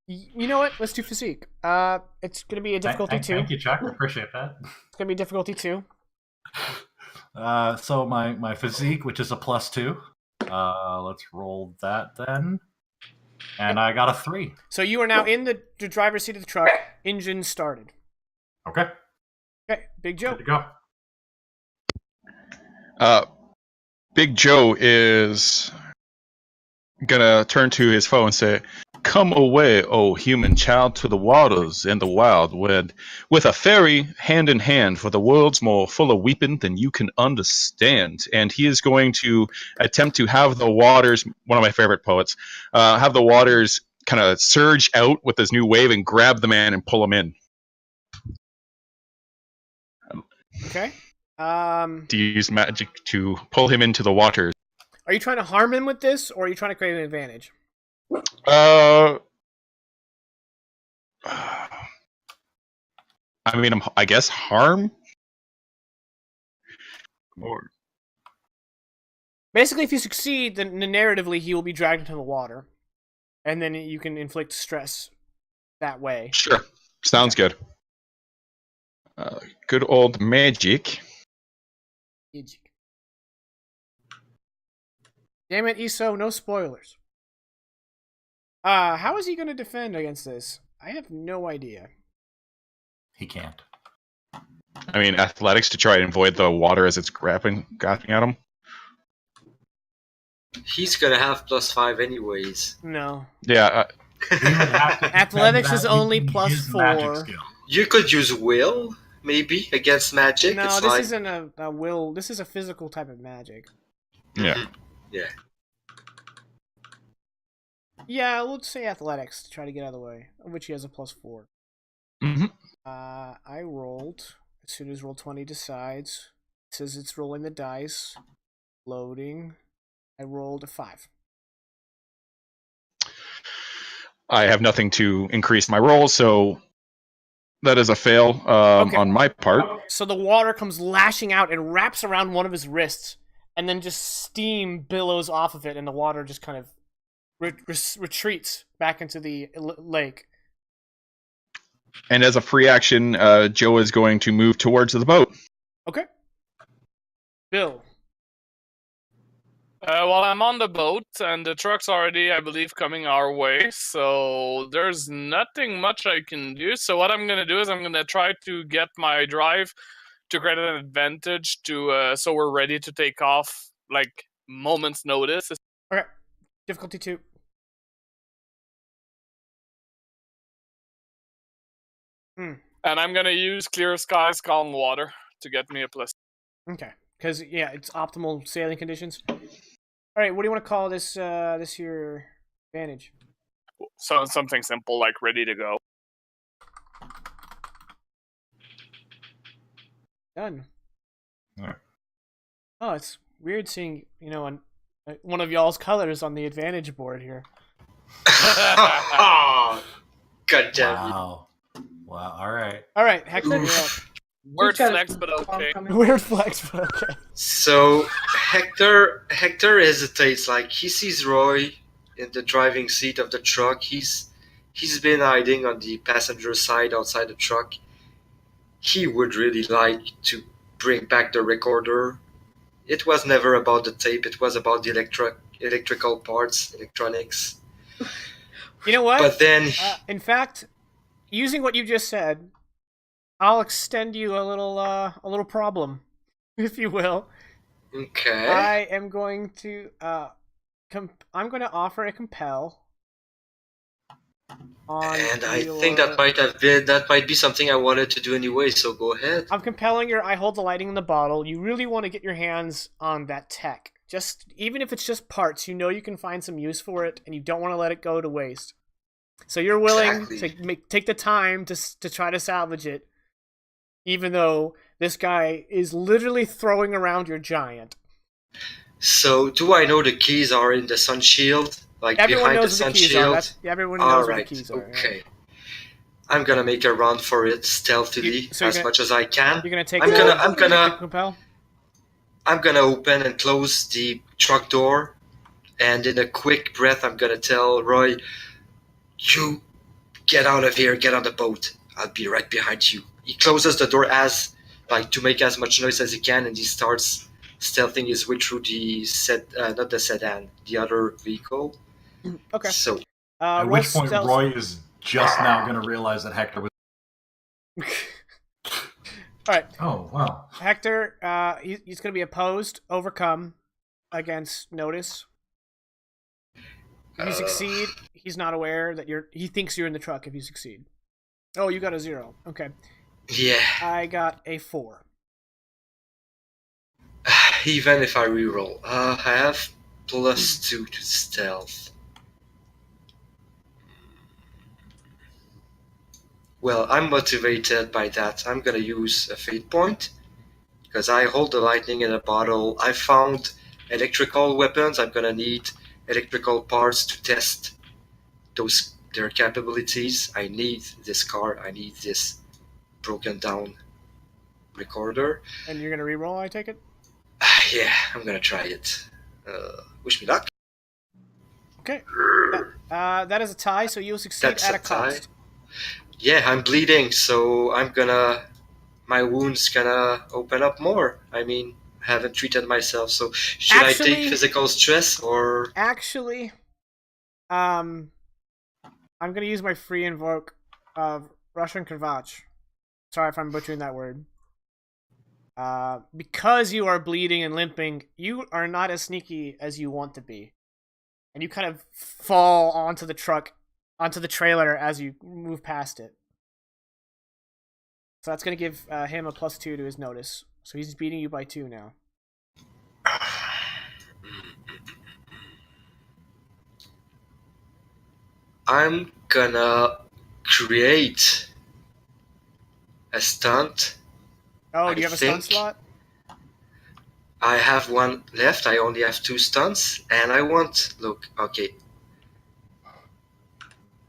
You know what? Let's do physique. It's going to be a difficulty 2. Thank you, Chuck. Appreciate that. It's going to be difficulty 2. So my physique, which is a +2. Let's roll that then. And I got a 3. So you are now in the driver's seat of the truck. Engine started. Okay. Okay, Big Joe. Good to go. Big Joe is gonna turn to his foe and say, "Come away, O human child, to the waters and the wild, with a fairy hand in hand, for the world's more full of weeping than you can understand." And he is going to attempt to have the waters, one of my favorite poets, have the waters kind of surge out with this new wave and grab the man and pull him in. Okay. To use magic to pull him into the waters. Are you trying to harm him with this, or are you trying to create an advantage? I mean, I guess harm? Or Basically, if you succeed, then narratively he will be dragged into the water, and then you can inflict stress that way. sure. Sounds good. Good old magic. Damn it, Iso, no spoilers. How is he going to defend against this? I have no idea. He can't. I mean, athletics to try and avoid the water as it's grabbing at him. He's gonna have +5 anyways. No. Yeah, He would have to Athletics defend is that only using plus his magic 4. skill. You could use will, maybe, against magic. No, It's this like, isn't a will. This is a physical type of magic. Yeah. Mhm. Yeah. Yeah, let's say athletics to try to get out of the way, of which he has a plus 4. Mm-hmm. I rolled. As soon as Roll20 decides, it says it's rolling the dice. Loading. I rolled a 5. I have nothing to increase my roll, so that is a fail Okay. on my part. So the water comes lashing out and wraps around one of his wrists, and then just steam billows off of it, and the water just kind of retreats back into the lake. And as a free action, Joe is going to move towards the boat. Okay. Bill. Well, I'm on the boat, and the truck's already, I believe, coming our way, so there's nothing much I can do. So what I'm going to do is I'm going to try to get my drive to create an advantage so we're ready to take off, like, moment's notice. Okay. Difficulty 2. And I'm going to use Clear Skies, Calm Water to get me a plus. Okay. Because, yeah, it's optimal sailing conditions. All right, what do you want to call this this here advantage? So something simple, like ready to go. Done. All right. Oh, it's weird seeing, one of y'all's colors on the advantage board here. Oh, God damn it. Wow. Wow. All right. All right, Hector, you're up. Weird got flex, a but bomb okay. coming. Weird flex, but okay. So Hector hesitates, like he sees Roy in the driving seat of the truck. He's been hiding on the passenger side outside the truck. He would really like to bring back the recorder. It was never about the tape, it was about the electrical parts, electronics. You know what? But then In fact, using what you just said, I'll extend you a little problem, if you will. okay. I am going to I'm going to offer a compel. And I think that might be something I wanted to do anyway, so go ahead. I'm compelling your I hold the lightning in the bottle. You really want to get your hands on that tech. Just even if it's just parts, you can find some use for it, and you don't want to let it go to waste. So you're willing Exactly. to take the time to try to salvage it, even though this guy is literally throwing around your giant. So do I know the keys are in the sun shield? Like Everyone behind the knows sun where the keys shield? are. Everyone knows where the Alright, keys are. okay. I'm gonna make a run for it stealthily So you're as gonna- much as I can. You're gonna take. I'm the gonna compel. I'm gonna open and close the truck door, and in a quick breath, I'm gonna tell Roy, "You get out of here, get on the boat. I'll be right behind you." He closes the door to make as much noise as he can, and he starts stealthing his way through not the sedan, the other vehicle. Okay. So At Roll which point, stealth. Roy is just now going to realize that Hector was. All right, Oh, wow. Hector. He's going to be opposed, overcome against notice. If you succeed, he's not aware that he thinks you're in the truck if you succeed. Oh, you got a 0. Okay. yeah, I got a 4. even if I reroll, I have +2 to stealth. Well, I'm motivated by that. I'm gonna use a fate point because I hold the lightning in a bottle. I found electrical weapons. I'm gonna need electrical parts to test their capabilities. I need this car. I need this broken down recorder. And you're going to reroll, I take it? Yeah, I'm gonna try it. Wish me luck. Okay. That is a tie, so you'll succeed That's at a a cost. tie. Yeah, I'm bleeding, so my wound's gonna open up more. I mean, I haven't treated myself, so should I take physical stress or? Actually, I'm going to use my free invoke of Russian Kravach. Sorry if I'm butchering that word. Because you are bleeding and limping, you are not as sneaky as you want to be. And you kind of fall onto the truck onto the trailer as you move past it. So that's going to give him a +2 to his notice. So he's beating you by 2 now. I'm gonna create a stunt. Oh, do you I have a stunt think slot? I have one left. I only have 2 stunts, and I want. Look, okay.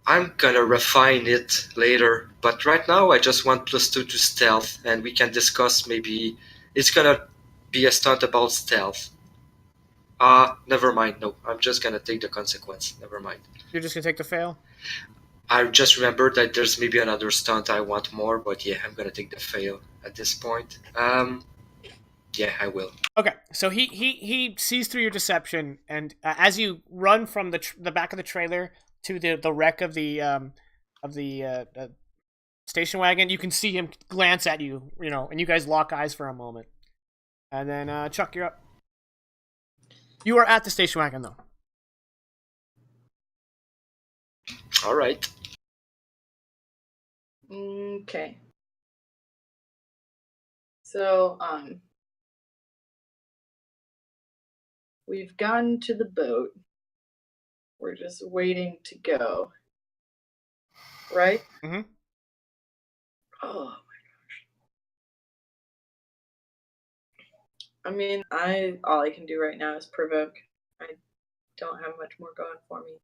I'm gonna refine it later, but right now I just want +2 to stealth, and we can discuss maybe it's gonna be a stunt about stealth. Never mind. No, I'm just gonna take the consequence. Never mind. You're just going to take the fail? I just remembered that there's maybe another stunt I want more, but yeah, I'm gonna take the fail at this point. Yeah, I will. Okay, so he sees through your deception, and as you run from the back of the trailer to the wreck of the station wagon, you can see him glance at you, and you guys lock eyes for a moment. And then Chuck, you're up. You are at the station wagon though. All right. Okay. So, we've gotten to the boat. We're just waiting to go. Right? Mm-hmm. Oh my gosh. I mean, all I can do right now is provoke. I don't have much more going for me.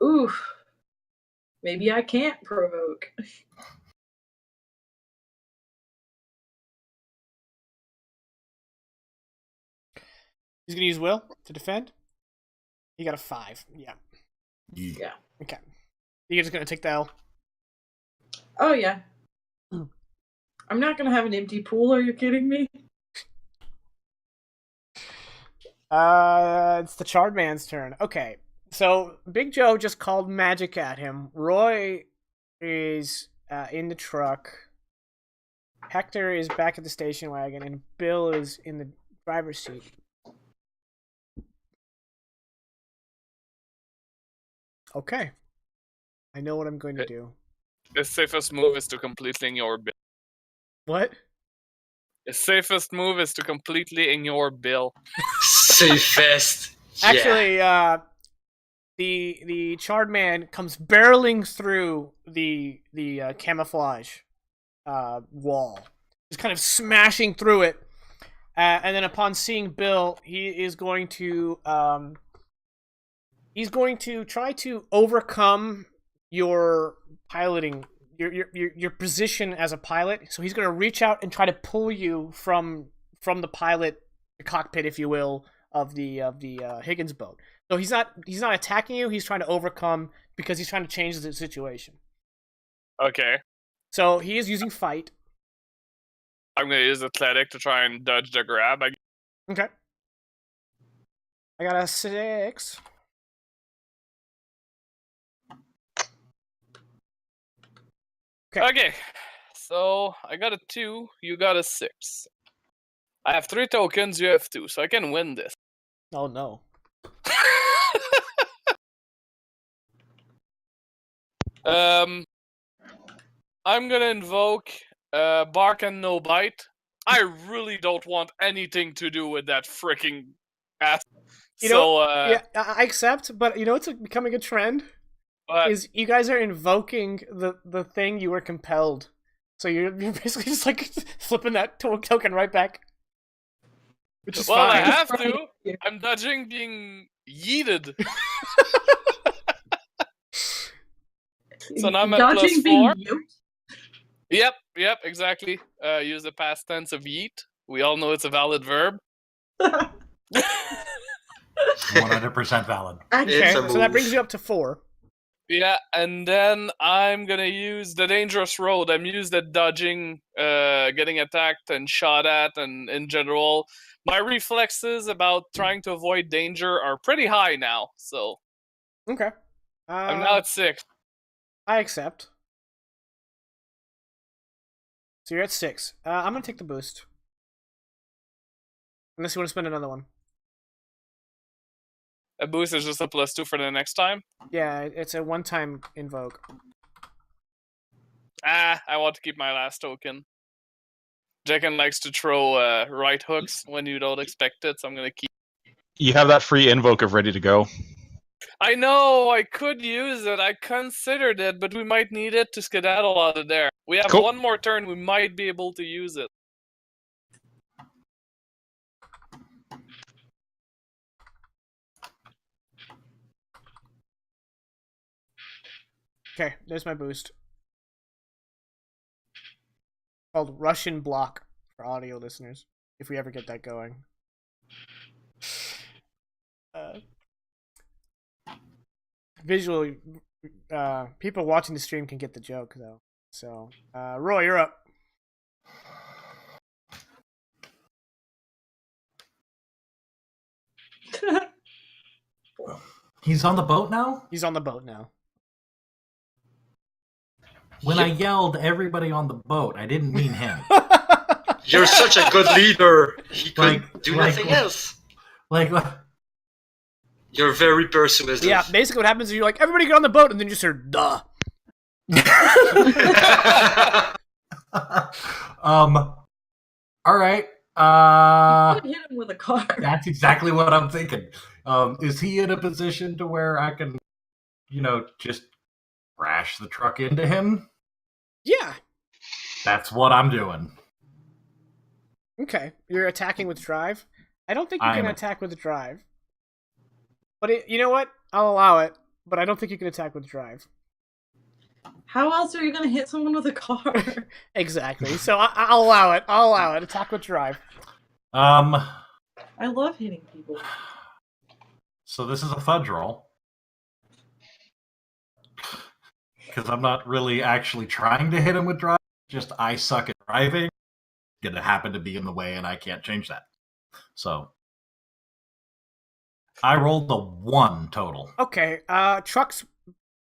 Ooh. Maybe I can't provoke. He's gonna use will to defend. He got a 5. Yeah. Yeah. Okay. You're just gonna take the L. Oh yeah. I'm not gonna have an empty pool. Are you kidding me? It's the Charred man's turn. Okay. So Big Joe just called magic at him. Roy is in the truck. Hector is back at the station wagon, and Bill is in the driver's seat. Okay. I know what I'm going to do. The safest move is to completely ignore Bill. What? The safest move is to completely ignore Bill. Safest. Yeah. Actually, the Charred man comes barreling through the camouflage wall, just kind of smashing through it, and then upon seeing Bill, he is going to try to overcome your piloting, your position as a pilot. So he's going to reach out and try to pull you from the pilot, the cockpit, if you will, of the Higgins boat. So he's not attacking you. He's trying to overcome because he's trying to change the situation. Okay. So he is using fight. I'm gonna use athletic to try and dodge the grab. Okay. I got a 6. Okay. So I got a 2. You got a 6. I have 3 tokens. You have 2, so I can win this. Oh no. I'm gonna invoke Bark and No Bite. I really don't want anything to do with that freaking ass. Yeah, I accept, but it's becoming a trend. Is you guys are invoking the thing you were compelled, so you're basically just like flipping that token right back, which is fine. I have to. I'm dodging being yeeted. So now I'm at Dodging +4. being Yep, exactly. Use the past tense of yeet. We all know it's a valid verb. 100% valid. Okay, so that brings you up to 4. Yeah, and then I'm gonna use the dangerous road. I'm used at dodging, getting attacked and shot at, and in general, my reflexes about trying to avoid danger are pretty high now. So Okay. I'm now at 6. I accept. So you're at 6. I'm gonna take the boost. Unless you want to spend another one. A boost is just a +2 for the next time. Yeah, it's a one-time invoke. I want to keep my last token. Jekken likes to throw right hooks when you don't expect it, so I'm gonna keep. You have that free invoke of ready to go. I know, I could use it. I considered it, but we might need it to skedaddle out of there. We have Cool. one more turn. We might be able to use it. Okay, there's my boost. Called Russian Block for audio listeners, if we ever get that going. Visually, people watching the stream can get the joke, though. So, Roy, you're up. He's on the boat now? He's on the boat now. When I yelled everybody on the boat, I didn't mean him. You're such a good leader. He could do nothing else. Like, You're very persuasive. Yeah, basically what happens is you're like, everybody get on the boat, and then you just hear, duh. All right. You could hit him with a car. That's exactly what I'm thinking. Is he in a position to where I can, just crash the truck into him? Yeah. That's what I'm doing. Okay. You're attacking with drive? I don't think you can attack with drive. But you know what? I'll allow it, but I don't think you can attack with drive. How else are you going to hit someone with a car? Exactly. So I'll allow it. I'll allow it. Attack with drive. I love hitting people. So this is a fudge roll. Because I'm not really actually trying to hit him with drive. Just I suck at driving. It's going to happen to be in the way, and I can't change that. So I rolled a 1 total. Okay. Truck's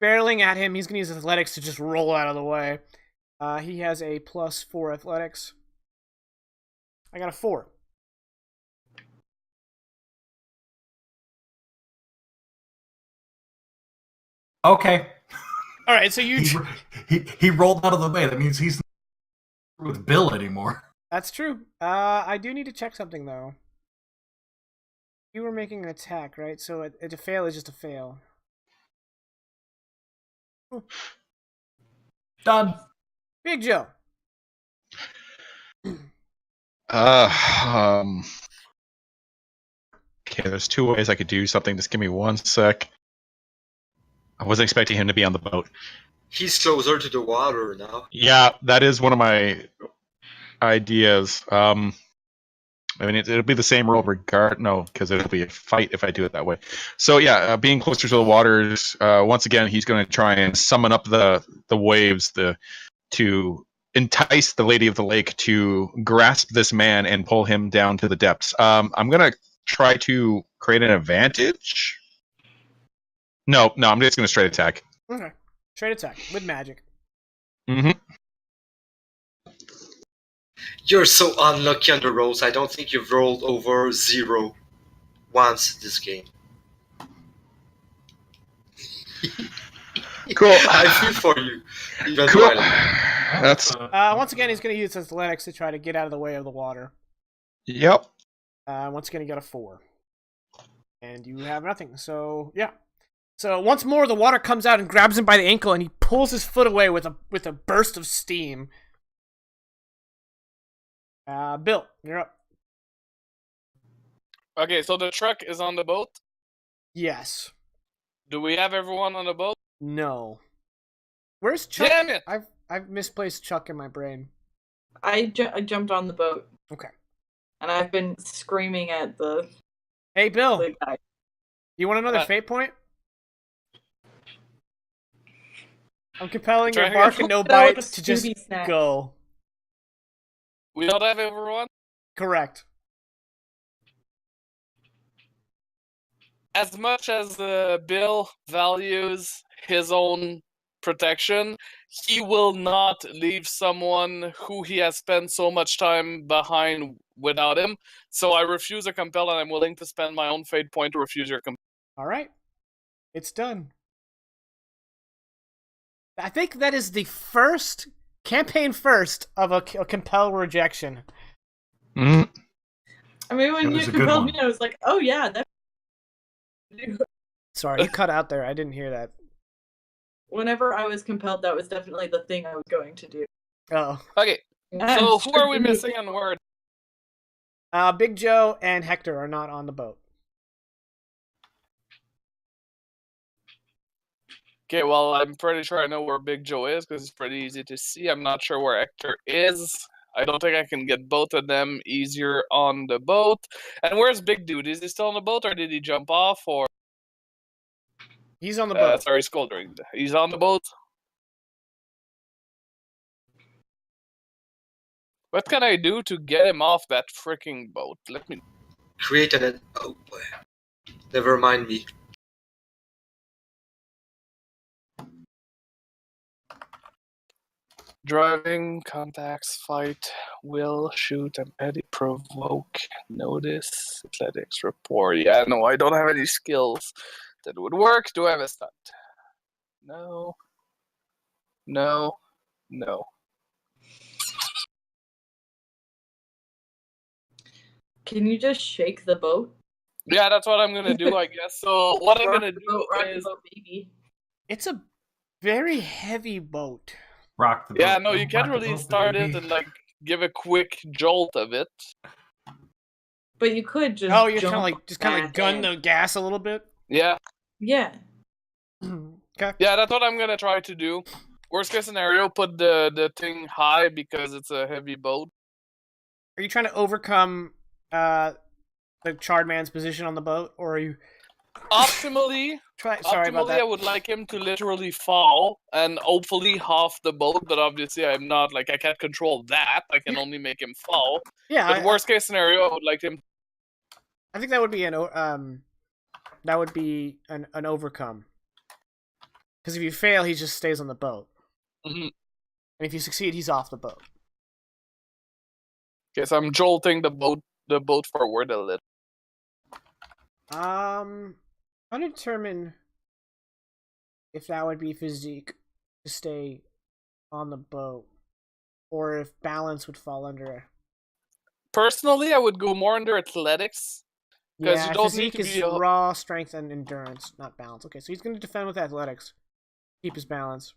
barreling at him. He's going to use athletics to just roll out of the way. He has a +4 athletics. I got a 4. Okay. All right, so you... He rolled out of the way. That means he's not with Bill anymore. That's true. I do need to check something, though. You were making an attack, right? So a fail is just a fail. Done. Big Joe. Okay, there's 2 ways I could do something. Just give me 1 sec. I wasn't expecting him to be on the boat. He's closer to the water now. Yeah, that is one of my ideas. I mean, it'll be the same roll because it'll be a fight if I do it that way. So yeah, being closer to the waters, once again, he's going to try and summon up the waves to entice the Lady of the Lake to grasp this man and pull him down to the depths. I'm going to try to create an advantage. No, I'm just going to straight attack. Okay. Straight attack with magic. Mm-hmm. You're so unlucky on the rolls. I don't think you've rolled over 0 once this game. Cool. I feel for you. Even Cool. though That's Once again, he's going to use his athletics to try to get out of the way of the water. yep. Once again, he got a 4. And you have nothing, so yeah. So once more, the water comes out and grabs him by the ankle, and he pulls his foot away with a burst of steam. Bill, you're up. Okay, so the truck is on the boat. Yes. Do we have everyone on the boat? No. Where's Chuck? Damn it! I've misplaced Chuck in my brain. I jumped on the boat. Okay. And I've been screaming at the Hey, Bill. guy. You want another fate point? I'm compelling your Trying to bark get and no Fill with bites a to just Scooby snack. go. We don't have everyone? Correct. As much as Bill values his own protection, he will not leave someone who he has spent so much time behind without him. So I refuse a compel, and I'm willing to spend my own fate point to refuse your compel. All right. It's done. I think that is the campaign first of a compel rejection. Mm. I mean, when It you was a good compelled one. me, I was like, oh yeah, that. Sorry, you cut out there. I didn't hear that. Whenever I was compelled, that was definitely the thing I was going to do. Oh. Okay, so who are we missing on word? Big Joe and Hector are not on the boat. Okay, well, I'm pretty sure I know where Big Joe is because it's pretty easy to see. I'm not sure where Hector is. I don't think I can get both of them easier on the boat. And where's Big Dude? Is he still on the boat or did he jump off? Or He's on the boat. sorry, Scoldering. He's on the boat. What can I do to get him off that freaking boat? Let me. Create an. Oh, never mind me. Driving, contacts, fight, will, shoot, and petty provoke, notice, athletics, report. Yeah, no, I don't have any skills that would work. Do I have a stunt? No. No. No. Can you just shake the boat? Yeah, that's what I'm gonna do, I guess. So what I'm Rock gonna the do boat, rock the is. boat, baby. It's a very heavy boat. Rock the boat. Yeah, no, you rock can't the really boat, start baby. it and like give a quick jolt of it. But you could just. Oh, you're jump kind of back gun in. the gas a little bit. Yeah. Yeah. Okay. Yeah, that's what I'm gonna try to do. Worst case scenario, put the thing high because it's a heavy boat. Are you trying to overcome the charred man's position on the boat, or are you Optimally, Sorry about optimally, that. I would like him to literally fall and hopefully half the boat, but obviously I'm not, like, I can't control that. I can only make him fall. Yeah, But worst case scenario, I would like him. I think that would be an overcome. Because if you fail, he just stays on the boat, Mm-hmm. and if you succeed, he's off the boat. Okay, so I'm jolting the boat forward a little. Undetermined if that would be physique to stay on the boat, or if balance would fall under. Personally, I would go more under athletics. Yeah, you don't physique need to is be raw strength and endurance, not balance. Okay, so he's going to defend with athletics, keep his balance.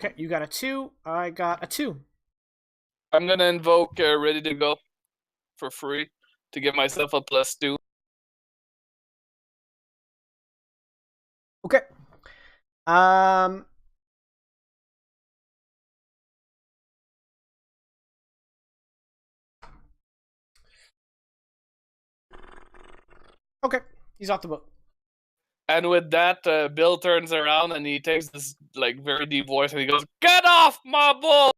Okay, you got a 2. I got a 2. I'm gonna invoke ready to go for free to give myself a +2. Okay. Okay, he's off the boat. And with that, Bill turns around and he takes this like very deep voice and he goes, "Get off my boat!"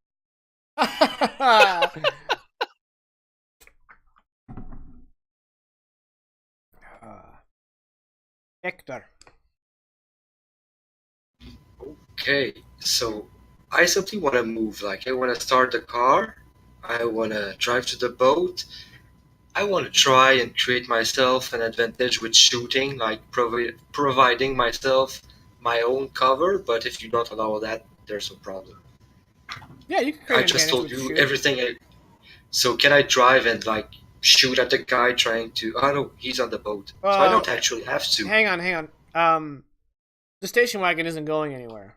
Hector. Okay, so I simply want to move. Like, I want to start the car. I want to drive to the boat. I want to try and create myself an advantage with shooting, like providing myself my own cover. But if you don't allow that, there's a problem. Yeah, you can create I just told with you shoot. everything. So can I drive and like shoot at the guy trying to? Oh no, he's on the boat, so I don't actually have to. Hang on. The station wagon isn't going anywhere.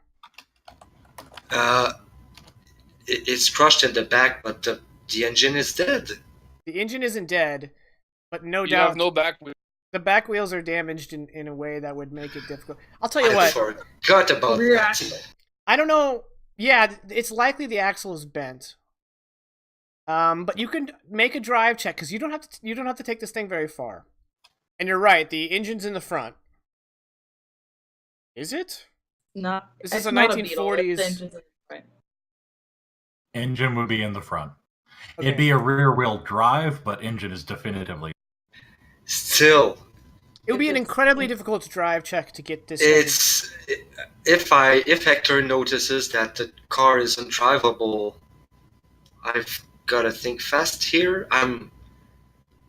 It's crushed in the back, but the engine is dead. The engine isn't dead, but no You doubt have no back wheel. the back wheels are damaged in a way that would make it difficult. I'll tell you I what. forgot about Rear that. axle. I don't know. Yeah, it's likely the axle is bent. But you can make a drive check because you don't have to take this thing very far. And you're right, the engine's in the front. Is it? Not. This is it's a not 1940s. Beetle, it's engines in the front. Engine would be in the front. Okay. It'd be a rear-wheel drive, but engine is definitively. Still, It would be an incredibly difficult drive check to get this. it's if Hector notices that the car is undrivable, I've got to think fast here.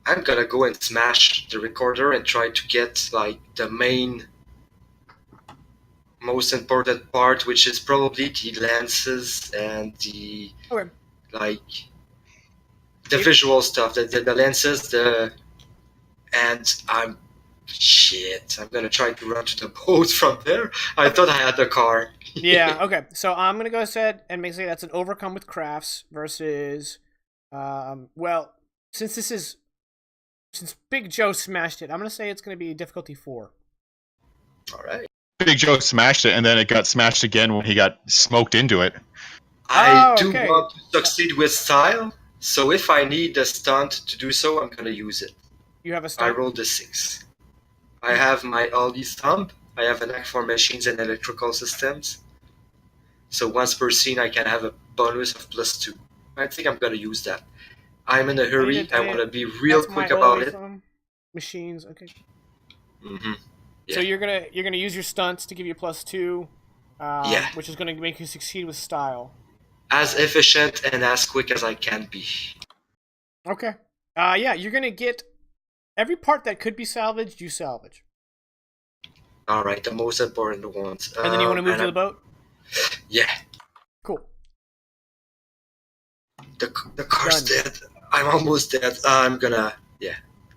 I'm gonna go and smash the recorder and try to get like the main, most important part, which is probably the lenses and the Okay. like the visual stuff, the lenses, and I'm gonna try to run to the boat from there. I thought I had the car. Yeah, okay. So I'm going to go ahead and say that's an overcome with crafts versus, well, since Big Joe smashed it, I'm going to say it's going to be difficulty 4. All right. Big Joe smashed it, and then it got smashed again when he got smoked into it. I Oh, do okay. want to succeed with style, so if I need a stunt to do so, I'm gonna use it. You have a I stunt? rolled a 6. I have my Aldi stump. I have a knack for machines and electrical systems. So once per scene, I can have a bonus of +2. I think I'm gonna use that. I'm in a hurry. I want to be real That's quick my about only it. from machines, okay. Mm-hmm. So Yeah. you're gonna use your stunts to give you +2, Yeah. which is gonna make you succeed with style. As efficient and as quick as I can be. Okay. Yeah, you're gonna get every part that could be salvaged. You salvage, All right, the most important ones. and then you want to move and to the boat. Yeah, Cool. the car's Done. dead. I'm almost dead. I'm gonna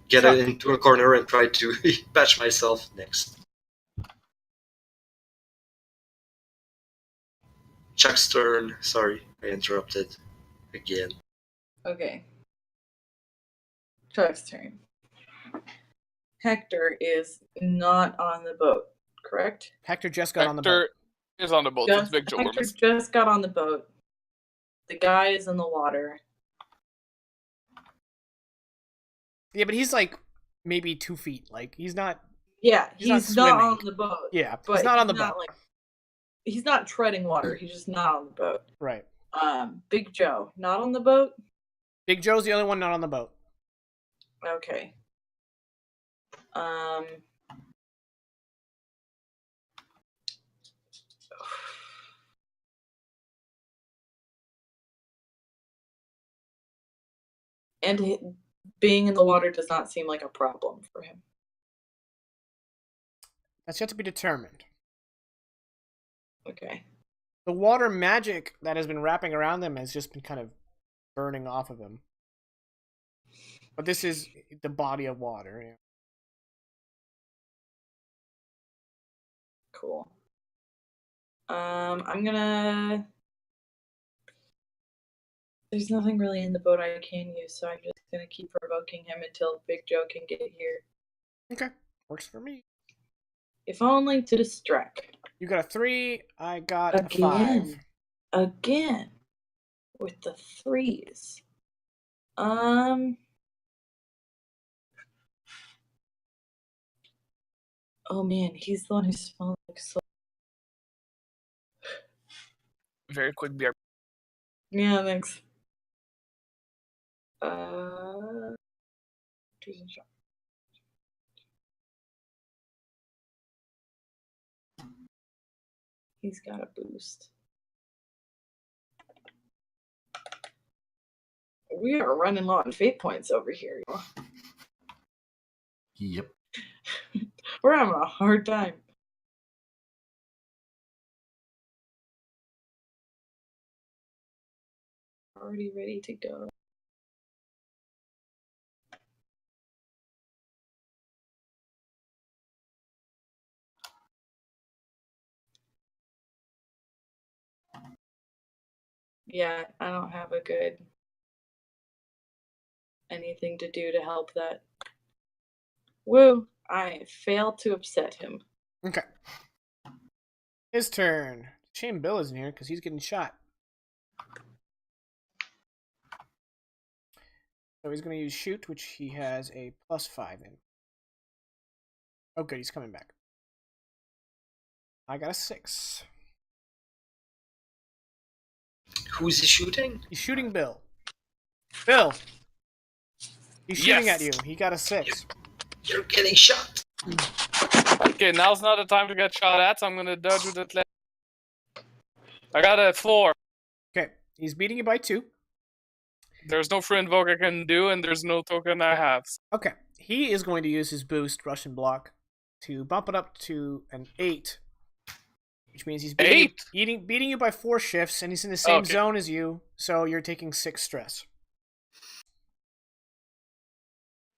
get Fuck. it into a corner and try to patch myself next. Chuck's turn. Sorry, I interrupted again. Okay. Chuck's turn. Hector is not on the boat, correct? Hector just got on the boat. Hector is on the boat. It's Big Joe. Hector just got on the boat. The guy is in the water. Yeah, but he's like maybe 2 feet. Like he's not. Yeah, He's not he's not swimming. on the boat. Yeah, But he's not on the boat. He's not treading water. He's just not on the boat. Right. Big Joe, not on the boat? Big Joe's the only one not on the boat. Okay. And being in the water does not seem like a problem for him. That's yet to be determined. Okay. The water magic that has been wrapping around them has just been kind of burning off of him. But this is the body of water. Yeah. Cool. I'm gonna... There's nothing really in the boat I can use, so I'm just gonna keep provoking him until Big Joe can get here. Okay. Works for me. If only to distract. You got a 3, I got a 5. Again. With the 3s. Oh man, he's the one who smells like so. Very quick beer. Yeah, thanks. He's got a boost. We are running low on fate points over here, y'all. Yep. We're having a hard time. Already ready to go. Yeah, I don't have a good anything to do to help that. Woo! I failed to upset him. Okay. His turn. Shame Bill isn't here because he's getting shot. So he's going to use shoot, which he has a +5 in. Oh, good. He's coming back. I got a 6. Who's he shooting? He's shooting Bill. Bill! He's shooting Yes. at you. He got a 6. You're getting shot. Okay, now's not the time to get shot at, so I'm gonna dodge with it. I got a 4. Okay. He's beating you by 2. There's no free invoke I can do, and there's no token I have. Okay. He is going to use his boost, Russian block, to bump it up to an 8. Which means he's beating you by 4 shifts, and he's in the same zone as you, so you're taking 6 stress.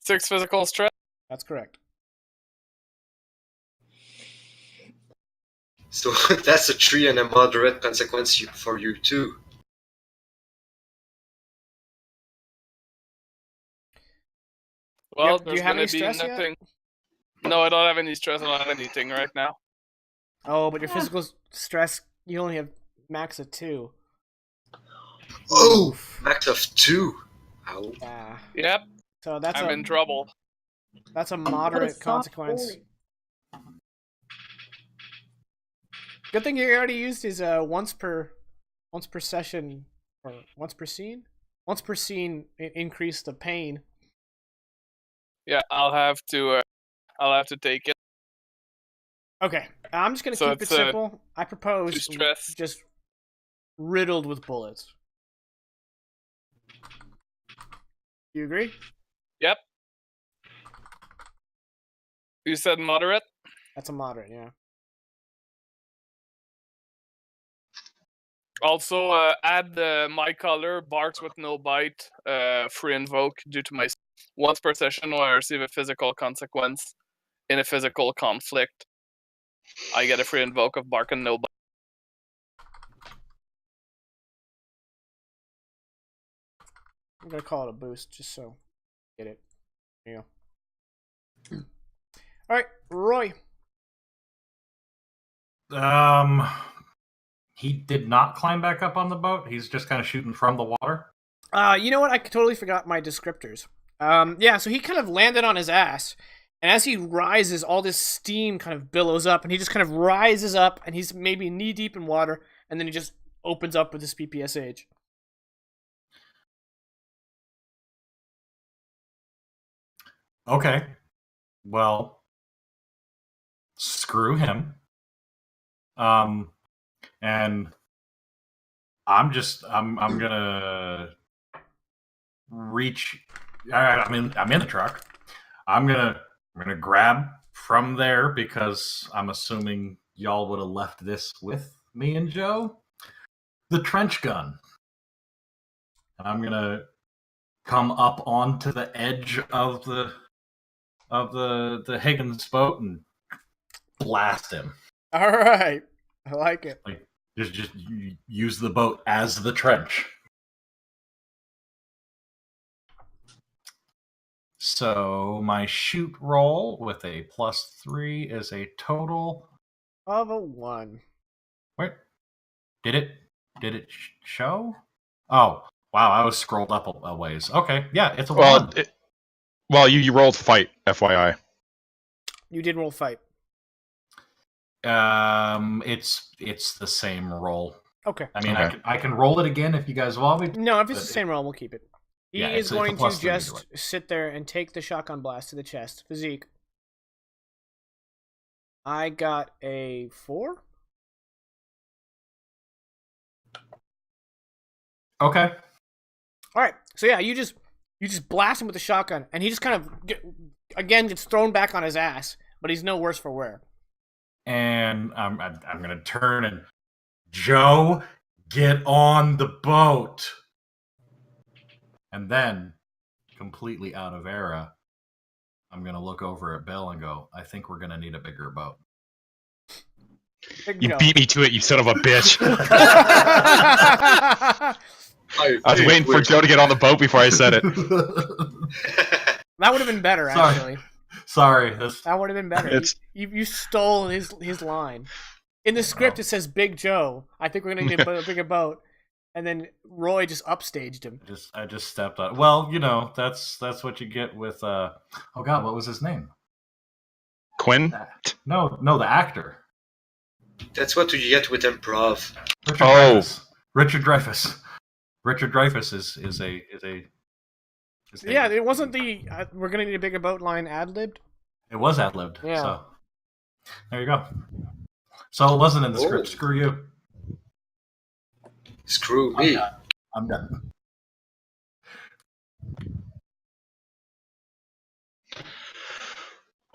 6 physical stress? That's correct. So that's a 3 and a moderate consequence for you too. Well, do you have any stress yet? No, I don't have any stress. I don't have anything right now. Oh, but your physical stress, you only have max of 2. Oh, max of 2. Ow. Yeah. Yep. So I'm in trouble. That's a moderate consequence. Good thing you already used his once per session or once per scene. Once per scene, increase the pain. Yeah, I'll have to take it. Okay, I'm just gonna keep it simple. I propose just riddled with bullets. You agree? Yep. You said moderate? That's a moderate, yeah. Also, add my color, barks with no bite, free invoke due to my once per session when I receive a physical consequence in a physical conflict. I get a free invoke of bark and no bite. I'm gonna call it a boost just so get it. There you go. All right, Roy. He did not climb back up on the boat. He's just kind of shooting from the water. You know what? I totally forgot my descriptors. Yeah, so he kind of landed on his ass, and as he rises, all this steam kind of billows up, and he just kind of rises up, and he's maybe knee deep in water, and then he just opens up with his PPSH. Okay. Well, screw him. And I'm gonna reach. All right, I'm in the truck. I'm gonna grab from there because I'm assuming y'all would have left this with me and Joe. The trench gun. And I'm gonna come up onto the edge of the Higgins boat and blast him. All right, I like it. Like just use the boat as the trench. So my shoot roll with a +3 is a total of a 1. Wait, did it show? Oh wow, I was scrolled up a ways. Okay, yeah, it's a 1. Well, you rolled fight, FYI. You did roll fight. It's the same roll. Okay. I mean, okay. I can roll it again if you guys want me to. No, if it's the same roll, we'll keep it. He is going to just sit there and take the shotgun blast to the chest. Physique. I got a 4. Okay. All right. So yeah, you just blast him with the shotgun, and he just kind of gets thrown back on his ass, but he's no worse for wear. And I'm gonna turn and Joe, get on the boat. And then, completely out of era, I'm gonna look over at Bill and go, I think we're gonna need a bigger boat. You beat me to it, you son of a bitch. I was waiting for Joe to get on the boat before I said it. That would have been better, actually. Sorry. That would have been better. You stole his line. In the script, it says Big Joe. I think we're going to need a bigger boat. And then Roy just upstaged him. I just stepped on. Well, you know, that's what you get with oh god, what was his name? Quinn? No, the actor. That's what you get with improv. Richard Dreyfuss. Richard Dreyfuss is a yeah, it wasn't the we're gonna need a bigger boat line ad-libbed. It was ad-libbed. Yeah. So there you go. So it wasn't in the script. Screw you. Screw me. I'm done.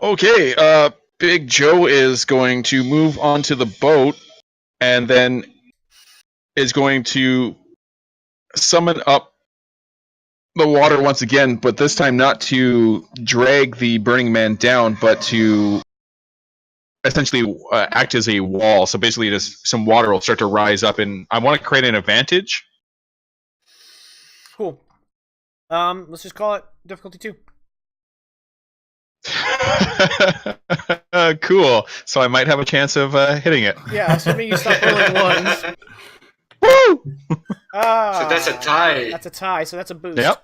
Okay, Big Joe is going to move onto the boat and then is going to summon up the water once again, but this time not to drag the Burning Man down, but to essentially act as a wall. So basically, just some water will start to rise up, and I want to create an advantage. Cool. Let's just call it difficulty 2. Cool. So I might have a chance of hitting it. Yeah, assuming you stop rolling ones. Woo! So that's a tie. That's a tie, so that's a boost. Yep.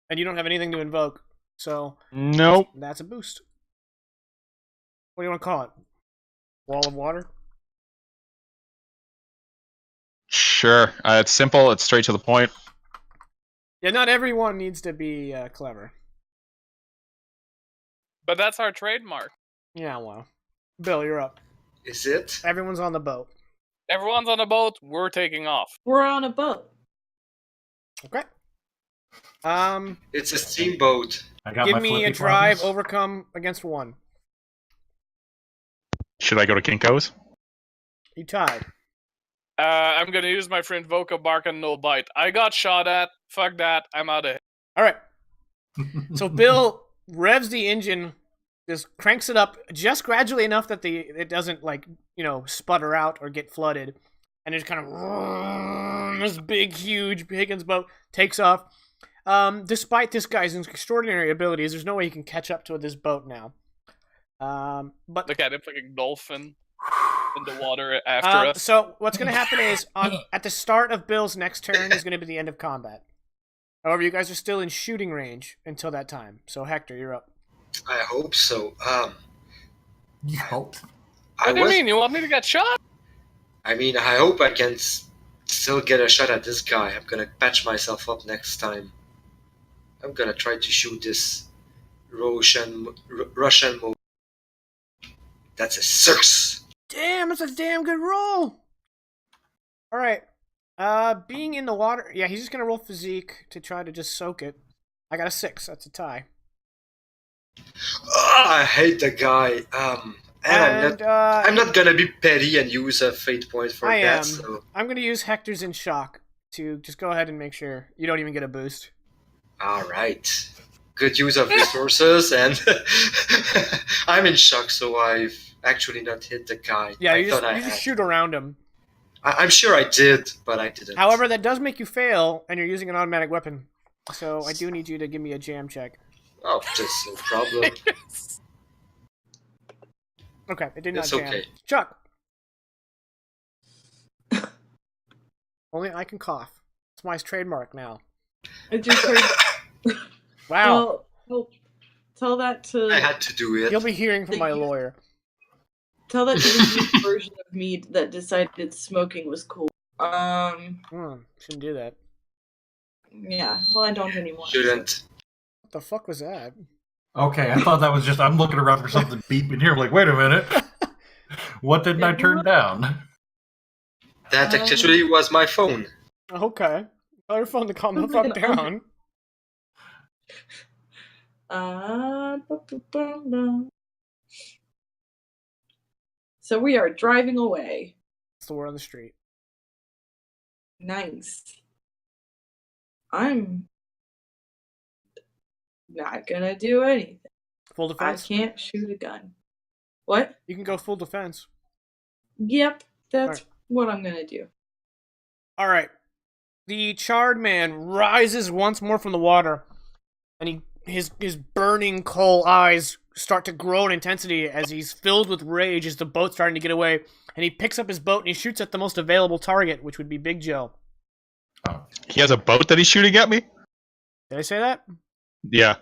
And you don't have anything to invoke, so Nope. that's a boost. What do you want to call it? Wall of water? Sure. It's simple. It's straight to the point. Yeah, not everyone needs to be clever. But that's our trademark. Yeah, well. Bill, you're up. Is it? Everyone's on the boat. Everyone's on a boat. We're taking off. We're on a boat. Okay. It's a steamboat. I got Give my me a flippy drive, floppies. overcome against 1. Should I go to Kinko's? You tied. I'm gonna use my friend Voca Bark and No Bite. I got shot at. Fuck that. I'm out of here. All right. So Bill revs the engine, just cranks it up just gradually enough that it doesn't sputter out or get flooded, and it kind of this big, huge Higgins boat takes off. Despite this guy's extraordinary abilities, there's no way he can catch up to this boat now. But Look at him like a dolphin in the water after us. so what's going to happen is at the start of Bill's next turn is going to be the end of combat. However, you guys are still in shooting range until that time. So Hector, you're up. I hope so. You hope. I What do you was. mean? You want me to get shot? I mean, I hope I can still get a shot at this guy. I'm gonna patch myself up next time. I'm gonna try to shoot this Russian move. That's a 6. Damn, that's a damn good roll. All right. Being in the water, yeah, he's just gonna roll physique to try to just soak it. I got a 6. That's a tie. I hate the guy. And I'm not gonna be petty and use a fate point for I that. am. So I'm gonna use Hector's in shock to just go ahead and make sure you don't even get a boost. all right, good use of resources, and I'm in shock. So I've actually not hit the guy. Yeah, I you thought I just had. shoot around him. I'm sure I did, but I didn't. However, that does make you fail, and you're using an automatic weapon. So I do need you to give me a jam check. Oh, just no problem. Okay, it did not It's jam. okay. Chuck. Only I can cough. It's my trademark now. I just heard. Wow. Well, tell that to I had to do it. You'll be hearing from my lawyer. tell that to the youth version of me that decided smoking was cool. Shouldn't do that. Yeah. Well, I don't anymore. Shouldn't. What the fuck was that? Okay, I thought that was just. I'm looking around for something beeping here. I'm like, wait a minute. What didn't I turn down? That actually was my phone. Okay. Tell your phone to calm the fuck down. So we are driving away. So we're on the street. Nice. I'm not gonna do anything. Full I defense? can't shoot a gun. What? You can go full defense. Yep, that's Alright. what I'm gonna do. Alright. The charred man rises once more from the water, and his burning coal eyes start to grow in intensity as he's filled with rage as the boat's starting to get away, and he picks up his boat and he shoots at the most available target, which would be Big Joe. He has a boat that he's shooting at me? Did I say that? Yeah.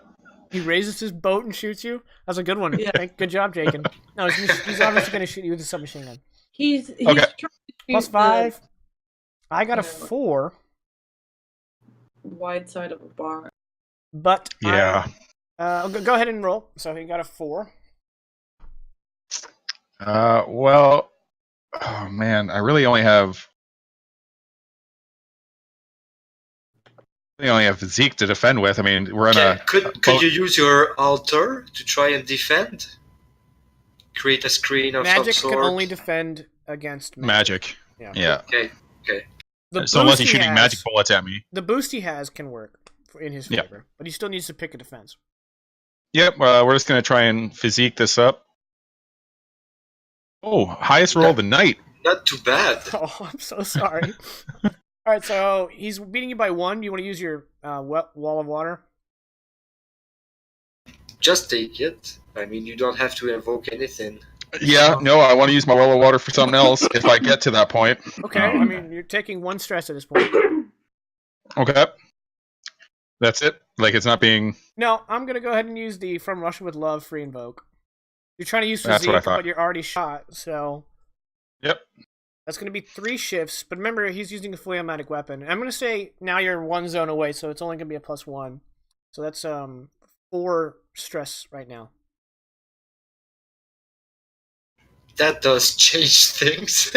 He raises his boat and shoots you? That's a good one. Yeah. Good job, Jacob. No, he's obviously going to shoot you with a submachine gun. He's Okay. trying to Plus shoot 5. I got a Yeah. 4, the wide side of a barn. but Yeah. go ahead and roll. So he got a 4. Well, oh man, I really only have We only have Zeke to defend with. I mean, we're on a Could you use your altar to try and defend? Create a screen of Magic some can sort? only defend against magic. Yeah. Okay. The So unless boost he's he shooting has- magic bullets at me. The boost he has can work in his Yeah. favor, but he still needs to pick a defense. Yep, we're just going to try and physique this up. Oh, highest roll of the night. Not too bad. Oh, I'm so sorry. All right, so he's beating you by 1. You want to use your wall of water? Just take it. I mean, you don't have to invoke anything. Yeah, no, I want to use my well of water for something else if I get to that point. Okay, I mean, you're taking 1 stress at this point. Okay. That's it? Like, it's not being... No, I'm going to go ahead and use the From Russia with Love free invoke. You're trying to use That's what I physique, thought. but you're already shot, so... Yep. That's going to be 3 shifts, but remember, he's using a fully automatic weapon. I'm going to say now you're 1 zone away, so it's only going to be a +1. So that's 4 stress right now. That does change things.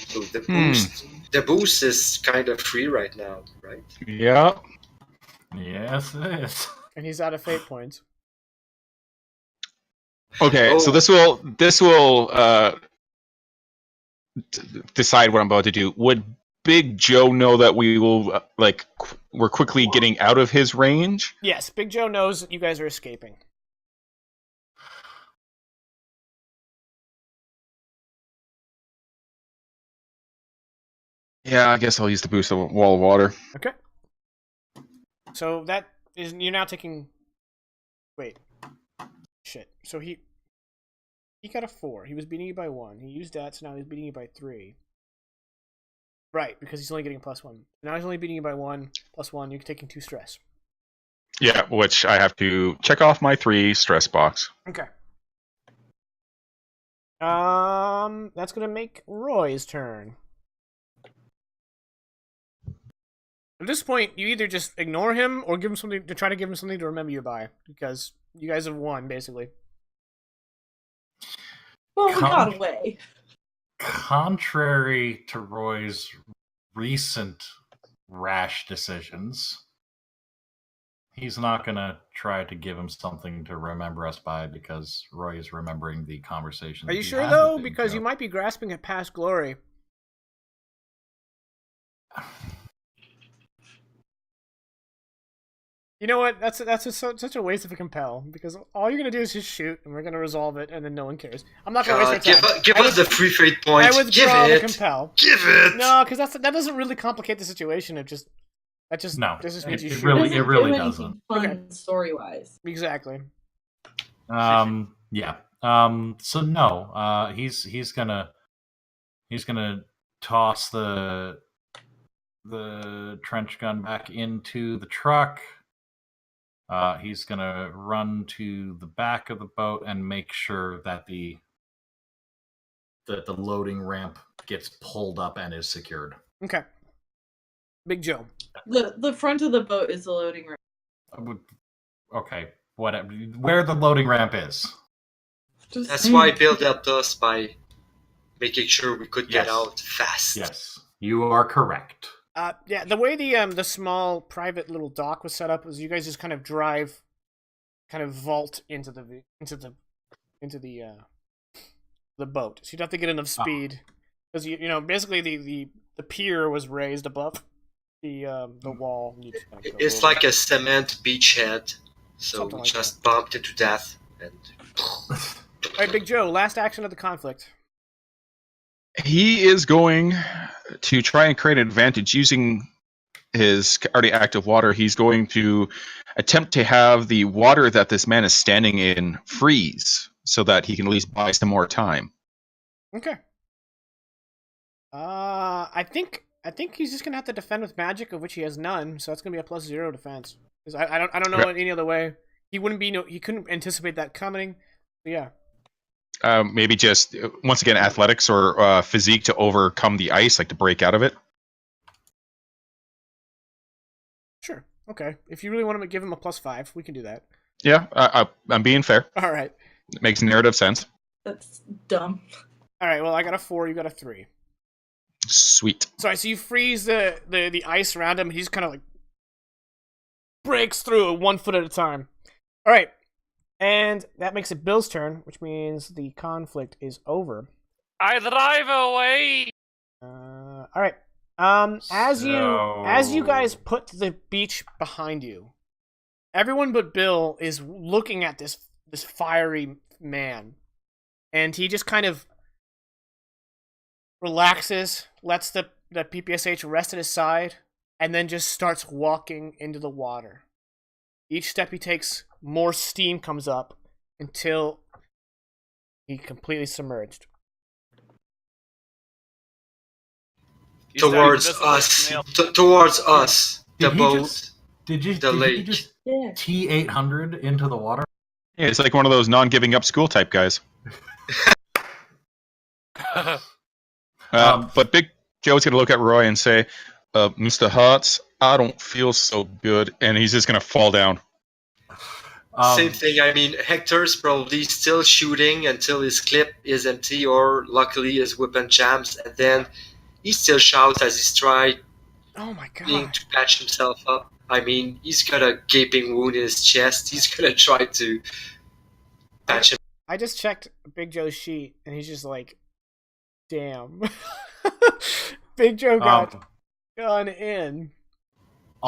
So the boost is kind of free right now, right? Yeah. Yes, it is. And he's out of fate points. Okay, so this will decide what I'm about to do. Would Big Joe know that we will we're quickly getting out of his range? Yes, Big Joe knows that you guys are escaping. Yeah, I guess I'll use the boost of wall of water. Okay. So that is you're now taking. Wait. Shit. So he got a 4. He was beating you by 1. He used that, so now he's beating you by 3. Right, because he's only getting a +1. Now he's only beating you by 1 +1. You're taking 2 stress. Yeah, which I have to check off my 3 stress box. Okay. That's gonna make Roy's turn. At this point, you either just ignore him or give him something to try to give him something to remember you by, because you guys have won, basically. Well, we got away. Contrary to Roy's recent rash decisions, he's not going to try to give him something to remember us by because Roy is remembering the conversation. Are you sure, though? Because you might be grasping at past glory. You know what? That's such a waste of a compel, because all you're gonna do is just shoot, and we're gonna resolve it, and then no one cares. I'm not gonna waste our time. Give us the free fate point. I withdraw Give the it. compel. Give it. No, because that doesn't really complicate the situation. That just no. This means you It shoot. really do doesn't. anything fun Okay. story-wise. Exactly. Yeah. So no. He's gonna toss the trench gun back into the truck. He's gonna run to the back of the boat and make sure that the loading ramp gets pulled up and is secured. Okay. Big Joe. The front of the boat is the loading ramp. Okay, whatever. Where the loading ramp is. That's why Bill helped us by making sure we could get Yes. out fast. Yes, you are correct. Yeah, the way the small private little dock was set up was you guys just kind of vault into the boat. So you'd have to get enough speed because you know basically the pier was raised above the wall. You just kind of go It's over. like a cement beachhead, so Something we like just bumped into death. And All right, Big Joe. Last action of the conflict. He is going to try and create an advantage using his already active water. He's going to attempt to have the water that this man is standing in freeze so that he can at least buy some more time. Okay. I think he's just gonna have to defend with magic, of which he has none. So that's gonna be a +0 defense. Because I don't know any other way. He couldn't anticipate that coming. But yeah. Maybe just, once again, athletics or physique to overcome the ice, like to break out of it. Sure. Okay. If you really want to give him a +5, we can do that. Yeah, I'm being fair. All right. It makes narrative sense. That's dumb. All right. Well, I got a 4. You got a 3. Sweet. Sorry. So you freeze the ice around him. He's kind of like breaks through it 1 foot at a time. All right. And that makes it Bill's turn, which means the conflict is over. I drive away. All right. As you guys put the beach behind you, everyone but Bill is looking at this fiery man, and he just kind of relaxes, lets the PPSH rest at his side, and then just starts walking into the water. Each step he takes, more steam comes up until he completely submerged. Towards us. Towards us. The boat. Did you lake. just T-800 into the water? Yeah, it's like one of those non-giving up school type guys. But Big Joe's gonna look at Roy and say, "Mr. Hutz, I don't feel so good," and he's just gonna fall down. Same thing. I mean, Hector's probably still shooting until his clip is empty, or luckily his weapon jams, and then he still shouts as he's trying Oh my god. to patch himself up. I mean, he's got a gaping wound in his chest. He's gonna try to patch him. I just checked Big Joe's sheet, and he's just like, damn. Big Joe got gone in.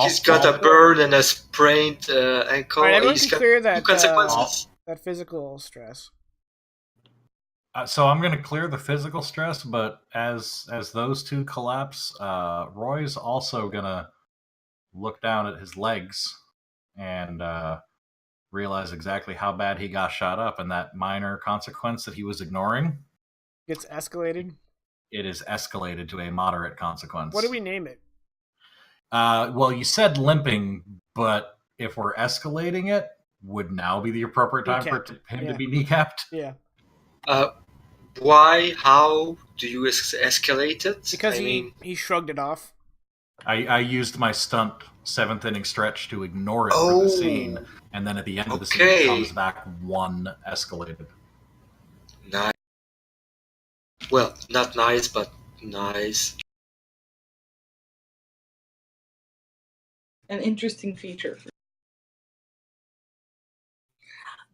He's got a burn and a sprained ankle. All right, everyone He's can got clear two consequences. that physical stress. So I'm going to clear the physical stress, but as those two collapse, Roy's also going to look down at his legs and realize exactly how bad he got shot up, and that minor consequence that he was ignoring Gets escalated. It is escalated to a moderate consequence. What do we name it? Well, you said limping, but if we're escalating it, would now be the appropriate time for him to be kneecapped? Yeah. Why? How do you escalate it? Because he shrugged it off. I used my stunt 7th inning stretch to ignore it for the scene, and then at the end of the scene it comes back 1 escalated. Nice. Well, not nice, but nice. An interesting feature.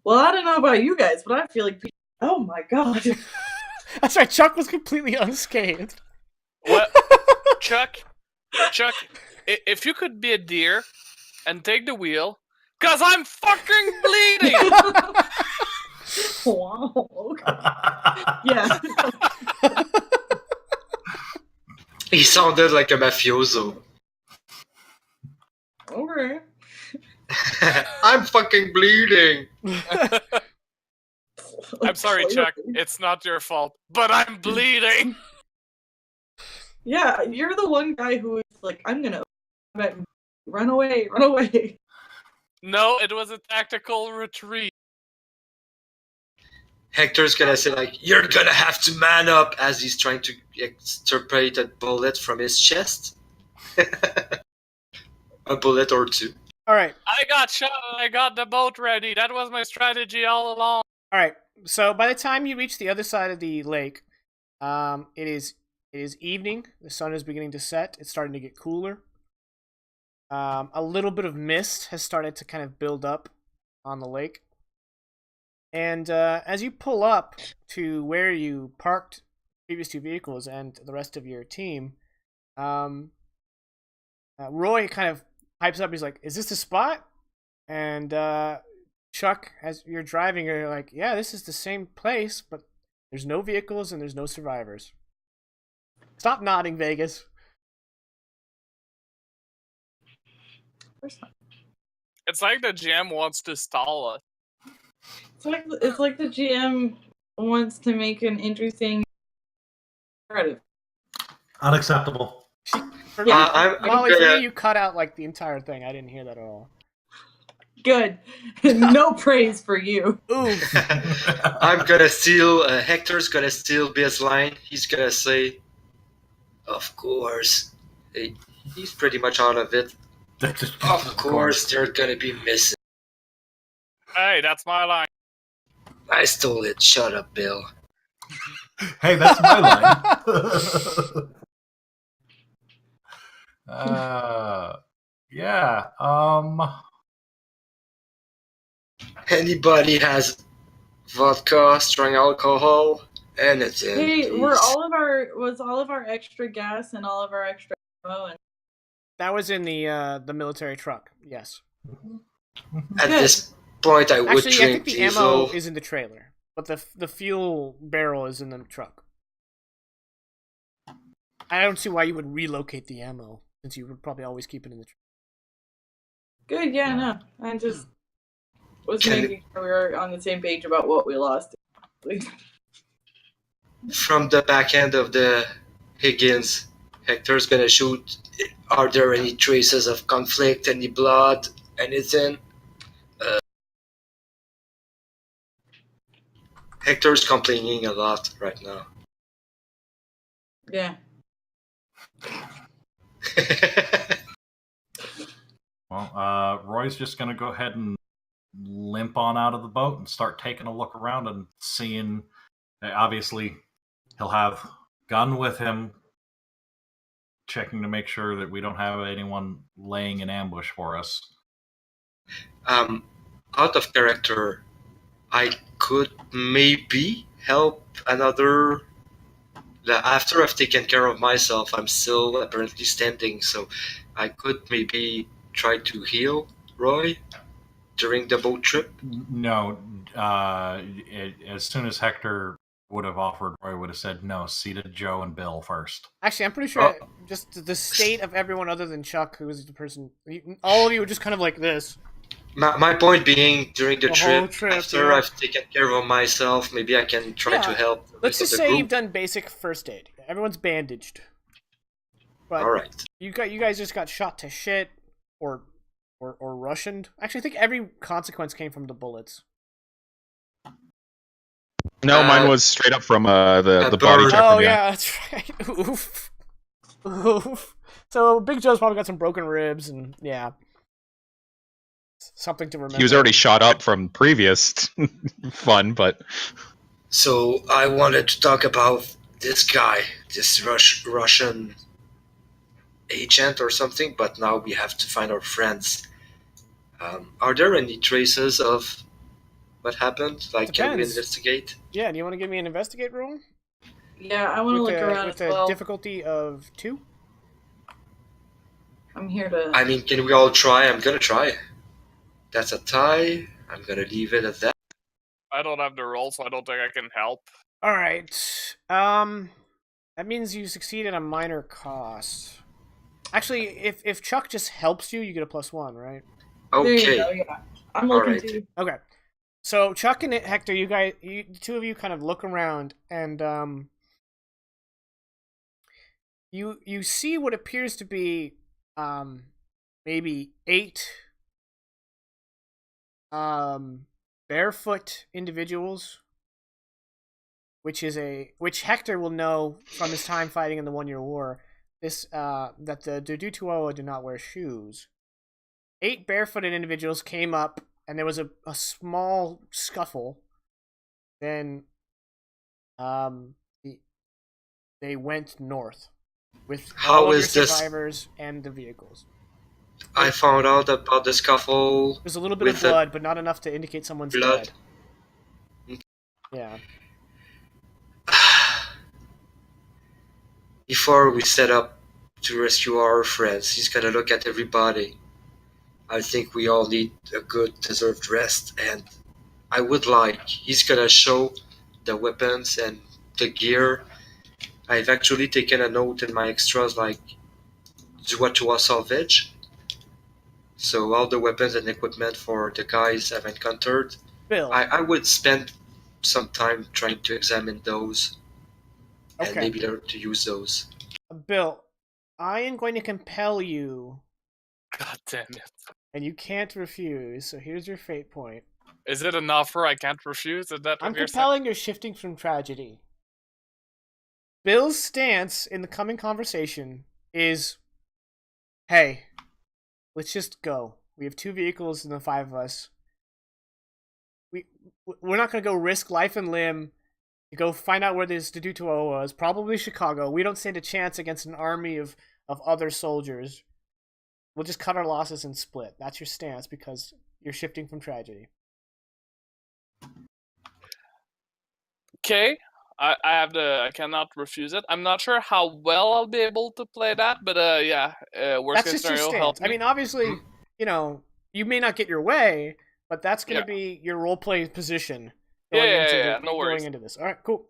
Well, I don't know about you guys, but I feel like... Oh my god. That's right, Chuck was completely unscathed. What? Chuck, if you could be a deer and take the wheel, cause I'm fucking bleeding! Wow. Okay. Yeah. He sounded like a mafioso. Okay. I'm fucking bleeding. I'm sorry, Chuck. It's not your fault, but I'm bleeding. Yeah, you're the one guy who is like, I'm gonna run away, run away. No, it was a tactical retreat. Hector's gonna say like, "You're gonna have to man up," as he's trying to extirpate a bullet from his chest. A bullet or two. All right. I got shot and I got the boat ready. That was my strategy all along. All right. So by the time you reach the other side of the lake, it is evening. The sun is beginning to set. It's starting to get cooler. A little bit of mist has started to kind of build up on the lake. And as you pull up to where you parked previous 2 vehicles and the rest of your team, Roy kind of pipes up. He's like, "Is this the spot?" And Chuck, as you're driving, you're like, "Yeah, this is the same place, but there's no vehicles and there's no survivors." Stop nodding, Vegas. It's like the GM wants to stall us. It's like the GM wants to make an interesting narrative. Unacceptable. For me, I'm Molly, for gonna- me, you cut out like the entire thing. I didn't hear that at all. Good. No praise for you. Ooh. I'm gonna steal. Hector's gonna steal Bill's line. He's gonna say, "Of course." He's pretty much out of it. Of course, they're gonna be missing. Hey, that's my line. I stole it. Shut up, Bill. Hey, that's my line. Yeah. Anybody has vodka, strong alcohol, anything, Hey, please. was all of our extra gas and all of our extra ammo and That was in the military truck. Yes. At Good. this point, I would Actually, I drink think the ammo diesel. is in the trailer, but the fuel barrel is in the truck. I don't see why you would relocate the ammo, since you would probably always keep it in the truck. good, yeah, no. I just was Can- making sure we were on the same page about what we lost. From the back end of the Higgins, Hector's gonna shoot. Are there any traces of conflict, any blood, anything? Hector's complaining a lot right now. Yeah. Well, Roy's just going to go ahead and limp on out of the boat and start taking a look around and seeing. Obviously, he'll have gun with him, checking to make sure that we don't have anyone laying an ambush for us. Out of character, I could maybe help another. After I've taken care of myself, I'm still apparently standing, so I could maybe try to heal Roy during the boat trip. No, as soon as Hector would have offered, Roy would have said no. Seated Joe and Bill first. Actually, I'm pretty sure just the state of everyone other than Chuck, who was the person, all of you were just kind of like this. My point being, during the whole trip, after yeah. I've taken care of myself, maybe I can try to help the Let's rest of just the say group. you've done basic first aid. Everyone's bandaged. But All right. you guys just got shot to shit or Russianed. Actually, I think every consequence came from the bullets. No, mine was straight up from the body bird. check. Oh from you. yeah, that's right. Oof. Oof. So Big Joe's probably got some broken ribs and yeah. Something to remember. He was already shot up from previous fun, but So I wanted to talk about this guy, this Russian agent or something, but now we have to find our friends. Are there any traces of what happened? Like, can we Depends. investigate? Yeah, do you want to give me an investigate roll? Yeah, I want to look around with as well. a difficulty of 2? I'm here to. I mean, can we all try? I'm gonna try. That's a tie. I'm gonna leave it at that. I don't have the roll, so I don't think I can help. All right. That means you succeed at a minor cost. Actually, if Chuck just helps you, you get a +1, right? There you Okay. go, yeah. I'm looking Alright. too. Okay. So Chuck and Hector, the two of you kind of look around and you see what appears to be maybe 8 barefoot individuals, which Hector will know from his time fighting in the 1-year war. This that the Dudutuoa do not wear shoes. 8 barefooted individuals came up, and there was a small scuffle. Then, they went north with all of your survivors and the vehicles. I found out about the scuffle. There's a little bit of blood, but not enough to indicate someone's blood. dead. Yeah. Before we set up to rescue our friends, he's gonna look at everybody. I think we all need a good deserved rest, and I would like, he's gonna show the weapons and the gear. I've actually taken a note in my extras, like, Duatua salvage. So all the weapons and equipment for the guys I've encountered. Bill. I would spend some time trying to examine those and Okay. maybe learn to use those. Bill, I am going to compel you, God damn it. and you can't refuse, so here's your fate point. Is it an offer I can't refuse? Is that what I'm you're compelling your shifting from tragedy. Bill's stance in the coming conversation is, hey, let's just go. We have 2 vehicles and the 5 of us. we're not going to go risk life and limb to go find out where this Dutuoa is. Probably Chicago. We don't stand a chance against an army of other soldiers. We'll just cut our losses and split. That's your stance because you're shifting from tragedy. Okay, I cannot refuse it. I'm not sure how well I'll be able to play that, but yeah, worst That's case just your scenario, help stance. I me. mean, obviously, you may not get your way, but that's going to be your role play position Yeah, no worries. going into this. All right, cool.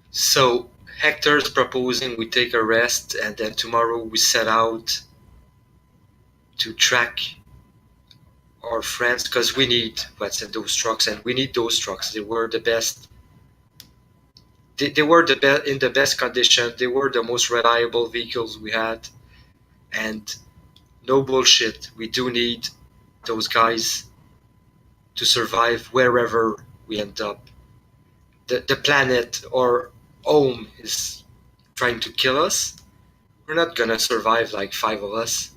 So Hector's proposing we take a rest and then tomorrow we set out to track our friends because we need what's in those trucks and we need those trucks. They were the best. They were in the best condition. They were the most reliable vehicles we had, and no bullshit. We do need those guys to survive wherever we end up. The planet or home is trying to kill us. We're not gonna survive like 5 of us.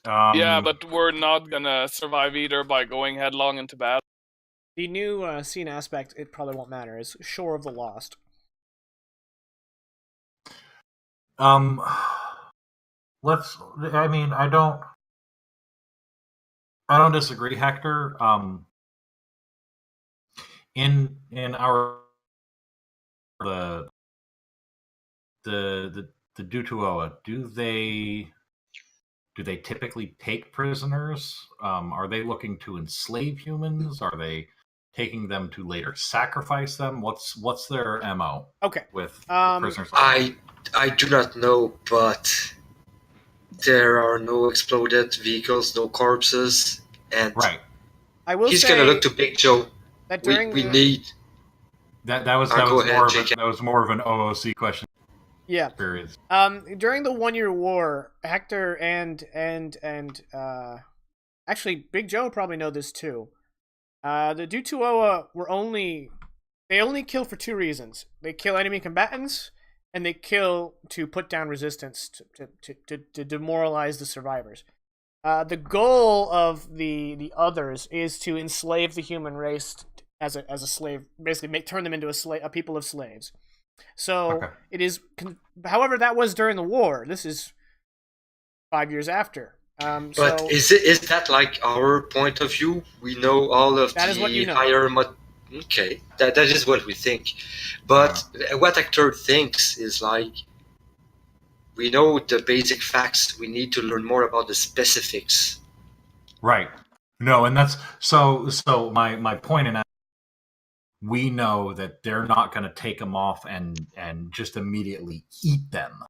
Yeah, but we're not gonna survive either by going headlong into battle. The new scene aspect, it probably won't matter, is Shore of the Lost. Let's. I mean, I don't disagree, Hector. In our the Dutuoa, do they typically take prisoners? Are they looking to enslave humans? Are they taking them to later sacrifice them? What's their MO? Okay. With prisoners? I do not know, but there are no exploded vehicles, no corpses, and right. I will he's say gonna look to Big Joe. That we need. That was more of an OOC question. Yeah. Period. During the 1 year war, Hector and actually Big Joe probably know this too. The Dutuoa only kill for 2 reasons. They kill enemy combatants, and they kill to put down resistance to demoralize the survivors. The goal of the others is to enslave the human race as a slave, basically turn them into a people of slaves. So It is. However, that was during the war. This is 5 years after. But is that like our point of view? We know all of that the is what you know. higher. Okay, that is what we think. But what Hector thinks is like we know the basic facts. We need to learn more about the specifics. Right. No, and that's so. My point in that, we know that they're not going to take them off and just immediately eat them.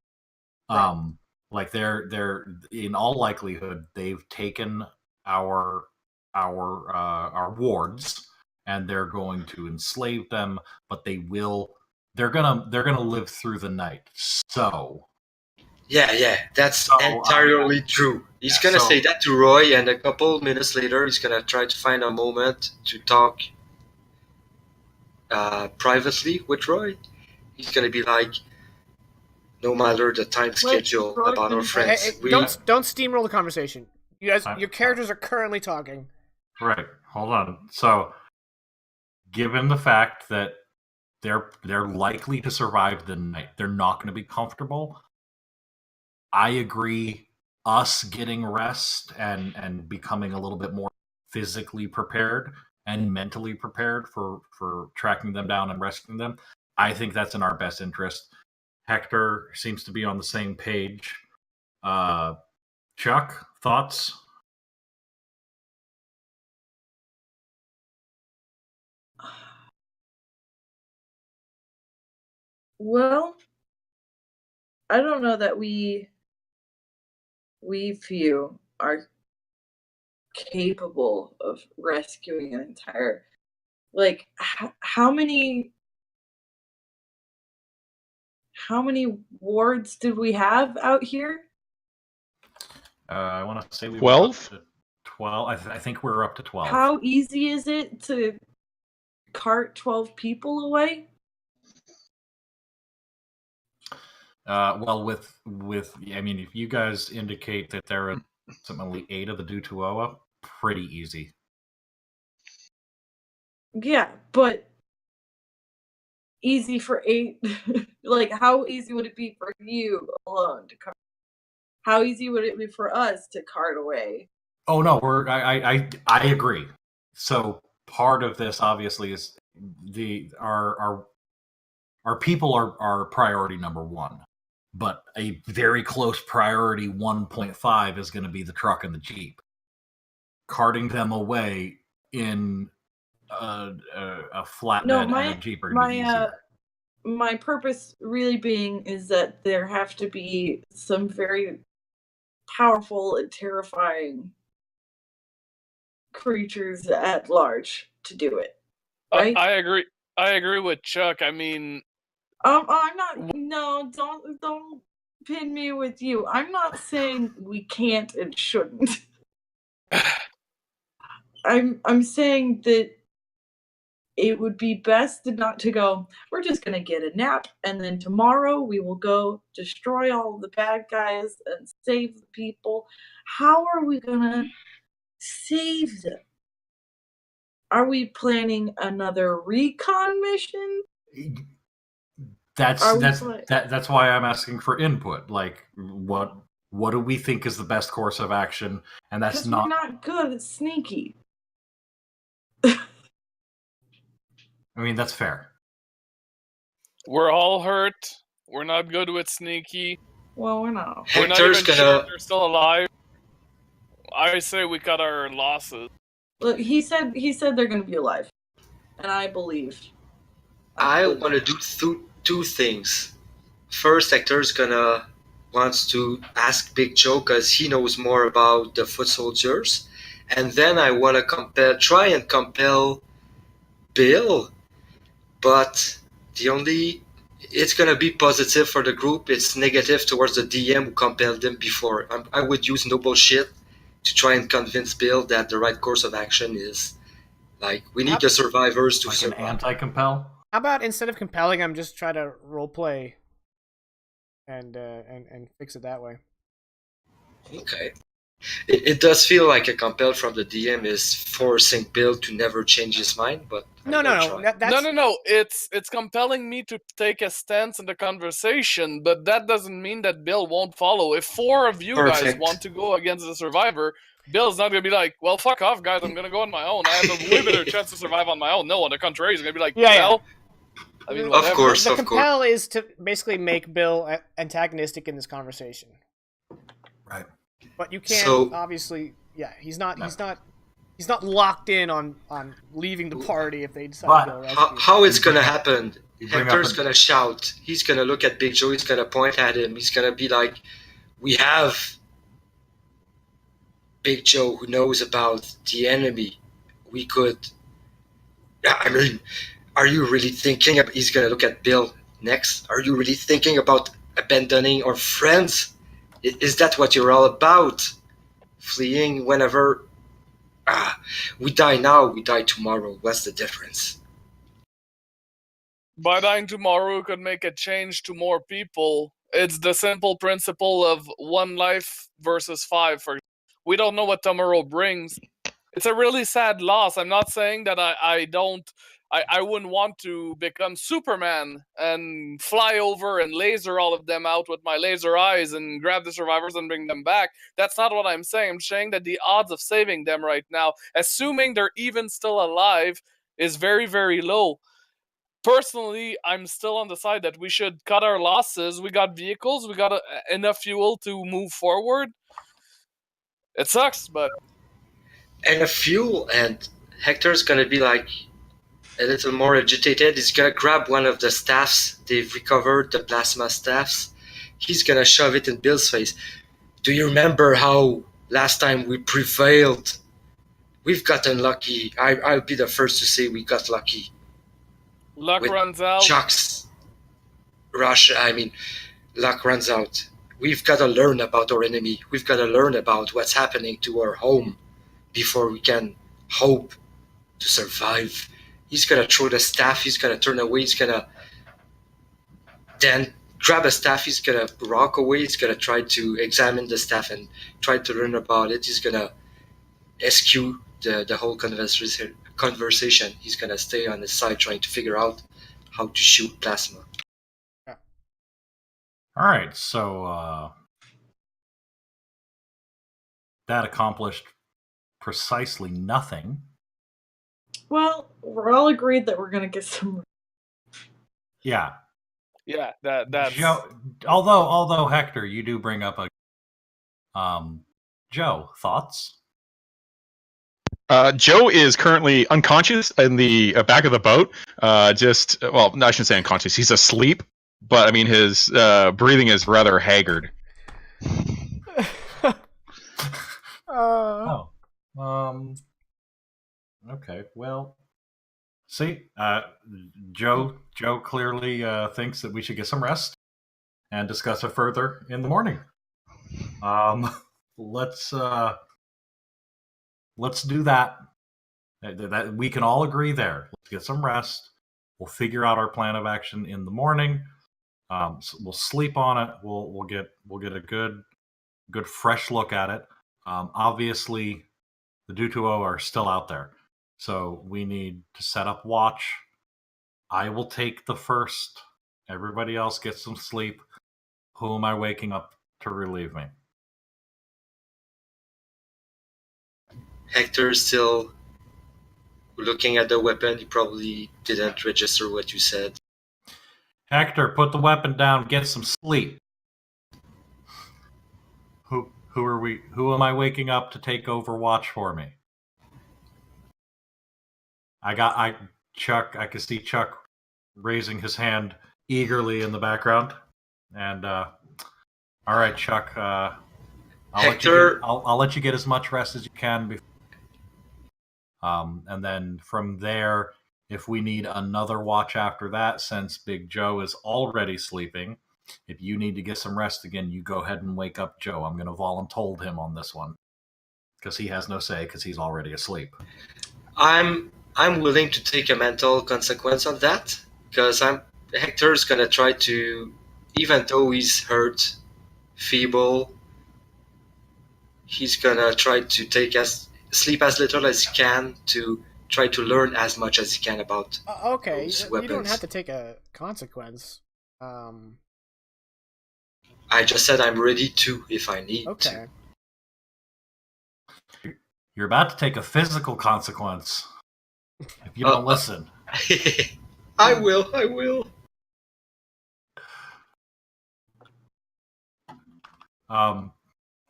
Right. Like they're in all likelihood they've taken our wards and they're going to enslave them, but they're gonna live through the night. So yeah, that's entirely true. He's gonna say that to Roy, and a couple minutes later he's gonna try to find a moment to talk privately with Roy. He's gonna be like, no matter the time schedule about our friends. Don't steamroll the conversation. You guys, your characters are currently talking. Right. Hold on. So, given the fact that they're likely to survive the night, they're not going to be comfortable. I agree. Us getting rest and becoming a little bit more physically prepared and mentally prepared for tracking them down and rescuing them, I think that's in our best interest. Hector seems to be on the same page. Chuck, thoughts? Well, I don't know that we few are capable of rescuing an entire, like, how many wards did we have out here? I want to say 12? 12. I think we're up to 12. How easy is it to cart 12 people away? Well, I mean, if you guys indicate that there are approximately 8 of the Dutuoa, pretty easy. Yeah, but easy for 8. Like, how easy would it be for you alone to cart? How easy would it be for us to cart away? Oh no, I agree. So part of this obviously is our people are priority number 1, but a very close priority 1.5 is going to be the truck and the Jeep. Carting them away in a flatbed and a Jeep are going to be easier. My purpose really being is that there have to be some very powerful and terrifying creatures at large to do it. Right? I agree. I agree with Chuck. I mean, I'm not. No, don't pin me with you. I'm not saying we can't and shouldn't. I'm saying that it would be best not to go, we're just going to get a nap, and then tomorrow we will go destroy all the bad guys and save the people. How are we going to save them? Are we planning another recon mission? That's why I'm asking for input. Like, what do we think is the best course of action? And that's we're not good at sneaky. I mean, that's fair. We're all hurt. We're not good with sneaky. Well, we're not. We're not even sure if they're still alive. I say we cut our losses. Look, he said they're going to be alive, and I believe. I want to do two things. First, Hector's gonna wants to ask Big Joe because he knows more about the foot soldiers, and then I want to try and compel Bill, but it's gonna be positive for the group. It's negative towards the DM who compelled them before. I would use no bullshit to try and convince Bill that the right course of action is like we need the survivors to survive. An anti-compel. How about instead of compelling them, just try to roleplay and fix it that way? Okay. It does feel like a compel from the DM is forcing Bill to never change his mind, but no. It's compelling me to take a stance in the conversation, but that doesn't mean that Bill won't follow. If 4 of you guys want to go against the survivor, Bill's not gonna be like, "Well, fuck off, guys. I'm gonna go on my own. I have a way better chance to survive on my own." No, on the contrary, he's gonna be like, "Well." I mean, of course, the compel is to basically make Bill antagonistic in this conversation. Right. But you can't obviously. Yeah, he's not locked in on leaving the party if they decide to go rescue. How it's gonna happen? Hector's gonna shout. He's gonna look at Big Joe. He's gonna point at him. He's gonna be like, "We have Big Joe who knows about the enemy. We could." I mean, are you really thinking? He's gonna look at Bill next. Are you really thinking about abandoning our friends? Is that what you're all about? Fleeing whenever we die now, we die tomorrow. What's the difference? By dying tomorrow could make a change to more people. It's the simple principle of 1 life versus 5. We don't know what tomorrow brings. It's a really sad loss. I'm not saying that I wouldn't want to become Superman and fly over and laser all of them out with my laser eyes and grab the survivors and bring them back. That's not what I'm saying. I'm saying that the odds of saving them right now, assuming they're even still alive, is very, very low. Personally, I'm still on the side that we should cut our losses. We got vehicles. We got enough fuel to move forward. It sucks, but... And a fuel, and Hector's gonna be like a little more agitated. He's gonna grab one of the staffs they've recovered, the plasma staffs. He's gonna shove it in Bill's face. Do you remember how last time we prevailed? We've gotten lucky. I'll be the first to say we got lucky. Luck runs out. Chuck's rush. Luck runs out. We've got to learn about our enemy. We've got to learn about what's happening to our home before we can hope to survive. He's gonna throw the staff. He's gonna turn away. He's gonna then grab a staff. He's gonna walk away. He's gonna try to examine the staff and try to learn about it. He's gonna eschew the whole conversation. He's gonna stay on his side trying to figure out how to shoot plasma. All right, so that accomplished precisely nothing. Well, we're all agreed that we're gonna get some. Yeah. Yeah, that's Joe, although Hector, you do bring up a Joe, thoughts? Joe is currently unconscious in the back of the boat. I shouldn't say unconscious. He's asleep, but I mean his breathing is rather haggard. Okay. Well, see, Joe clearly thinks that we should get some rest and discuss it further in the morning. Let's do that. That we can all agree there. Let's get some rest. We'll figure out our plan of action in the morning. So we'll sleep on it. We'll get a good fresh look at it. Obviously, the Dutuo are still out there, so we need to set up watch. I will take the first. Everybody else get some sleep. Who am I waking up to relieve me? Hector's still looking at the weapon. He probably didn't register what you said. Hector, put the weapon down. Get some sleep. Who are we? Who am I waking up to take over watch for me? Chuck. I can see Chuck raising his hand eagerly in the background. And all right, Chuck. I'll let you get as much rest as you can. And then from there, if we need another watch after that, since Big Joe is already sleeping, if you need to get some rest again, you go ahead and wake up Joe. I'm going to voluntold him on this one because he has no say because he's already asleep. I'm willing to take a mental consequence of that because Hector's gonna try to, even though he's hurt, feeble, he's gonna try to sleep as little as he can to try to learn as much as he can about okay, those you weapons. don't have to take a consequence. I just said I'm ready to if I need Okay. to. You're about to take a physical consequence if you don't listen. I will.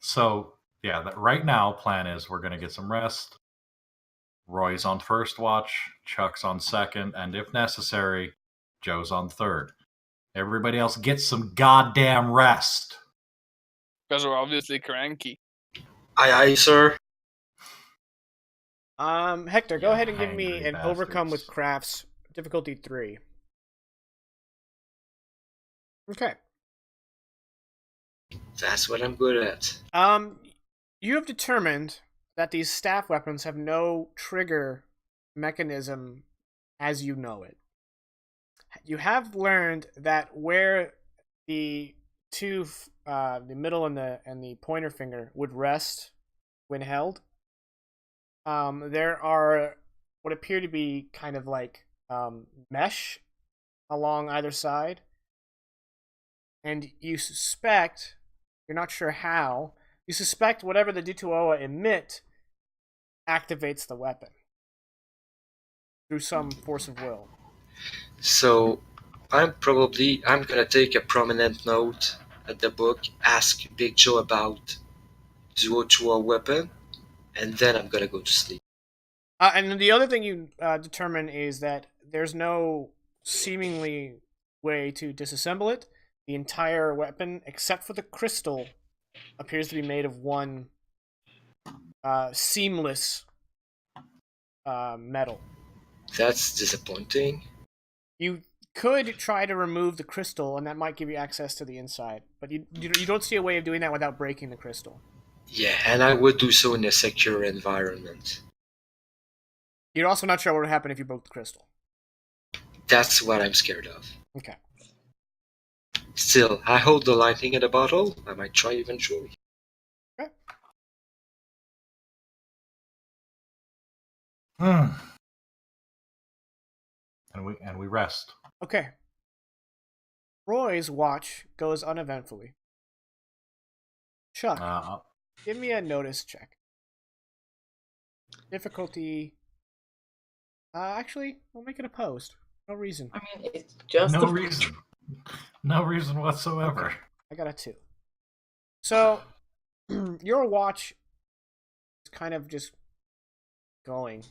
So yeah, right now plan is we're gonna get some rest. Roy's on first watch, Chuck's on second, and if necessary, Joe's on third. Everybody else gets some goddamn rest. Because we're obviously cranky. Aye, sir. Hector, go ahead and give me Hangry an overcome bastards. with crafts, difficulty 3. Okay. That's what I'm good at. You have determined that these staff weapons have no trigger mechanism as you know it. You have learned that where the two, the middle and the pointer finger would rest when held, there are what appear to be kind of like mesh along either side, and you suspect, you're not sure how, you suspect whatever the Dutuoa emit activates the weapon through some force of will. So I'm gonna take a prominent note at the book, ask Big Joe about Duochua weapon, and then I'm gonna go to sleep. And the other thing you determine is that there's no seemingly way to disassemble it. The entire weapon, except for the crystal, appears to be made of one seamless metal. That's disappointing. You could try to remove the crystal, and that might give you access to the inside, but you don't see a way of doing that without breaking the crystal. Yeah, and I would do so in a secure environment. You're also not sure what would happen if you broke the crystal. That's what I'm scared of. Okay. Still, I hold the lightning in the bottle. I might try eventually. And we rest. Okay. Roy's watch goes uneventfully. Chuck, give me a notice check. Difficulty. Actually, we'll make it opposed. No reason. I mean, it's just No reason. No reason whatsoever. Okay. I got a 2. So, your watch is kind of just going.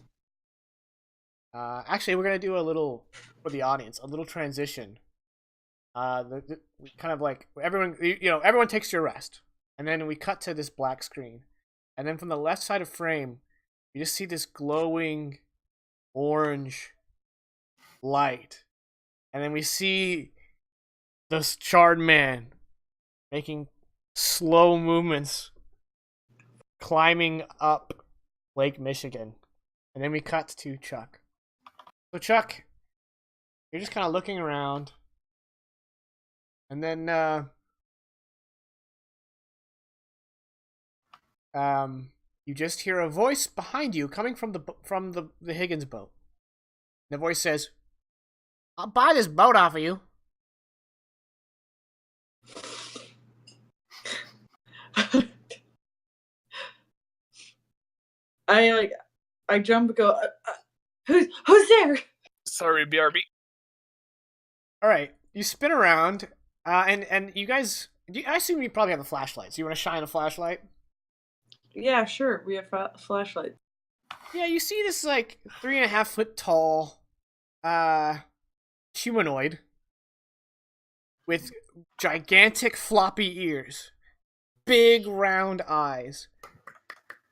Actually, we're gonna do a little for the audience, a little transition. We kind of like everyone, everyone takes your rest, and then we cut to this black screen, and then from the left side of frame, you just see this glowing orange light, and then we see this charred man making slow movements, climbing up Lake Michigan, and then we cut to Chuck. So Chuck, you're just kind of looking around, and then you just hear a voice behind you coming from the Higgins boat. The voice says, "I'll buy this boat off of you." I jump and go, who's there? Sorry, BRB. All right, you spin around, and you guys, I assume you probably have a flashlight. So you want to shine a flashlight? Yeah, sure. We have flashlights. Yeah, you see this like 3.5 foot tall, humanoid with gigantic floppy ears, big round eyes,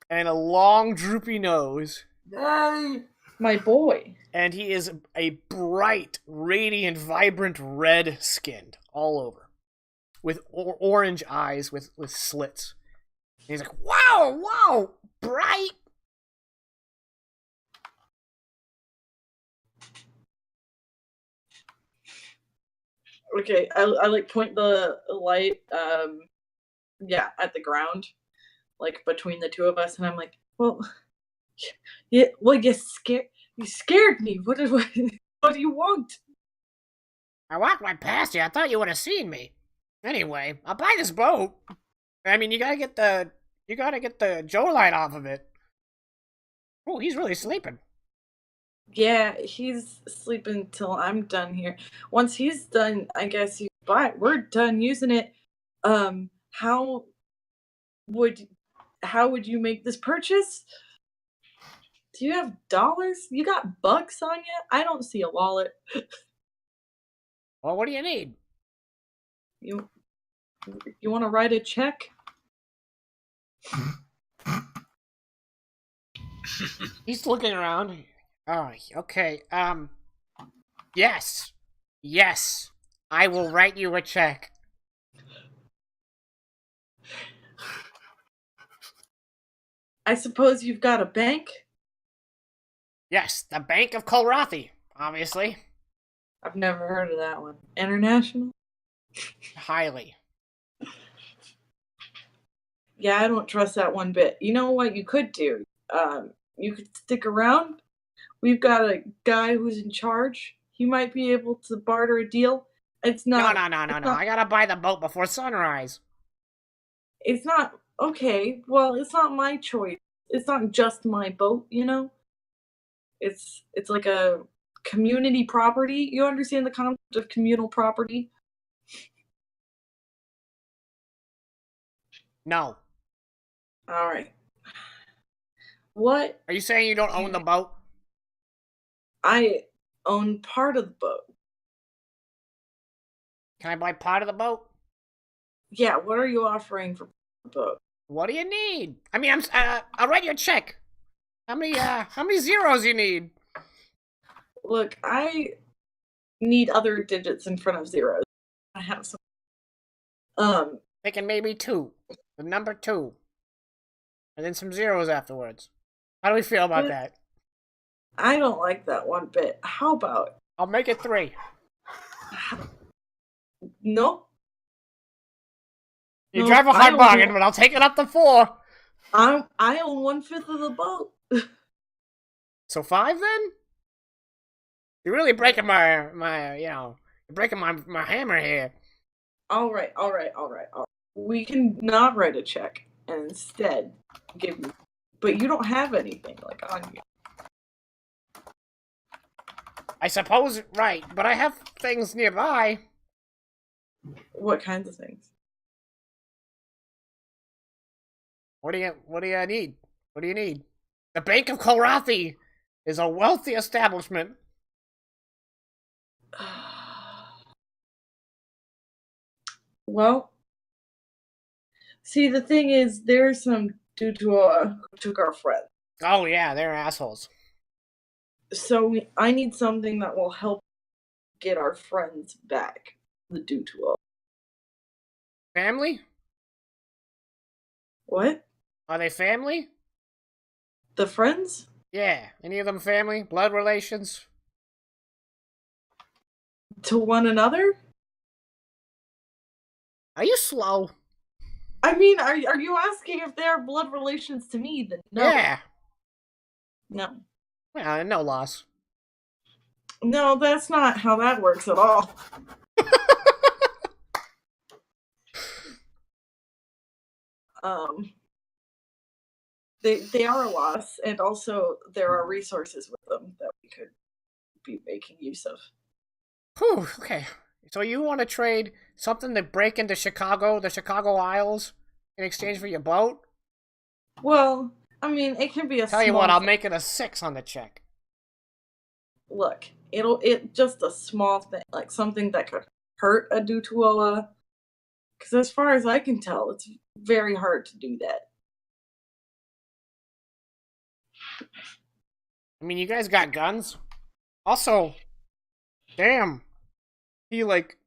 and a long droopy nose. Yay! My boy. And he is a bright, radiant, vibrant red skinned all over, with orange eyes with slits. And he's like, wow, bright. Okay, I like point the light, at the ground, like between the two of us, and I'm like, well, yeah, well, you scared me. What do you want? I walked right past you. I thought you would have seen me. Anyway, I'll buy this boat. I mean, you gotta get the Joe light off of it. Oh, he's really sleeping. Yeah, he's sleeping till I'm done here. Once he's done, I guess you buy it. We're done using it. How would you make this purchase? Do you have dollars? You got bucks on you? I don't see a wallet. Well, what do you need? You want to write a check? He's looking around. Oh, okay. Yes. I will write you a check. I suppose you've got a bank? Yes, the Bank of Colrathi, obviously. I've never heard of that one. International? Highly. Yeah, I don't trust that one bit. You know what you could do? You could stick around. We've got a guy who's in charge. He might be able to barter a deal. It's not. No. I gotta buy the boat before sunrise. It's not. Okay, well, it's not my choice. It's not just my boat, you know? It's like a community property. You understand the concept of communal property? No. All right. What? Are you saying you don't own the boat? I own part of the boat. Can I buy part of the boat? Yeah, what are you offering for the boat? What do you need? I mean, I'll write you a check. How many zeros you need? Look, I need other digits in front of zeros. I have some. Thinking maybe 2. The number 2. And then some zeros afterwards. How do we feel about that? I don't like that one bit. How about... I'll make it 3. No, You No, drive a I hard own- bargain, but I'll take it up to 4. I own 1/5 of the boat. So 5 then? You're really breaking my you're breaking my hammer here. All right. We can not write a check and instead give me. But you don't have anything like on you. I suppose, right, but I have things nearby. What kinds of things? What do you need? What do you need? The Bank of Korathi is a wealthy establishment. Well, see, the thing is, there's some Dutua who took our friend. Oh yeah, they're assholes. So I need something that will help get our friends back. The Dutua. Family? What? Are they family? The friends? Yeah. Any of them family? Blood relations? To one another? Are you slow? I mean, are you asking if they are blood relations to me? Then no. Yeah. No. Well, no loss. No, that's not how that works at all. They are a loss, and also there are resources with them that we could be making use of. Whew, okay. So you want to trade something to break into Chicago, the Chicago Isles, in exchange for your boat? Well, I mean, it can be a Tell you what, I'll make it a 6 on the check. Look, it just a small thing, like something that could hurt a Dutuoa. Because as far as I can tell, it's very hard to do that. I mean, you guys got guns? Also, damn. He, like,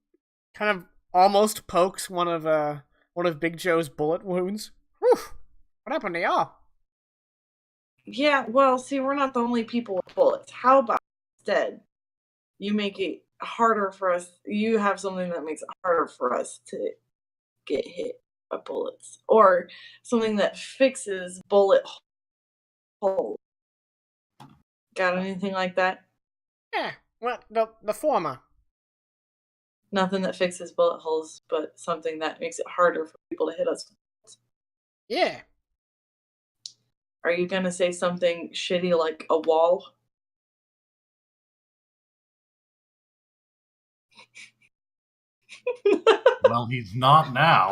kind of almost pokes one of Big Joe's bullet wounds. Whew. What happened to y'all? Yeah, well, see, we're not the only people with bullets. How about instead, you make it harder for us, you have something that makes it harder for us to get hit by bullets. Or something that fixes bullet holes. Got anything like that? Yeah, well, the former. Nothing that fixes bullet holes, but something that makes it harder for people to hit us. Yeah. Are you gonna say something shitty like a wall? Well, he's not now.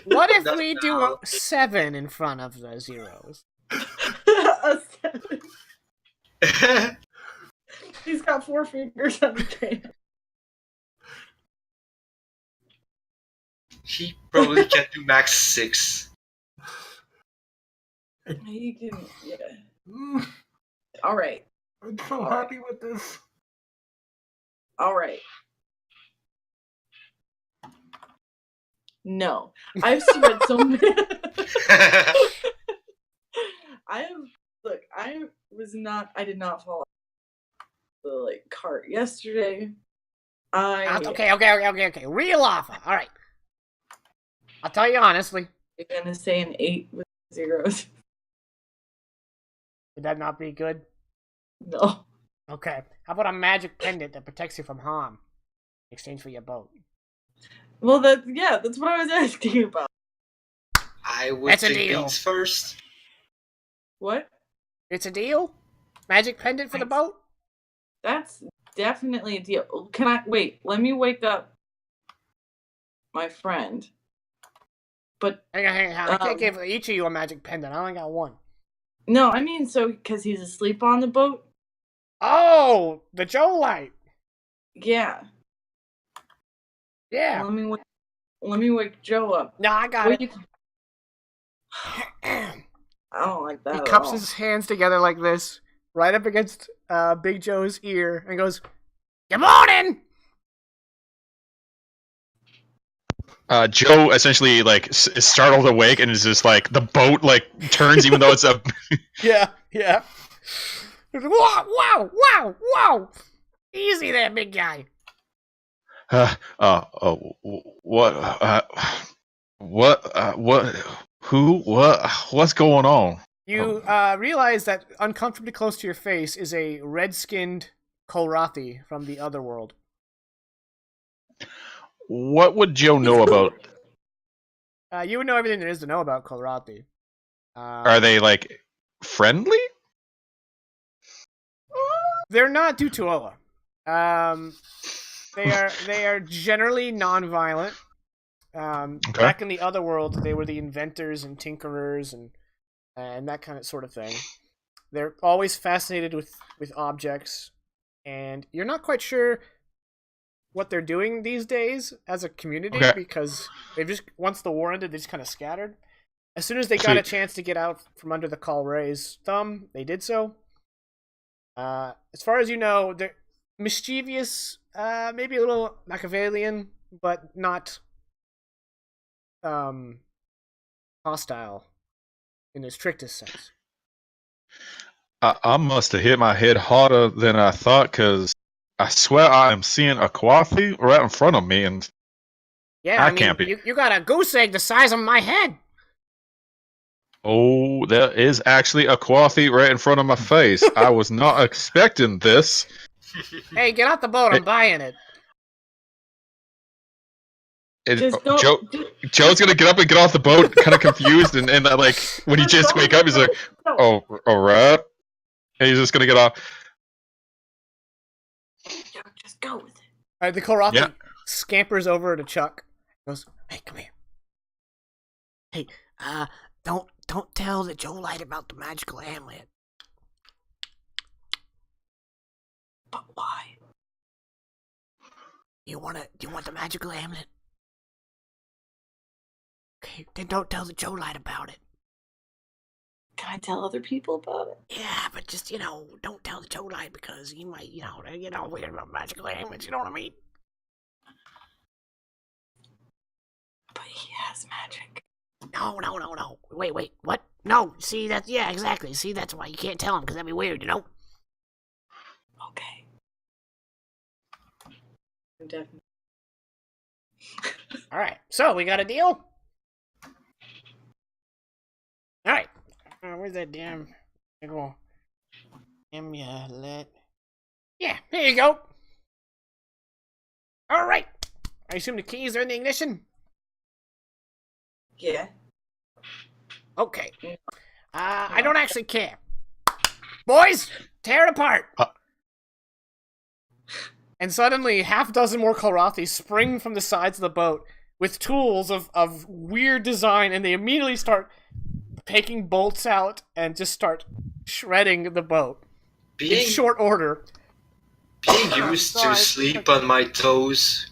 What if Not we do a 7 in front of the zeros? A 7. He's got 4 fingers on his hand. He probably can do max 6. He can, yeah. Mm, All right. I'm so happy with this. All right. No, I've spent so many. I did not fall off the cart yesterday. Okay. Real offer. All right. I'll tell you honestly. You're gonna say an 8 with zeros. Would that not be good? No. Okay. How about a magic pendant that protects you from harm in exchange for your boat? Well, that's what I was asking you about. I would That's a take deal. beats first. What? It's a deal? Magic pendant for the boat? That's definitely a deal. Can I wait? Let me wake up my friend. But Hang on. I can't give each of you a magic pendant. I only got one. no, I mean, so because he's asleep on the boat. Oh, the Joe light. Yeah. Yeah. Let me wake Joe up. No, I got it. I don't like that. He at cups all. his hands together like this, right up against Big Joe's ear, and goes, "Good morning." Joe essentially is startled awake and is just like the boat turns even though it's a Yeah. Wow! Easy there, big guy. what What? Who? What? What's going on? You realize that uncomfortably close to your face is a red-skinned Kolrathi from the other world. What would Joe know about? You would know everything there is to know about Kolrathi. Are they like friendly? They're not Dutuola. They are generally non-violent. Back in the other world, they were the inventors and tinkerers and that kind of sort of thing. They're always fascinated with objects, and you're not quite sure what they're doing these days as a community because they've just once the war ended, they just kind of scattered. As soon as they got a chance to get out from under the Kalray's thumb, they did so. As far as you know, they're mischievous, maybe a little Machiavellian, but not hostile in the strictest sense. I must have hit my head harder than I thought, because I swear I am seeing a Kwathi right in front of me, and yeah, I mean, can't be. You got a goose egg the size of my head. Oh, there is actually a Kwathi right in front of my face. I was not expecting this. Hey, get out the boat! I'm buying it. Joe's gonna get up and get off the boat, kind of confused, and like when he just wake up, he's like, "Oh, all right," and he's just gonna get off. Just go with it. All right, the Kolrathi scampers over to Chuck. Goes, "Hey, come here. Hey, don't tell that Joe lied about the magical amulet." But why? Do you want the magical amulet? Okay, then don't tell that Joe lied about it. Can I tell other people about it? Yeah, but just, don't tell the Joe lied because he might, get all weird about magical amulets, you know what I mean? But he has magic. No. Wait, what? No, see, yeah, exactly. See, that's why you can't tell him, because that'd be weird, Okay. Definitely. Alright, so we got a deal? Alright. Where's that damn amulet? Yeah, here you go. Alright. I assume the keys are in the ignition? Yeah. Okay. I don't actually care. Boys, tear it apart! And suddenly, half a dozen more Kolrathi spring from the sides of the boat with tools of weird design, and they immediately start taking bolts out and just start shredding the boat in short order. Being used to sleep on my toes,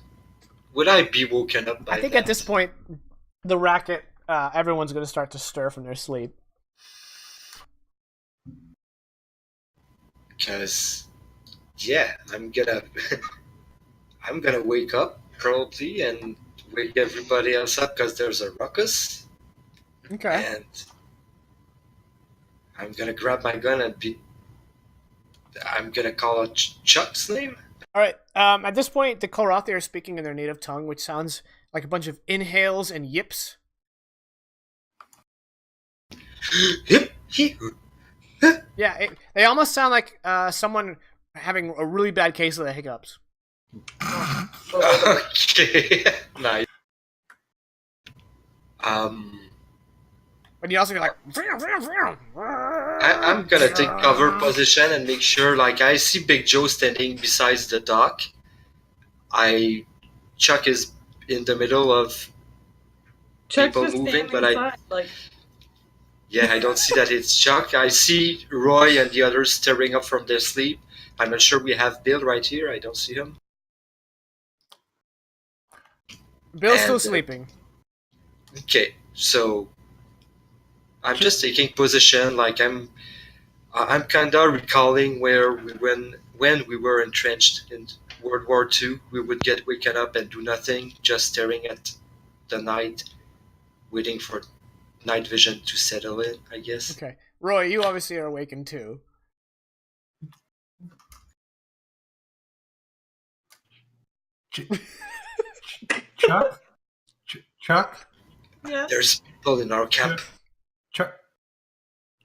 would I be woken up by I think that? at this point, the racket, everyone's going to start to stir from their sleep. Because, yeah, I'm gonna wake up probably and wake everybody else up because there's a ruckus. Okay. And I'm gonna grab my gun and I'm gonna call out Chuck's name. All right. At this point, the Kolrathi are speaking in their native tongue, which sounds like a bunch of inhales and yips. Yeah, they almost sound like someone having a really bad case of the hiccups. Okay, nice. But you also be like, I'm gonna take cover position and make sure, like, I see Big Joe standing beside the dock. Chuck is in the middle of Chuck's people just moving, standing but aside, I don't see that it's Chuck. I see Roy and the others stirring up from their sleep. I'm not sure we have Bill right here. I don't see him. Bill's still sleeping. Okay, so I'm just taking position, like I'm kinda recalling where when we were entrenched in World War II, we would get waken up and do nothing, just staring at the night, waiting for night vision to settle in, I guess. Okay. Roy, you obviously are awakened too. Chuck? Yeah. There's people in our camp. Chuck.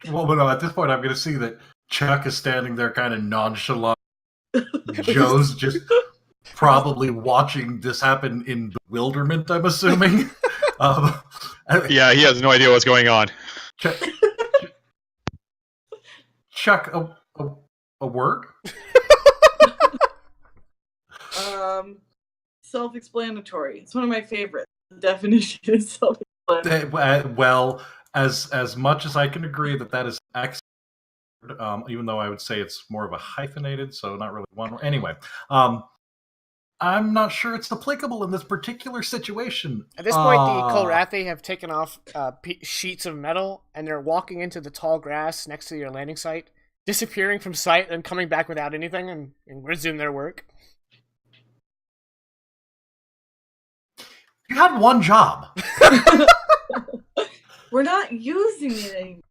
Well, but no, at this point, I'm going to see that Chuck is standing there kind of nonchalant. Joe's just probably watching this happen in bewilderment, I'm assuming. Yeah, he has no idea what's going on. Chuck, a word? Self-explanatory. It's one of my favorites. The definition is self-explanatory. Well, as much as I can agree that is excellent, even though I would say it's more of a hyphenated, so not really one. Anyway, I'm not sure it's applicable in this particular situation. At this point, the Kolrathi have taken off sheets of metal, and they're walking into the tall grass next to your landing site, disappearing from sight and coming back without anything and resume their work. You had one job. We're not using it anymore.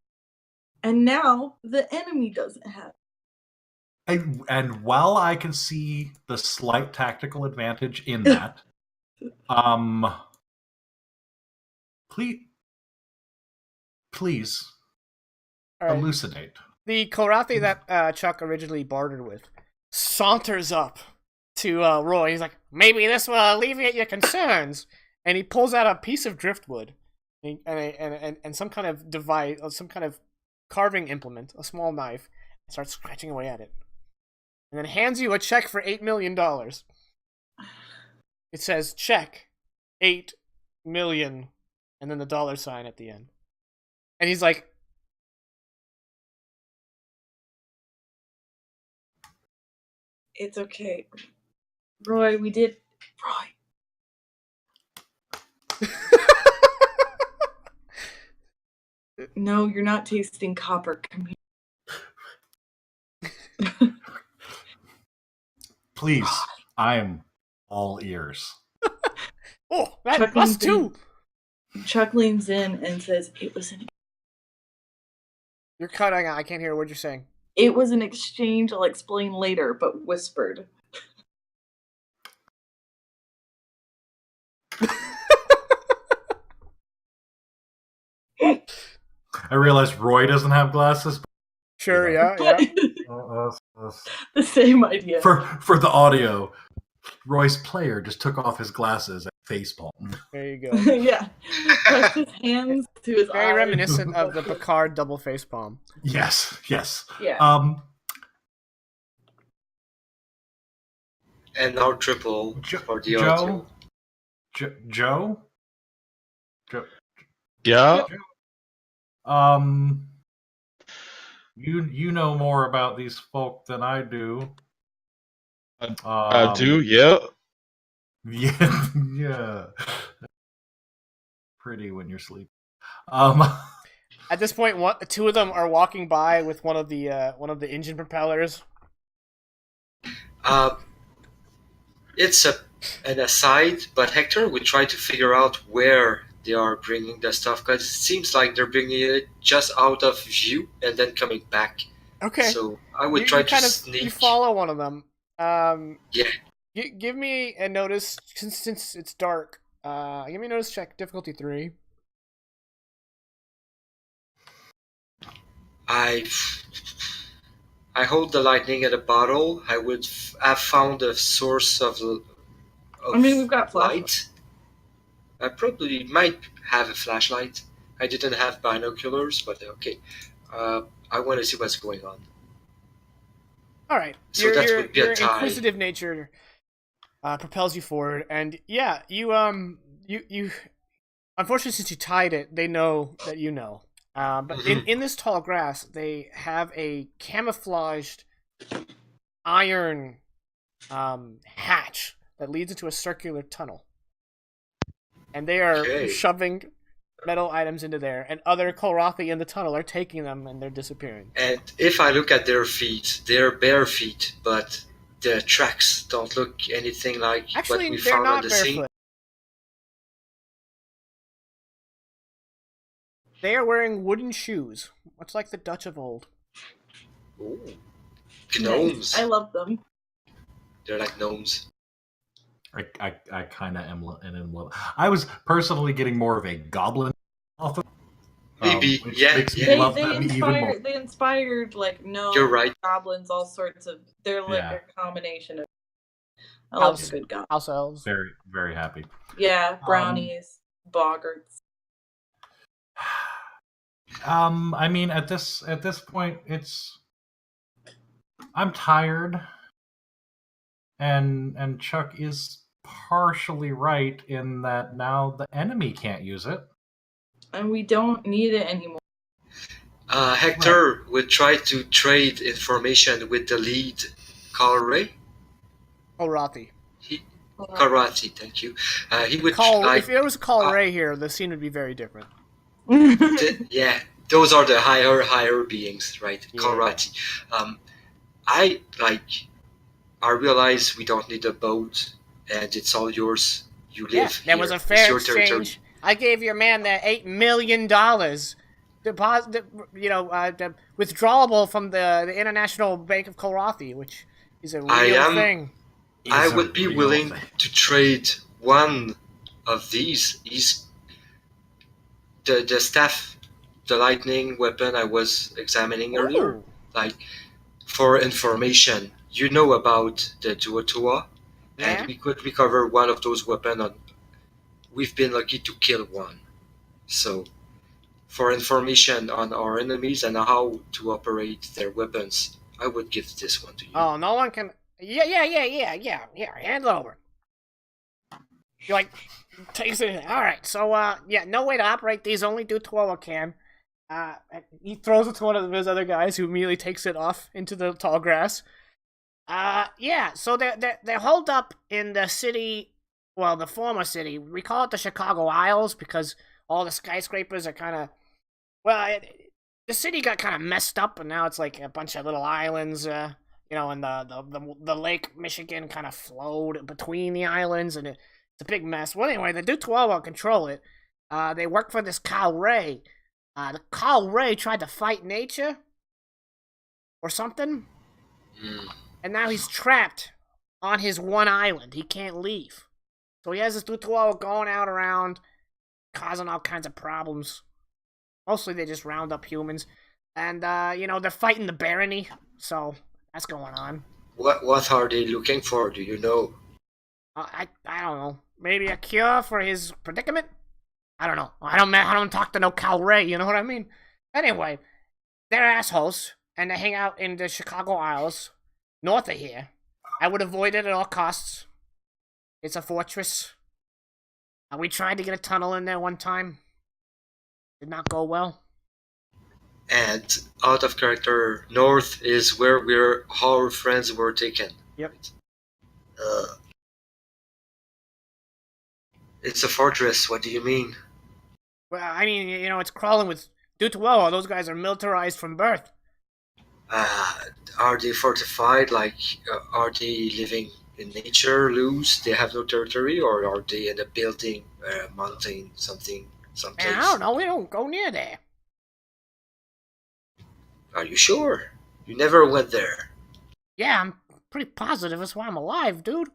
And now the enemy doesn't have it. And while I can see the slight tactical advantage in that, please right. Elucidate. The Kolrathi that Chuck originally bartered with saunters up to Roy. He's like, maybe this will alleviate your concerns. And he pulls out a piece of driftwood and some kind of device, some kind of carving implement, a small knife, and starts scratching away at it. And then hands you a check for $8 million. It says, check, 8 million, and then the dollar sign at the end. And he's like, it's okay. Roy, we did... Roy. No, you're not tasting copper. Come here. Please, I am all ears. Oh, that plus 2! Chuck leans in and says, it was an... You're cutting out. I can't hear a word you're saying. It was an exchange, I'll explain later, but whispered. I realize Roy doesn't have glasses. Sure, yeah. The same idea. For the audio, Roy's player just took off his glasses and facepalm. There you go. Yeah. Pressed his hands to his Very eyes. reminiscent of the Picard double facepalm. Yes. Yeah. And now triple for the other two. Joe? Yeah. You know more about these folk than I do. I do, yeah. Yeah. Pretty when you're sleeping. At this point, two of them are walking by with one of the engine propellers. It's an aside, but Hector would try to figure out where they are bringing the stuff, because it seems like they're bringing it just out of view and then coming back. Okay. So I would try to sneak. You follow one of them. Yeah. Give me a notice since it's dark. Give me a notice check, difficulty 3. I hold the lightning at a bottle. I would have found a source of we've got light. I probably might have a flashlight. I didn't have binoculars, but okay. I want to see what's going on. All right. So that would be your a tie. Inquisitive nature propels you forward, and yeah, you unfortunately, since you tied it, they know that you know. But in this tall grass, they have a camouflaged iron hatch that leads into a circular tunnel. And they are shoving metal items into there, and other Kolrathi in the tunnel are taking them, and they're disappearing. And if I look at their feet, they're bare feet, but the tracks don't look anything like what we found on the scene. They are wearing wooden shoes, much like the Dutch of old. Ooh. Gnomes. Nice. I love them. They're like gnomes. I kind of am in love. I was personally getting more of a goblin off of Maybe, which yeah, makes me yeah. love them even more. They inspired like You're right. goblins, all sorts of. They're like Yeah. a combination of. I love a good goblin. House elves. Very, very happy. Yeah, brownies, boggarts. I mean, at this point, I'm tired, and Chuck is partially right in that now the enemy can't use it. And we don't need it anymore. Hector would try to trade information with the lead, Calray. Kolrathi. Karate, thank you. He would If there was a Calray here, the scene would be very different. yeah, those are the higher beings, right? Yeah. Karate. I realize we don't need a boat, and it's all yours. You live Yeah, here. there was a It's fair your territory. exchange. I gave your man the $8 million deposit, withdrawable from the International Bank of Kolrathi, which is a real thing. I would be willing to trade one of these. He's the staff, the lightning weapon I was examining earlier. Ooh. Like, for information, you know about the Duotua, Yeah? and we could recover one of those weapons. We've been lucky to kill one. So, for information on our enemies and how to operate their weapons, I would give this one to you. Oh, no one can. Yeah. Hand it over. You're like, takes it. All right. So, no way to operate these. Only Duotua can. He throws it to one of his other guys, who immediately takes it off into the tall grass. So they're holed up in the city. Well, the former city. We call it the Chicago Isles because all the skyscrapers are kind of. Well, the city got kind of messed up, and now it's like a bunch of little islands. And the Lake Michigan kind of flowed between the islands, and it's a big mess. Well, anyway, the Duotua control it. They work for this Calray. The Calray tried to fight nature or something, and now he's trapped on his one island. He can't leave. So he has this Duotua going out around, causing all kinds of problems. Mostly they just round up humans. And, they're fighting the barony, so that's going on. What are they looking for? Do you know? I don't know. Maybe a cure for his predicament? I don't know. I don't talk to no Calray, you know what I mean? Anyway, they're assholes, and they hang out in the Chicago Isles, north of here. I would avoid it at all costs. It's a fortress. We tried to get a tunnel in there one time. Did not go well. And out of character, north is where our friends were taken. Yep. It's a fortress. What do you mean? Well, I mean, it's crawling with Duotua. Those guys are militarized from birth. Are they fortified? Like, are they living in nature, loose? They have no territory, or are they in a building, mountain, someplace? Man, I don't know. We don't go near there. Are you sure? You never went there. Yeah, I'm pretty positive that's why I'm alive, dude.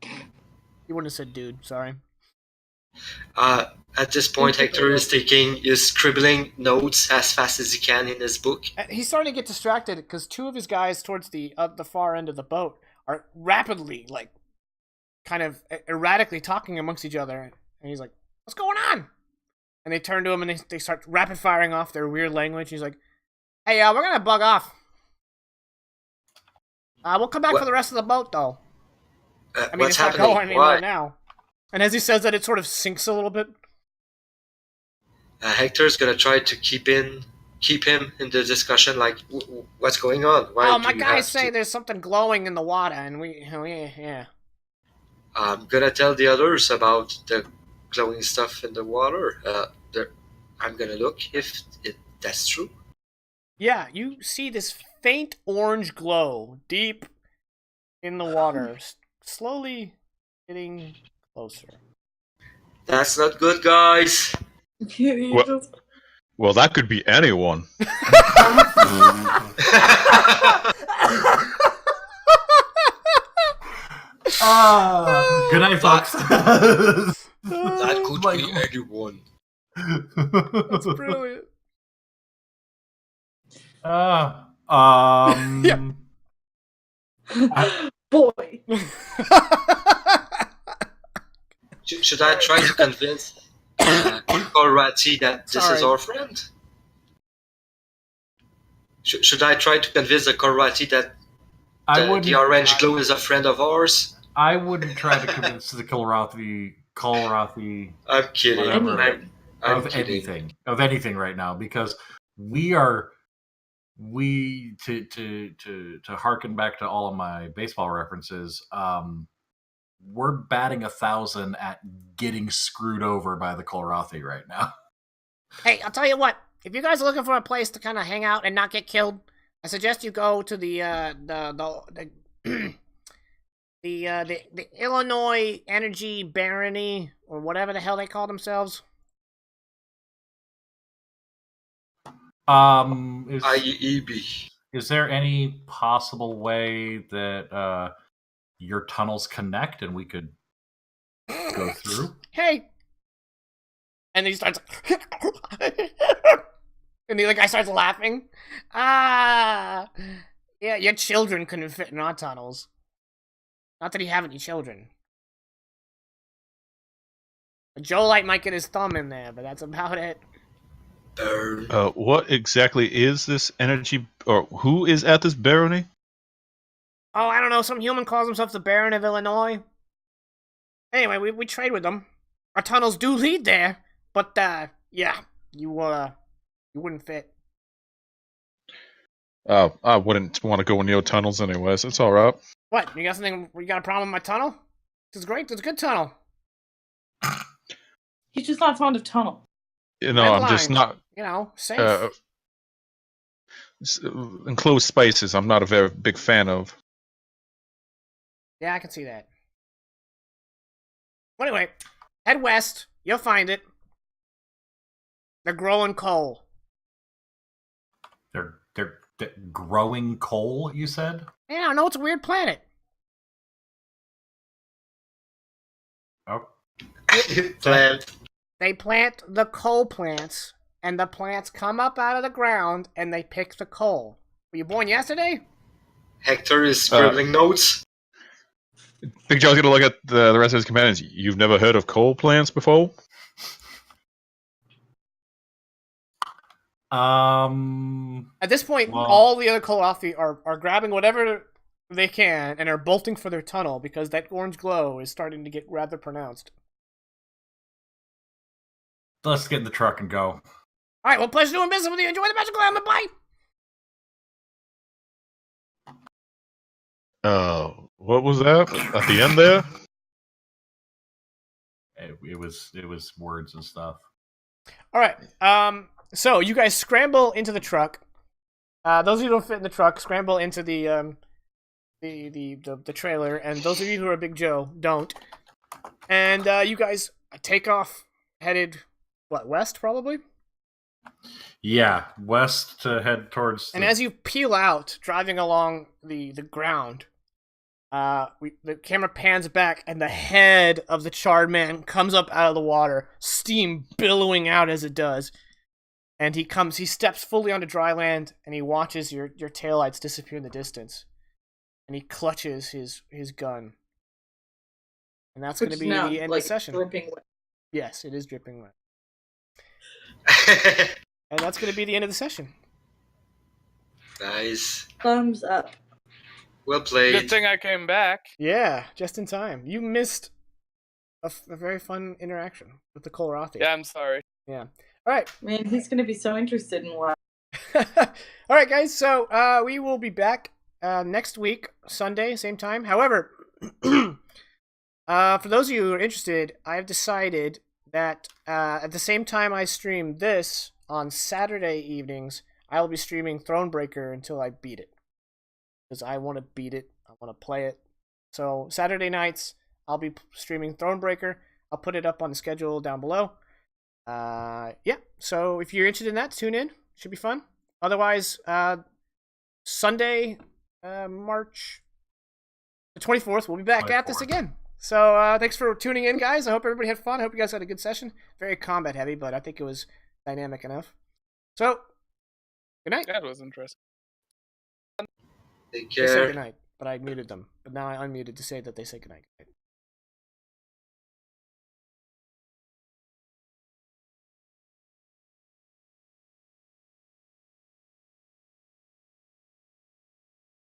You wouldn't have said dude, sorry. At this point, Hector is scribbling notes as fast as he can in his book. He's starting to get distracted because two of his guys towards the far end of the boat are rapidly, kind of erratically talking amongst each other. And he's like, "What's going on?" And they turn to him and they start rapid firing off their weird language. He's like, "Hey, we're gonna bug off. We'll come back for the rest of the boat, though." I mean, What's it's not happening? going anywhere now. And as he says that, it sort of sinks a little bit. Hector's gonna try to keep him in the discussion. Like, what's going on? Why my guys say there's something glowing in the water, and yeah. I'm gonna tell the others about the glowing stuff in the water. I'm gonna look if that's true. Yeah, you see this faint orange glow deep in the water, slowly getting closer. That's not good, guys. Well, that could be anyone. Good night, folks. That could Like- be anyone. That's brilliant. Yeah. Boy. Should I try to convince Colrati that this is Sorry. our friend? Should I try to convince the Colrati that the orange glow is a friend of ours? I wouldn't try to convince the Colrathi I'm kidding. Whatever. I'm of kidding. anything right now, because to harken back to all of my baseball references, we're batting 1,000 at getting screwed over by the Colrathi right now. Hey, I'll tell you what. If you guys are looking for a place to kind of hang out and not get killed, I suggest you go to the Illinois Energy Barony, or whatever the hell they call themselves. IEB. Is there any possible way that your tunnels connect and we could go through? Hey! And he starts... and the other guy starts laughing. Yeah, your children couldn't fit in our tunnels. Not that you have any children. Joe Light might get his thumb in there, but that's about it. Burn. What exactly is this energy, or who is at this barony? Oh, I don't know. Some human calls himself the Baron of Illinois. Anyway, we trade with them. Our tunnels do lead there, but yeah, you wouldn't fit. I wouldn't want to go in your tunnels anyways. It's all right. What? You got something? You got a problem with my tunnel? This is great. It's a good tunnel. He's just not fond of tunnel. You know, Red I'm just line. not You know, safe. enclosed spaces. I'm not a very big fan of. Yeah, I can see that. Well, anyway, head west. You'll find it. They're growing coal. They're growing coal, you said? Yeah, I know it's a weird planet. Oh, Plant. They plant the coal plants, and the plants come up out of the ground, and they pick the coal. Were you born yesterday? Hector is scribbling notes. Big Joe's gonna look at the rest of his companions. You've never heard of coal plants before? At this point, Well- all the other Kolothi are grabbing whatever they can and are bolting for their tunnel because that orange glow is starting to get rather pronounced. let's get in the truck and go. All right, well, pleasure doing business with you. Enjoy the magical element. Bye. What was that at the end there? It was words and stuff. All right. So you guys scramble into the truck. Those of you who don't fit in the truck scramble into the trailer, and those of you who are Big Joe don't. And you guys take off, headed west probably. Yeah, west to head towards. And as you peel out, driving along the ground, the camera pans back, and the head of the charred man comes up out of the water, steam billowing out as it does. And he steps fully onto dry land, and he watches your taillights disappear in the distance. And he clutches his gun. And that's going to be the end of the session. Dripping wet. Yes, it is dripping wet. And that's going to be the end of the session. Nice. Thumbs up. Well Good played. thing I came back. Yeah, just in time. You missed a very fun interaction with the Colrathi. Yeah, I'm sorry. Yeah. All right. Man, he's gonna be so interested in what. All right, guys. So we will be back next week, Sunday, same time. However, for those of you who are interested, I've decided that at the same time I stream this on Saturday evenings, I will be streaming Thronebreaker until I beat it. Because I want to beat it. I want to play it. So Saturday nights, I'll be streaming Thronebreaker. I'll put it up on the schedule down below. Yeah, so if you're interested in that, tune in. Should be fun. Otherwise, Sunday, March the 24th, we'll be back at this 24th. again. So thanks for tuning in, guys. I hope everybody had fun. I hope you guys had a good session. Very combat heavy, but I think it was dynamic enough. So, good night. That was interesting. Take They said care. good night, but I muted them. But now I unmuted to say that they say good night.